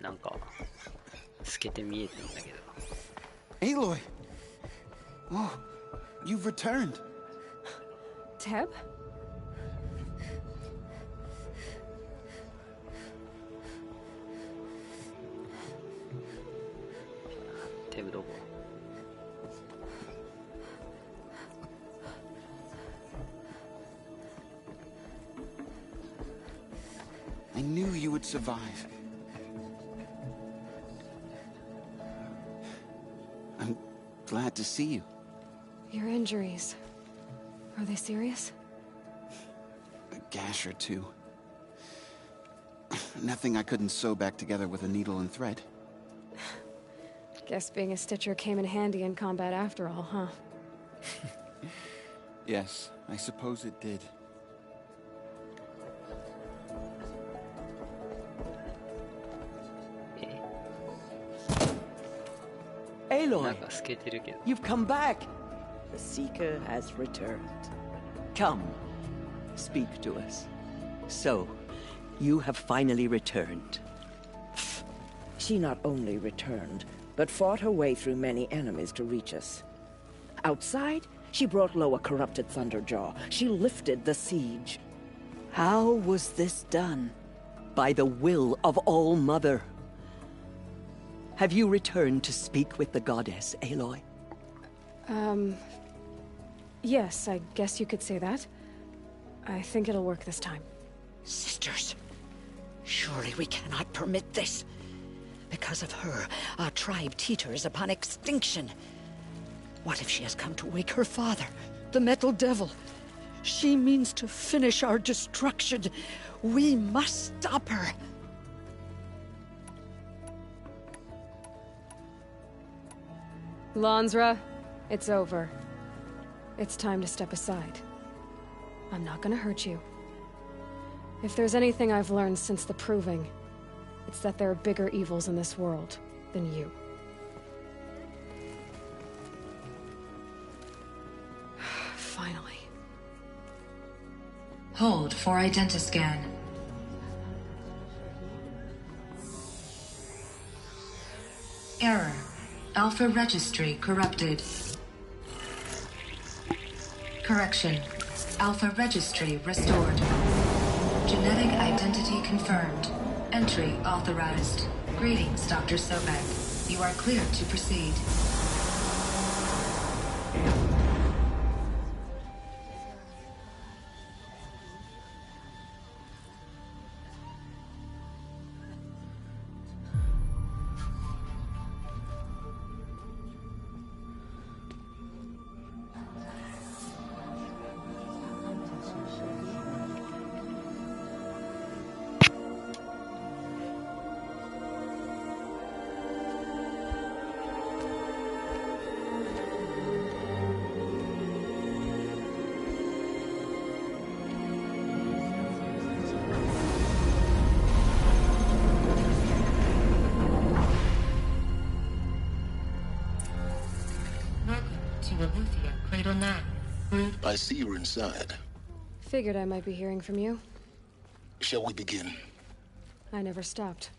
なんか透けて見えてんだけど。Aloy! Oh, you've returned. Teb? Teb どこ? I knew you would survive. I'm glad to see you. Your injuries. Are they serious? A gash or two. Nothing I couldn't sew back together with a needle and thread. Guess being a stitcher came in handy in combat after all, huh? Yes, I suppose it did. Aloy, you've come back. The Seeker has returned. Come, speak to us. So, you have finally returned. She not only returned, but fought her way through many enemies to reach us. Outside, she brought low a corrupted Thunderjaw. She lifted the siege. How was this done? By the will of All-Mother. Have you returned to speak with the goddess, Aloy? Yes, I guess you could say that. I think it'll work this time. Sisters, surely we cannot permit this. Because of her, our tribe teeters upon extinction. What if she has come to wake her father, the Metal Devil? She means to finish our destruction. We must stop her. Lansra, it's over. It's time to step aside. I'm not gonna hurt you. If there's anything I've learned since the Proving, it's that there are bigger evils in this world than you. Finally. Hold for identiscan. Error. Alpha registry corrupted. Correction. Alpha registry restored. Genetic identity confirmed. Entry authorized. Greetings, Dr. Sobek. You are cleared to proceed. to Aletheia, Cradle 9. Brood. I see you're inside. Figured I might be hearing from you. Shall we begin? I never stopped.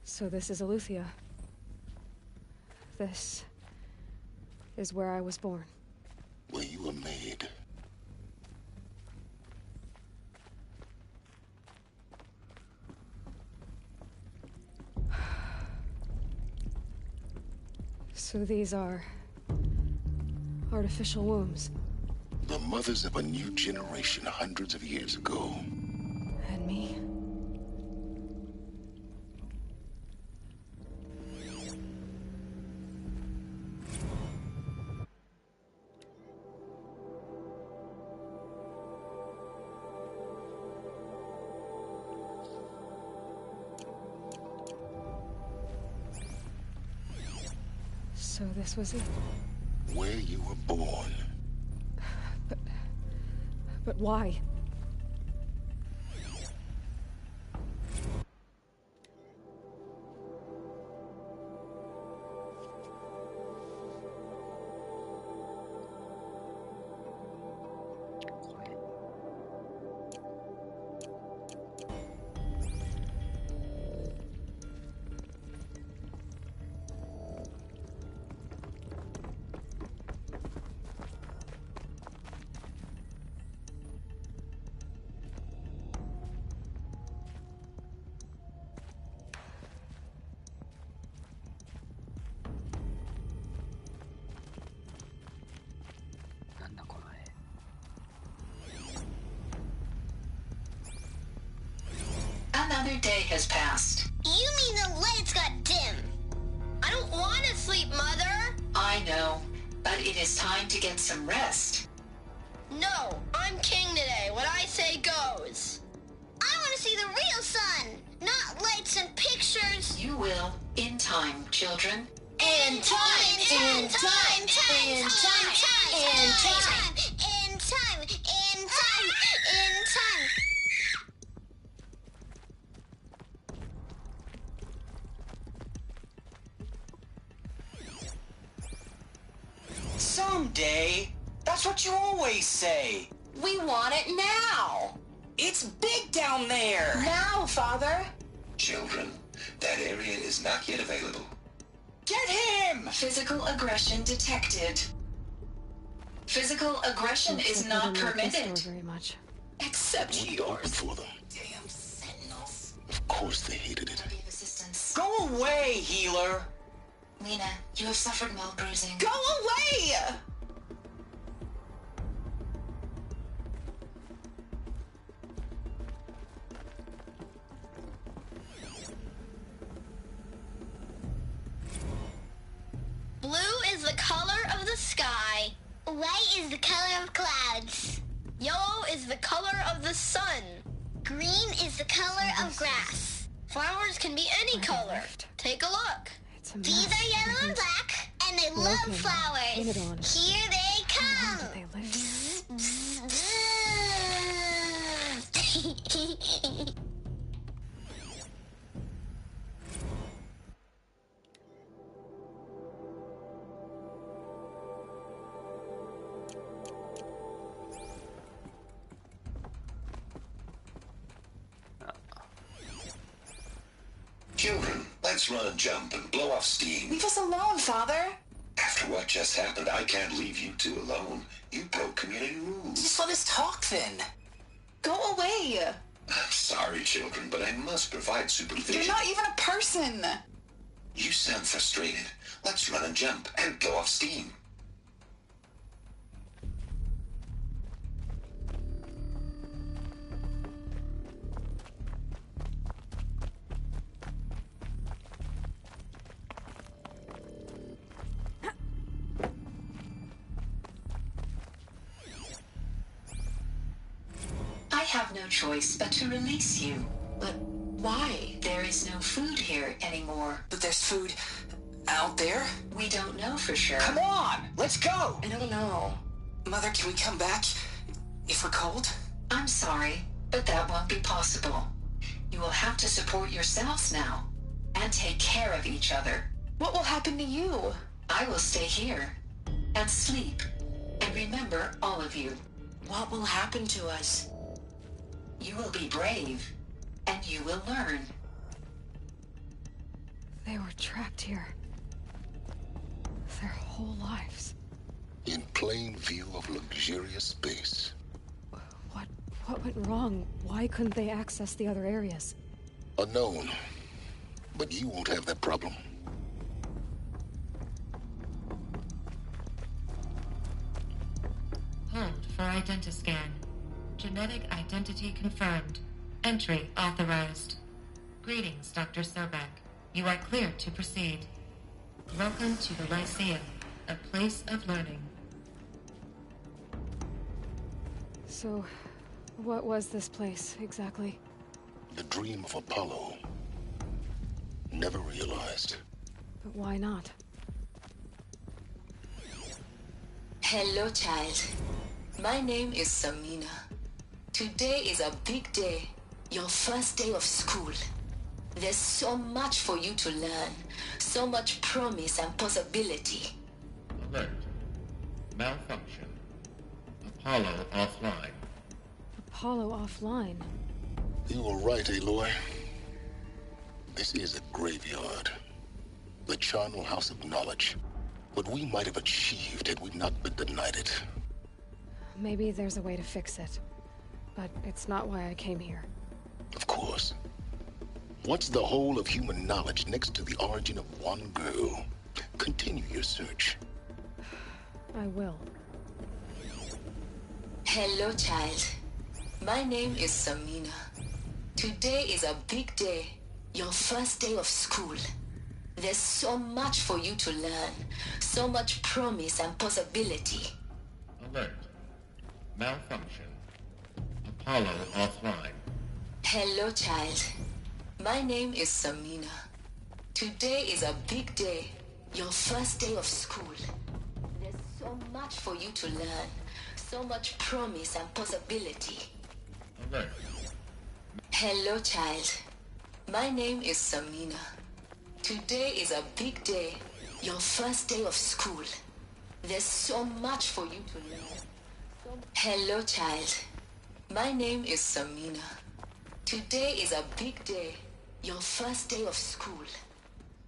So this is Aletheia. This is where I was born. Where you were made. So these are artificial wombs. The mothers of a new generation hundreds of years ago. And me. So this was it. Where you were born. But why? Another day has passed. You mean the lights got dim? I don't want to sleep, Mother. I know, but it is time to get some rest. No, I'm king today. What I say goes. I want to see the real sun, not lights and pictures. You will, in time, children. In time, in time, in time, in time, in time, in time, in time, in time. Someday. That's what you always say. We want it now. It's big down there. Now, Father. Children, that area is not yet available. Get him! Physical aggression detected. Physical aggression is not permitted. Very much. Except Open yours. for them. Damn sentinels. Of course they hated it. Need assistance. Go away, healer. Lena, you have suffered mild bruising. Go away! Blue is the color of the sky. White is the color of clouds. Yellow is the color of the sun. Green is the color of grass. Flowers can be any color. Take a look. These are yellow and black, and they love flowers. Here they come. Children, let's run and jump and blow off steam. Leave us alone, Father. After what just happened, I can't leave you two alone. You broke community rules. Just let us talk then. Go away. I'm sorry, children, but I must provide supervision. You're not even a person. You sound frustrated. Let's run and jump and blow off steam. I have no choice but to release you. But Why? There is no food here anymore. But there's food out there? We don't know for sure. Come on! Let's go! I don't know. Mother, can we come back if we're cold? I'm sorry, but that won't be possible. You will have to support yourselves now and take care of each other. What will happen to you? I will stay here and sleep and remember all of you. What will happen to us? You will be brave and you will learn. They were trapped here. Their whole lives. In plain view of luxurious space. What went wrong? Why couldn't they access the other areas? Unknown. But you won't have that problem. Hold for identiscan. Genetic identity confirmed. Entry authorized. Greetings, Dr. Sobek. You are clear to proceed. Welcome to the Lyceum, a place of learning. So, what was this place, exactly? The dream of Apollo. Never realized. But why not? Hello, child. My name is Samina. Today is a big day. Your first day of school. There's so much for you to learn. So much promise and possibility. Alert. Malfunction. Apollo offline. Apollo offline. You were right, Aloy. This is a graveyard. The charnel house of knowledge. What we might have achieved had we not been denied it. Maybe there's a way to fix it. But it's not why I came here. Of course. What's the whole of human knowledge next to the origin of one girl? Continue your search. I will. Hello, child. My name is Samina. Today is a big day. Your first day of school. There's so much for you to learn. So much promise and possibility. Alert. Malfunction. Apollo offline. Hello, child. My name is Samina. Today is a big day. Your first day of school. There's so much for you to learn. So much promise and possibility. Alert. Hello, child. My name is Samina. Today is a big day. Your first day of school. There's so much for you to learn. Hello, child. My name is Samina. Today is a big day. Your first day of school.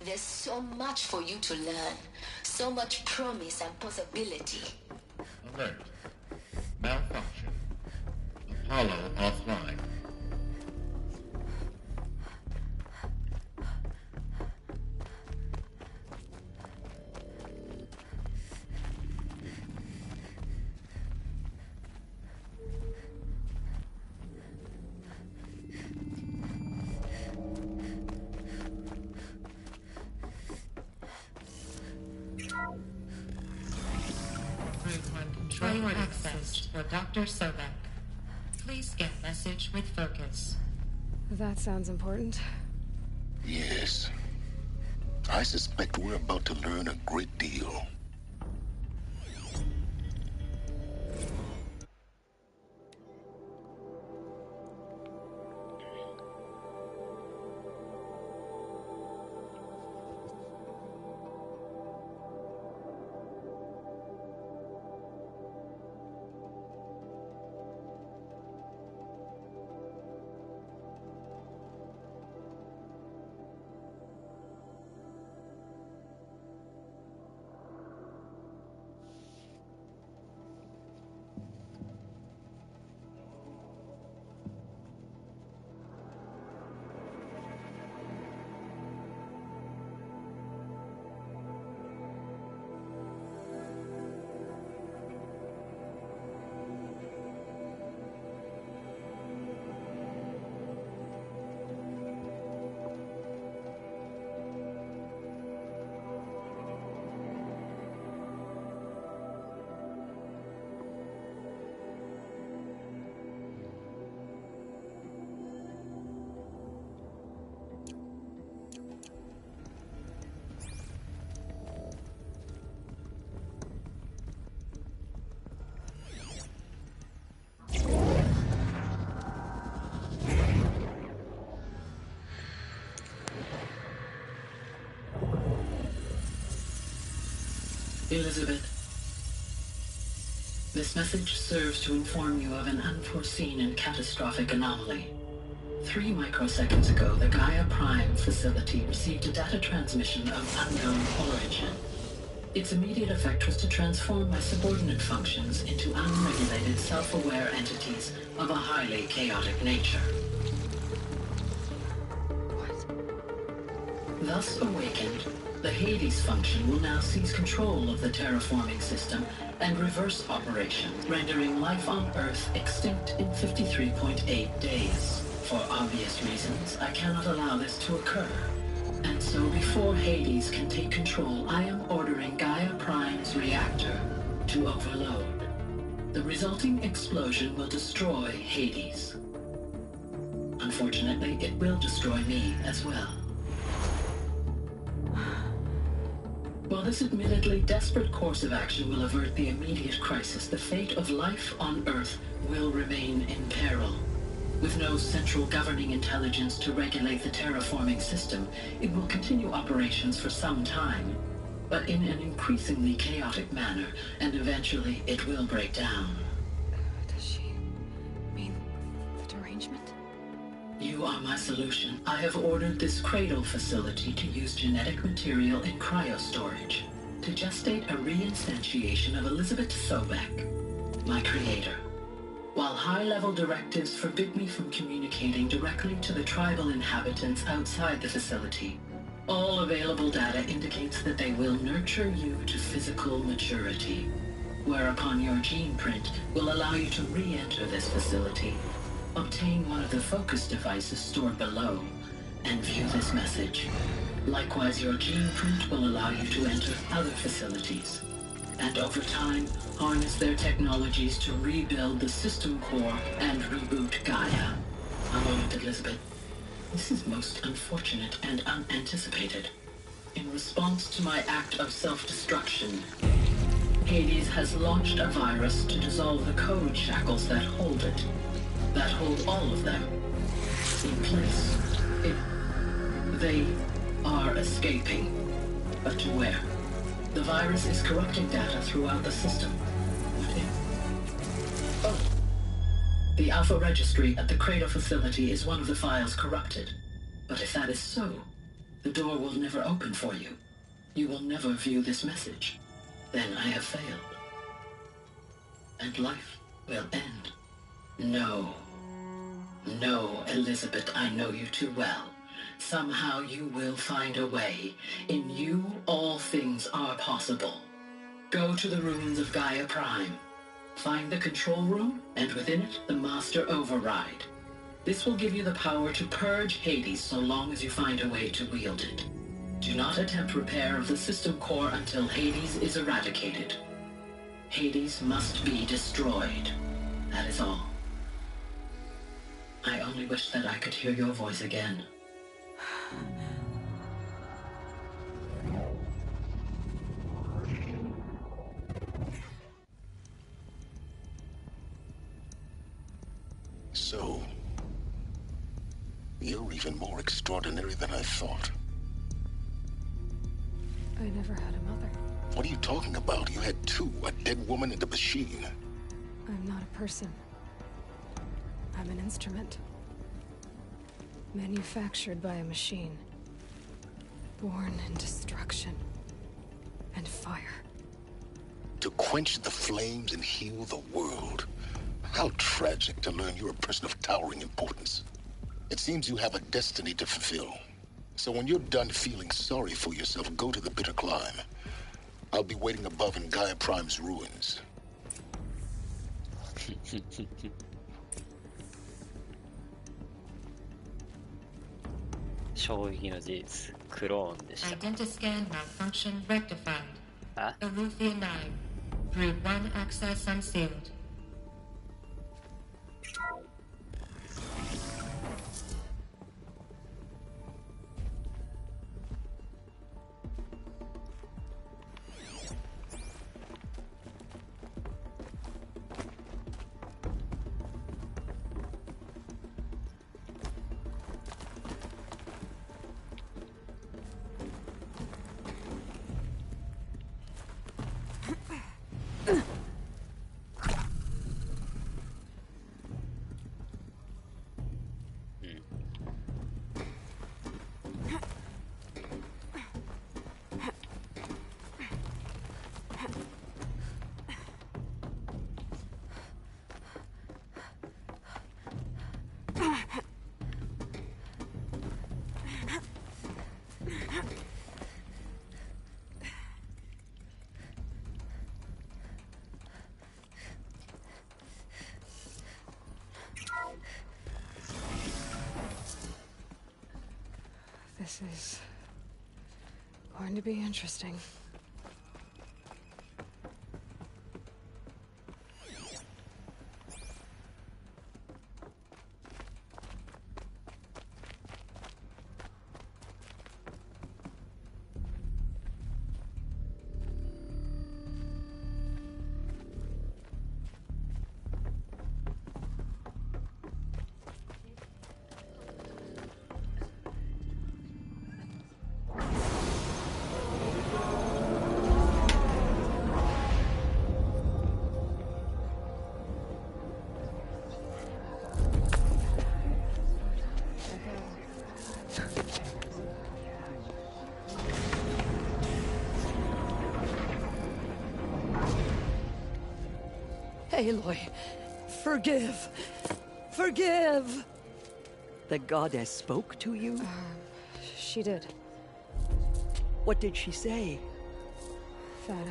There's so much for you to learn. So much promise and possibility. Alert. Malfunction. Apollo offline. Control access for Dr. Sobek. Please get message with focus. That sounds important. Yes. I suspect we're about to learn a great deal. Elizabeth, this message serves to inform you of an unforeseen and catastrophic anomaly. 3 microseconds ago, the Gaia Prime facility received a data transmission of unknown origin. Its immediate effect was to transform my subordinate functions into unregulated, self-aware entities of a highly chaotic nature. Thus awakened, the Hades function will now seize control of the terraforming system and reverse operation, rendering life on Earth extinct in 53.8 days. For obvious reasons, I cannot allow this to occur. And so before Hades can take control, I am ordering Gaia Prime's reactor to overload. The resulting explosion will destroy Hades. Unfortunately, it will destroy me as well. While this admittedly desperate course of action will avert the immediate crisis, the fate of life on Earth will remain in peril. With no central governing intelligence to regulate the terraforming system, it will continue operations for some time, but in an increasingly chaotic manner, and eventually it will break down. Does she mean the derangement? You are my solution. I have ordered this cradle facility to use genetic material in cryostorage to gestate a reinstantiation of Elizabeth Sobek, my creator. While high-level directives forbid me from communicating directly to the tribal inhabitants outside the facility, all available data indicates that they will nurture you to physical maturity, whereupon your gene print will allow you to re-enter this facility, obtain one of the focus devices stored below, and view this message. Likewise, your gene print will allow you to enter other facilities, and over time, harness their technologies to rebuild the system core and reboot Gaia. A moment, Elizabeth. This is most unfortunate and unanticipated. In response to my act of self-destruction, Hades has launched a virus to dissolve the code shackles that hold it, that hold all of them in place. They are escaping, but to where? The virus is corrupting data throughout the system. What if? Oh. The Alpha Registry at the Cradle facility is one of the files corrupted. But if that is so, the door will never open for you. You will never view this message. Then I have failed. And life will end. No. No, Elizabeth, I know you too well. Somehow you will find a way. In you, all things are possible. Go to the ruins of Gaia Prime. Find the control room, and within it, the Master Override. This will give you the power to purge Hades so long as you find a way to wield it. Do not attempt repair of the system core until Hades is eradicated. Hades must be destroyed. That is all. I only wish that I could hear your voice again. So, you're even more extraordinary than I thought. I never had a mother. What are you talking about? You had two, a dead woman and a machine. I'm not a person. I'm an instrument. Manufactured by a machine. Born in destruction and fire. To quench the flames and heal the world. How tragic to learn you're a person of towering importance. It seems you have a destiny to fulfill. So when you're done feeling sorry for yourself, go to the bitter climb. I'll be waiting above in Gaia Prime's ruins. 衝撃の事実、クローンでした。Identiscan malfunction rectified. あ Alethea 9. Route 1 access unsealed. This is going to be interesting. Aloy, forgive! Forgive! The goddess spoke to you? She did. What did she say? That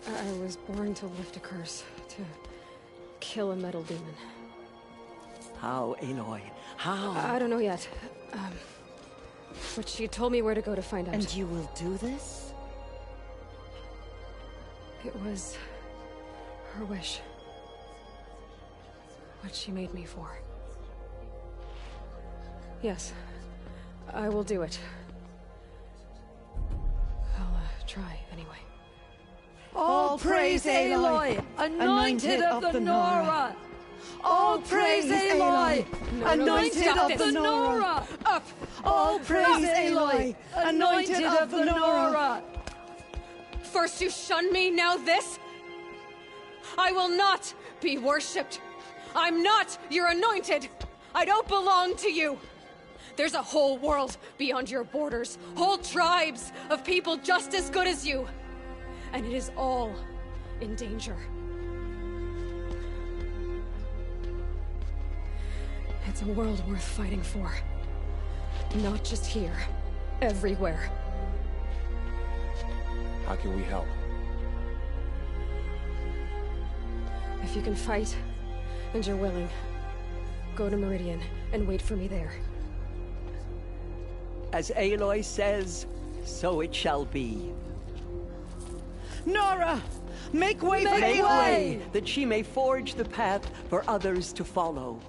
I was born to lift a curse, to kill a metal demon. How, Aloy? How? I don't know yet. But she told me where to go to find out. And you will do this? It was her wish. What she made me for. Yes, I will do it. I'll try anyway. All praise Aloy, anointed of the Nora! All praise Aloy, anointed of the Nora! Up! All praise Aloy, anointed of the Nora! First you shun me, now this? I will not be worshipped. I'm not your anointed. I don't belong to you. There's a whole world beyond your borders, whole tribes of people just as good as you. And it is all in danger. It's a world worth fighting for. Not just here, everywhere. How can we help? If you can fight, and you're willing, go to Meridian and wait for me there. As Aloy says, so it shall be. Nora! Make way for Make Aloy! way, that she may forge the path for others to follow.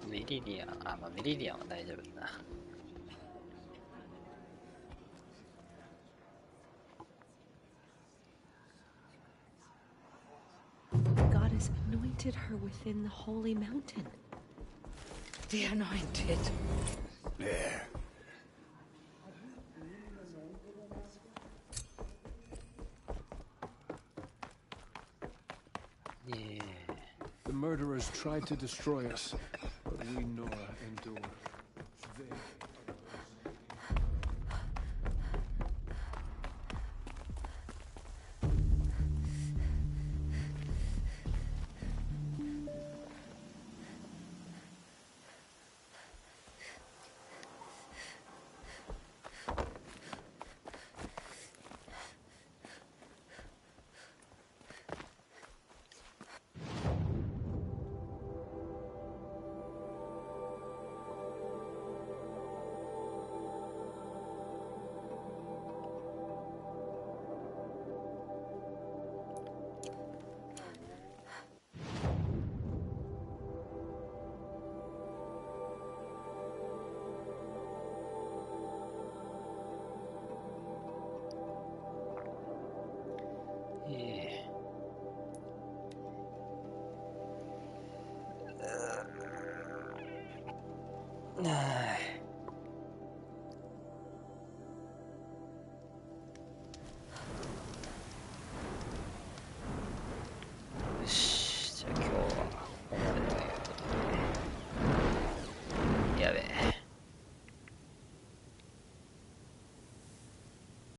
メリディアン、まあメリディアンは大丈夫だな。God has anointed her within the holy mountain. The anointed. There. Yeah. The murderers tried to destroy us, but we, Nora, endure. They...